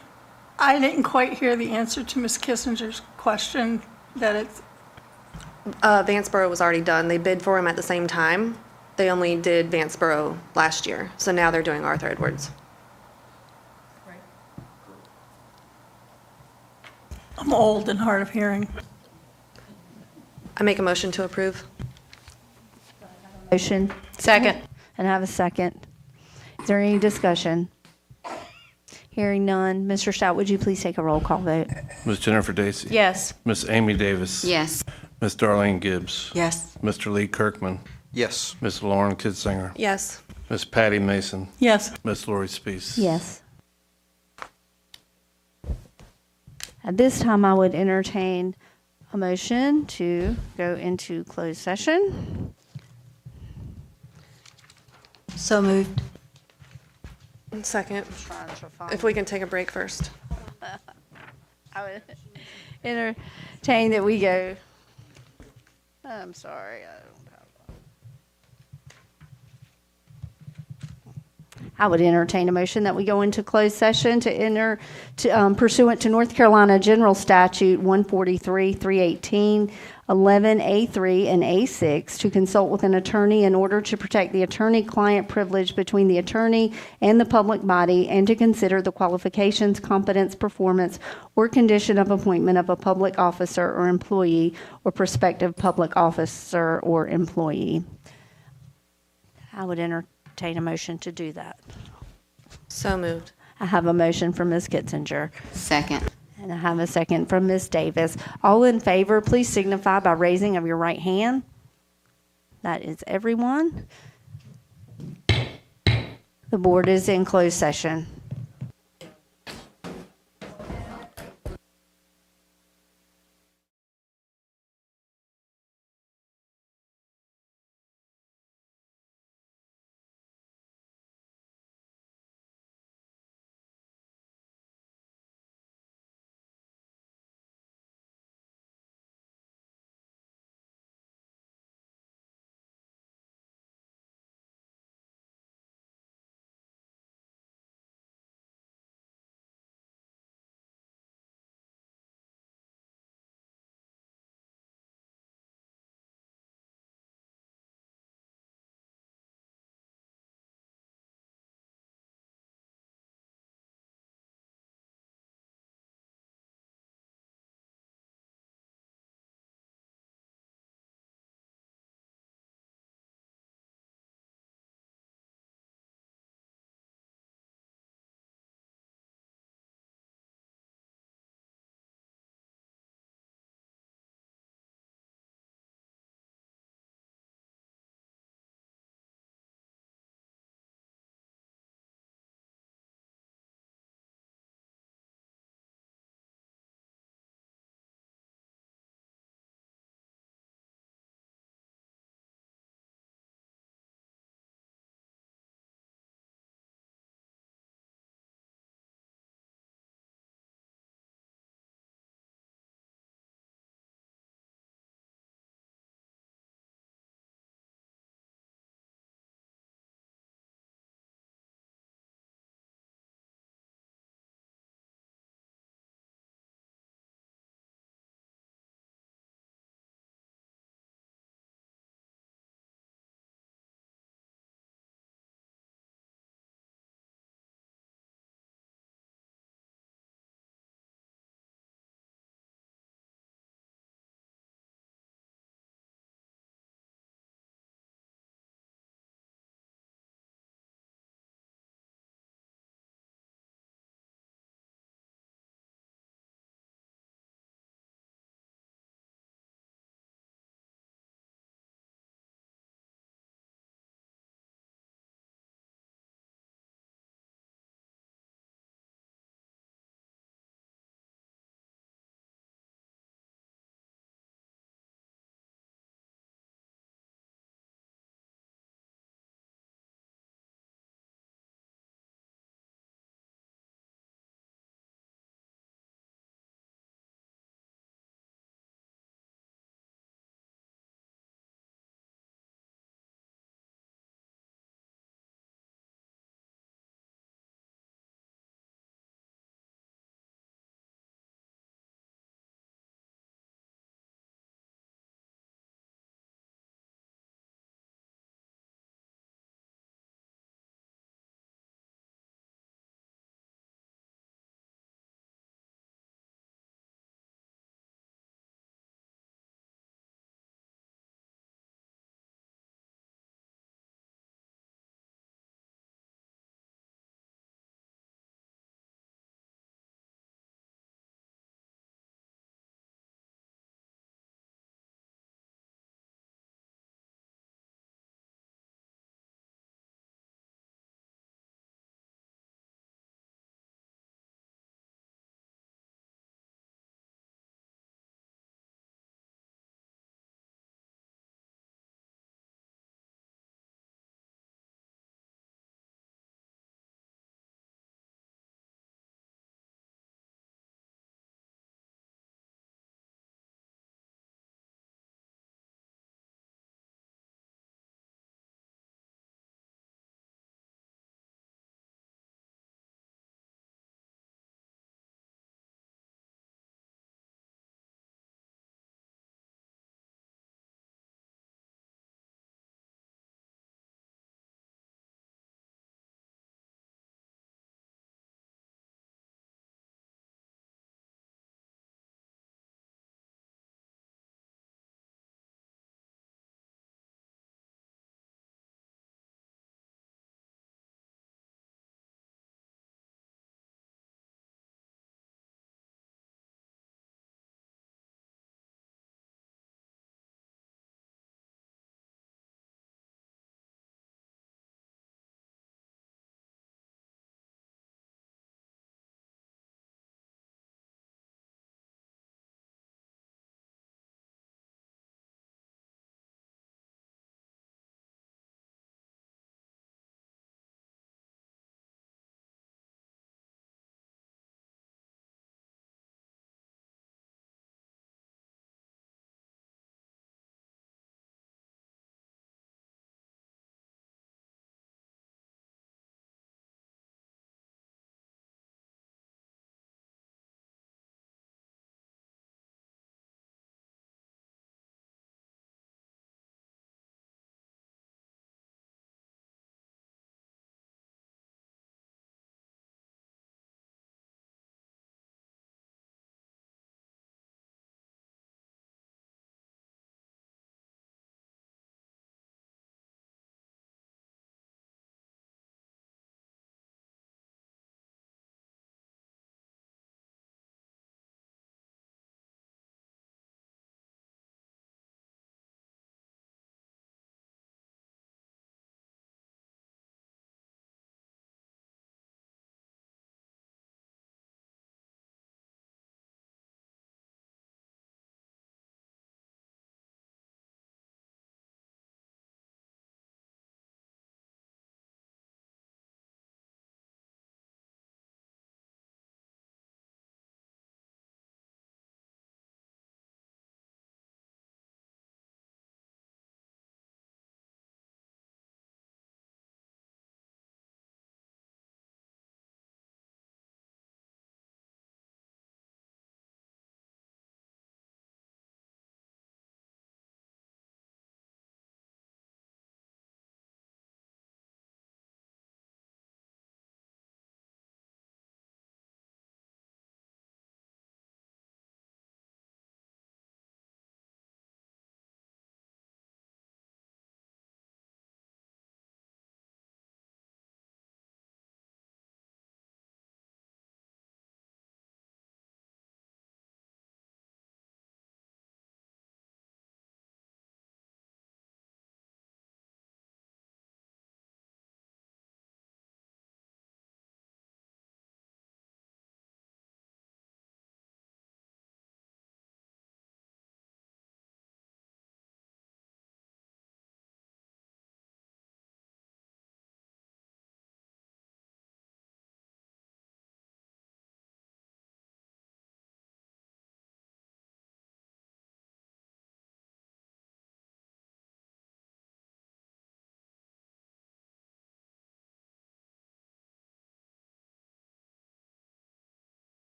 [SPEAKER 8] I didn't quite hear the answer to Ms. Kissinger's question that it's,
[SPEAKER 2] Vanceboro was already done. They bid for them at the same time. They only did Vanceboro last year. So now they're doing Arthur Edwards.
[SPEAKER 8] I'm old and hard of hearing.
[SPEAKER 2] I make a motion to approve.
[SPEAKER 1] Motion.
[SPEAKER 7] Second.
[SPEAKER 1] And I have a second. Is there any discussion? Hearing none. Mr. Stout, would you please take a roll call vote?
[SPEAKER 3] Ms. Jennifer Dacy.
[SPEAKER 7] Yes.
[SPEAKER 3] Ms. Amy Davis.
[SPEAKER 5] Yes.
[SPEAKER 3] Ms. Darlene Gibbs.
[SPEAKER 12] Yes.
[SPEAKER 3] Mr. Lee Kirkman,
[SPEAKER 16] Yes.
[SPEAKER 3] Ms. Lauren Kitzinger,
[SPEAKER 2] Yes.
[SPEAKER 3] Ms. Patty Mason,
[SPEAKER 8] Yes.
[SPEAKER 3] Ms. Lori Spees.
[SPEAKER 1] Yes. At this time, I would entertain a motion to go into closed session.
[SPEAKER 12] So moved.
[SPEAKER 2] Second. If we can take a break first.
[SPEAKER 1] I would entertain that we go. I'm sorry. I would entertain a motion that we go into closed session to enter pursuant to North Carolina General Statute 143, 318, 11A3, and A6 to consult with an attorney in order to protect the attorney-client privilege between the attorney and the public body and to consider the qualifications, competence, performance, or condition of appointment of a public officer or employee or prospective public officer or employee. I would entertain a motion to do that.
[SPEAKER 2] So moved.
[SPEAKER 1] I have a motion from Ms. Kitzinger.
[SPEAKER 5] Second.
[SPEAKER 1] And I have a second from Ms. Davis. All in favor, please signify by raising of your right hand. That is everyone. The board is in closed session.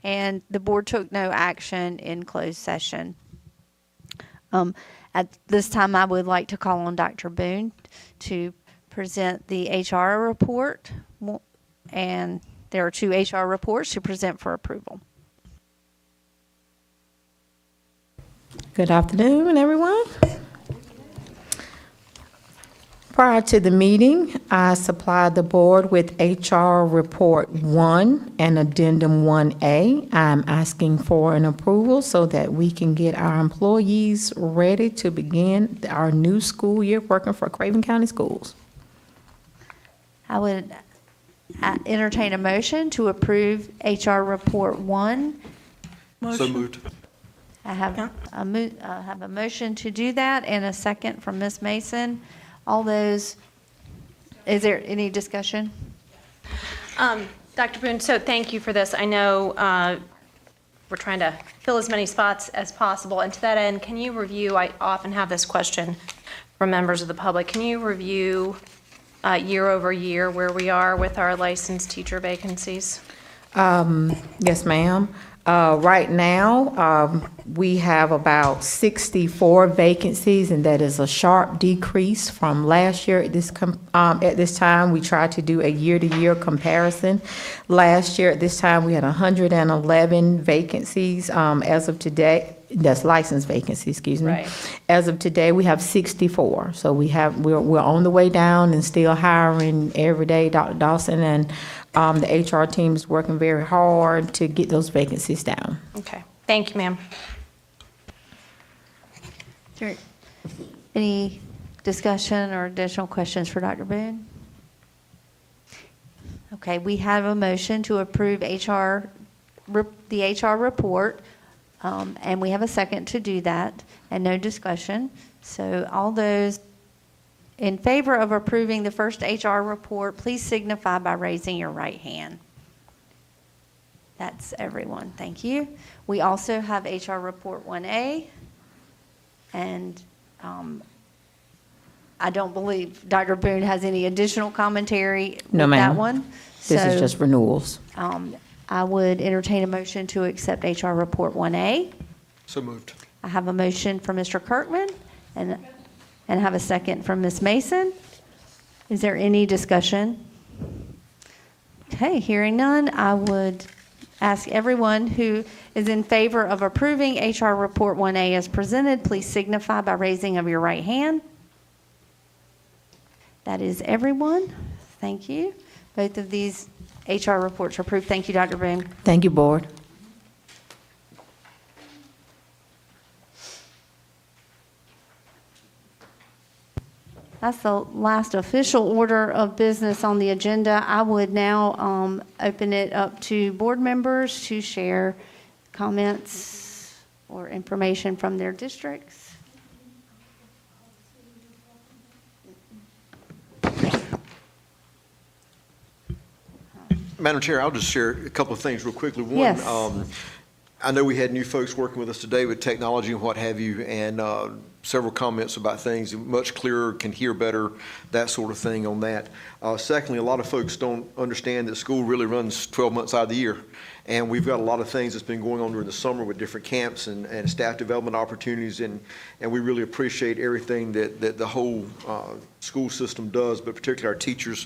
[SPEAKER 1] and the board took no action in closed session. At this time, I would like to call on Dr. Boone to present the HR report, and there are 2 HR reports to present for approval.
[SPEAKER 18] Good afternoon, everyone. Prior to the meeting, I supplied the board with HR Report 1 and Addendum 1A. I'm asking for an approval so that we can get our employees ready to begin our new school year working for Craven County Schools.
[SPEAKER 1] I would entertain a motion to approve HR Report 1.
[SPEAKER 16] So moved.
[SPEAKER 1] I have a motion to do that and a second from Ms. Mason. All those, is there any discussion?
[SPEAKER 7] Dr. Boone, so thank you for this. I know we're trying to fill as many spots as possible, and to that end, can you review, I often have this question from members of the public, can you review year over year where we are with our licensed teacher vacancies?
[SPEAKER 18] Yes, ma'am. Right now, we have about 64 vacancies, and that is a sharp decrease from last year. At this time, we tried to do a year-to-year comparison. Last year, at this time, we had 111 vacancies. As of today, that's licensed vacancies, excuse me.
[SPEAKER 7] Right.
[SPEAKER 18] As of today, we have 64. So we're on the way down and still hiring every day. Dr. Dawson and the HR team is working very hard to get those vacancies down.
[SPEAKER 7] Okay, thank you, ma'am.
[SPEAKER 1] Is there any discussion or additional questions for Dr. Boone? Okay, we have a motion to approve the HR report, and we have a second to do that, and no discussion. So all those in favor of approving the first HR report, please signify by raising your right hand. That's everyone. Thank you. We also have HR Report 1A, and I don't believe Dr. Boone has any additional commentary
[SPEAKER 18] No,
[SPEAKER 1] with that
[SPEAKER 18] ma'am.
[SPEAKER 1] one.
[SPEAKER 18] This is
[SPEAKER 1] So,
[SPEAKER 18] just renewals.
[SPEAKER 1] I would entertain a motion to accept HR Report 1A.
[SPEAKER 16] So moved.
[SPEAKER 1] I have a motion from Mr. Kirkman and I have a second from Ms. Mason. Is there any discussion? Okay, hearing none, I would ask everyone who is in favor of approving HR Report 1A as presented, please signify by raising of your right hand. That is everyone. Thank you. Both of these HR reports are approved. Thank you, Dr. Boone.
[SPEAKER 18] Thank you, board.
[SPEAKER 1] That's the last official order of business on the agenda. I would now open it up to board members to share comments or information from their districts.
[SPEAKER 16] Madam Chair, I'll just share a couple of things real quickly. One,
[SPEAKER 1] Yes.
[SPEAKER 16] I know we had new folks working with us today with technology and what have you, and several comments about things much clearer, can hear better, that sort of thing on that. Secondly, a lot of folks don't understand that school really runs 12 months out of the year. And we've got a lot of things that's been going on during the summer with different camps and staff development opportunities, and we really appreciate everything that the whole school system does, but particularly our teachers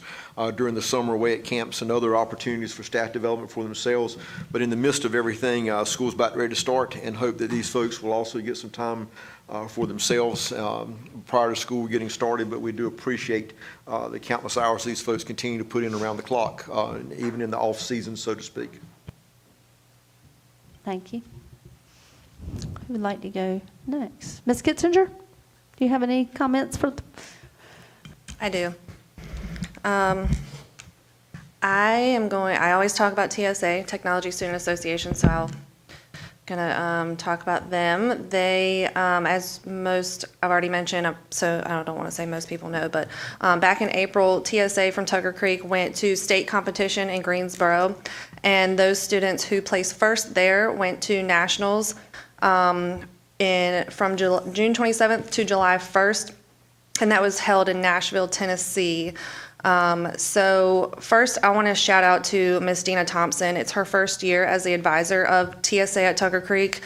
[SPEAKER 16] during the summer away at camps and other opportunities for staff development for themselves. But in the midst of everything, school's about ready to start, and hope that these folks will also get some time for themselves prior to school getting started. But we do appreciate the countless hours these folks continue to put in around the clock, even in the off season, so to speak.
[SPEAKER 1] Thank you. Who would like to go next? Ms. Kitzinger, do you have any comments for?
[SPEAKER 2] I do. I always talk about TSA, Technology Student Association, so I'm gonna talk about them. They, as most, I've already mentioned, so I don't want to say most people know, but back in April, TSA from Tucker Creek went to state competition in Greensboro, and those students who placed first there went to nationals from June 27th to July 1st, and that was held in Nashville, Tennessee. So first, I want to shout out to Miss Dina Thompson. It's her first year as the advisor of TSA at Tucker Creek.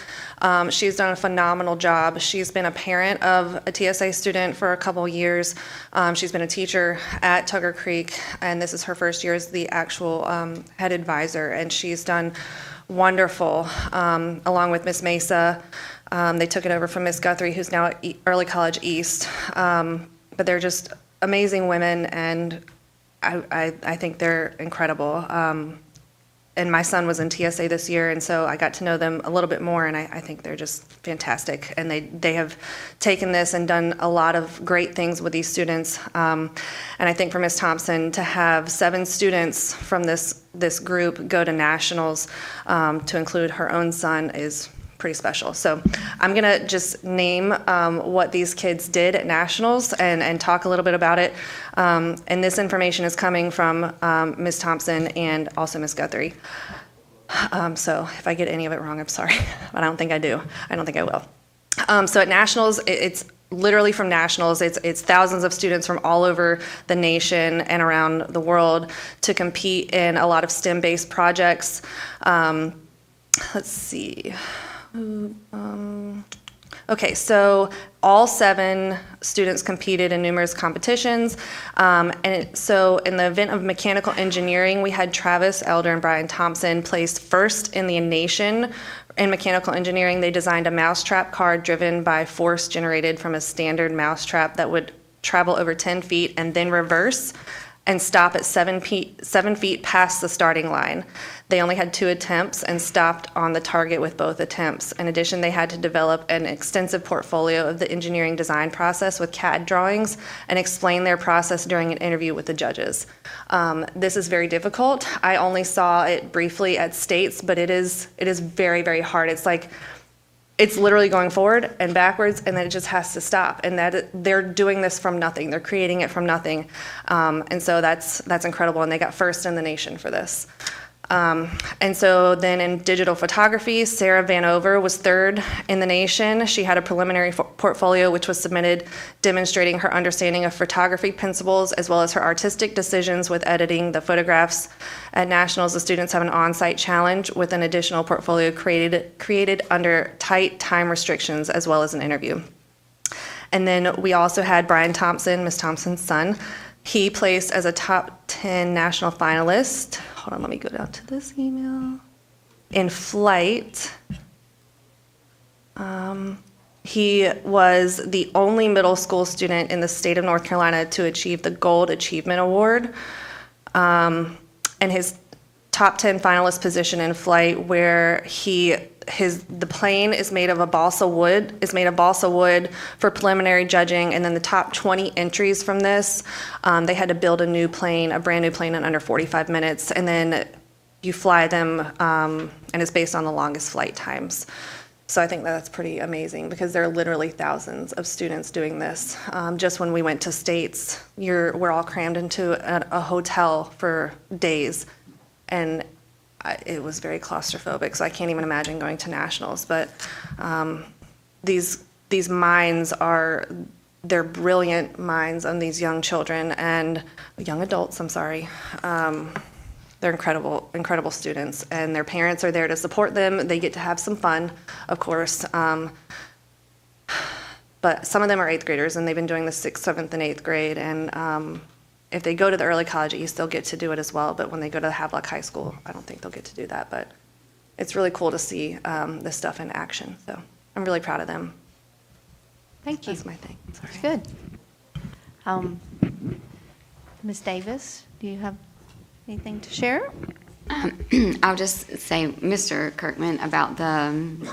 [SPEAKER 2] She's done a phenomenal job. She's been a parent of a TSA student for a couple years. She's been a teacher at Tucker Creek, and this is her first year as the actual head advisor, and she's done wonderful, along with Miss Mesa. They took it over from Miss Guthrie, who's now at Early College East. But they're just amazing women, and I think they're incredible. And my son was in TSA this year, and so I got to know them a little bit more, and I think they're just fantastic. And they have taken this and done a lot of great things with these students. And I think for Ms. Thompson to have 7 students from this group go to nationals, to include her own son, is pretty special. So I'm gonna just name what these kids did at nationals and talk a little bit about it. And this information is coming from Ms. Thompson and also Ms. Guthrie. So if I get any of it wrong, I'm sorry, but I don't think I do. I don't think I will. So at nationals, it's literally from nationals. It's thousands of students from all over the nation and around the world to compete in a lot of STEM-based projects. Let's see. Okay, so all 7 students competed in numerous competitions. So in the event of mechanical engineering, we had Travis Elder and Brian Thompson placed first in the nation in mechanical engineering. They designed a mousetrap car driven by force generated from a standard mousetrap that would travel over 10 feet and then reverse and stop at 7 feet past the starting line. They only had 2 attempts and stopped on the target with both attempts. In addition, they had to develop an extensive portfolio of the engineering design process with CAD drawings and explain their process during an interview with the judges. This is very difficult. I only saw it briefly at States, but it is very, very hard. It's literally going forward and backwards, and then it just has to stop. And that they're doing this from nothing. They're creating it from nothing. And so that's incredible. And they got first in the nation for this. And so then in digital photography, Sarah Vanover was 3rd in the nation. She had a preliminary portfolio which was submitted demonstrating her understanding of photography principles as well as her artistic decisions with editing the photographs. At nationals, the students have an on-site challenge with an additional portfolio created under tight time restrictions as well as an interview. And then we also had Brian Thompson, Ms. Thompson's son. He placed as a top 10 national finalist. Hold on, let me go down to this email. In flight. He was the only middle school student in the state of North Carolina to achieve the Gold Achievement Award. And his top 10 finalist position in flight, where the plane is made of balsa wood for preliminary judging, and then the top 20 entries from this, they had to build a brand new plane in under 45 minutes, and then you fly them, and it's based on the longest flight times. So I think that's pretty amazing because there are literally thousands of students doing this. Just when we went to States, we're all crammed into a hotel for days, and it was very claustrophobic, so I can't even imagine going to nationals. But these minds they're brilliant minds on these young children and young adults, I'm sorry. They're incredible students, and their parents are there to support them. They get to have some fun, of course. But some of them are 8th graders, and they've been doing the 6th, 7th, and 8th grade. And if they go to the Early College East, they'll get to do it as well. But when they go to Havelock High School, I don't think they'll get to do that. But it's really cool to see this stuff in action. So I'm really proud of them.
[SPEAKER 1] Thank you.
[SPEAKER 2] That's my thing. Sorry.
[SPEAKER 1] Good. Ms. Davis, do you have anything to share?
[SPEAKER 5] I'll just say, Mr. Kirkman, about the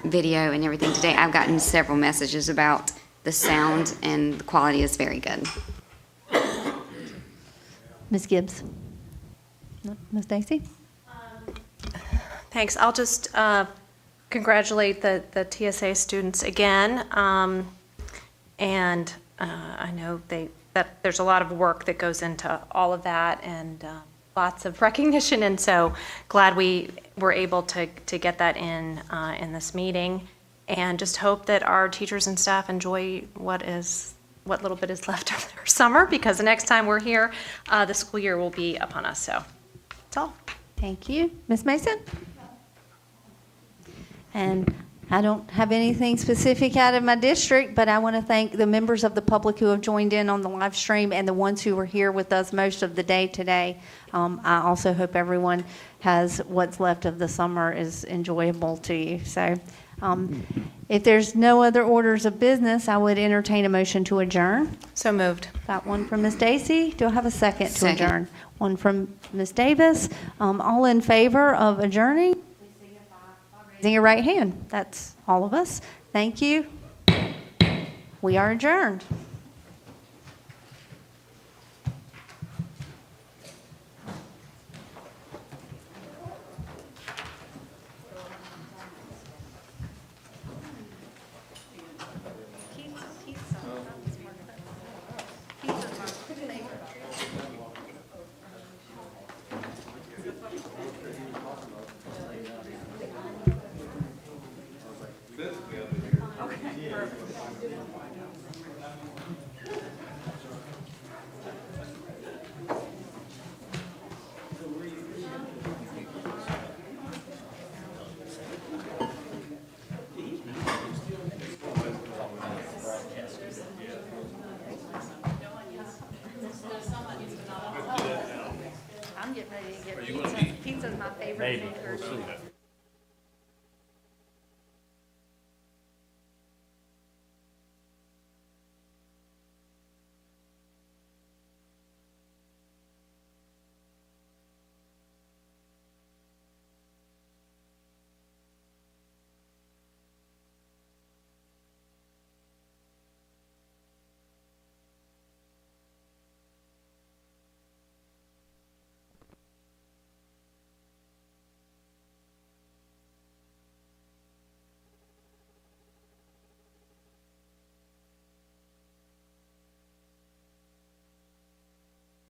[SPEAKER 5] video and everything today, I've gotten several messages about the sound, and the quality is very good.
[SPEAKER 1] Ms. Gibbs? No? Ms. Dacey?
[SPEAKER 7] Thanks. I'll just congratulate the TSA students again. And I know that there's a lot of work that goes into all of that, and lots of recognition. And so glad we were able to get that in this meeting, and just hope that our teachers and staff enjoy what is what little bit is left of their summer, because the next time we're here, the school year will be upon us, so that's all.
[SPEAKER 1] Thank you. Ms. Mason? And I don't have anything specific out of my district, but I want to thank the members of the public who have joined in on the live stream and the ones who were here with us most of the day today. I also hope everyone has what's left of the summer is enjoyable to you. So if there's no other orders of business, I would entertain a motion to adjourn.
[SPEAKER 7] So moved.
[SPEAKER 1] Got one from Ms. Stacy. Do I have a second to
[SPEAKER 5] Second.
[SPEAKER 1] adjourn? One from Ms. Davis. All in favor of adjourning? Raising your right hand. That's all of us. Thank you. We are adjourned. I'm getting ready to get pizza. Pizza's my favorite food.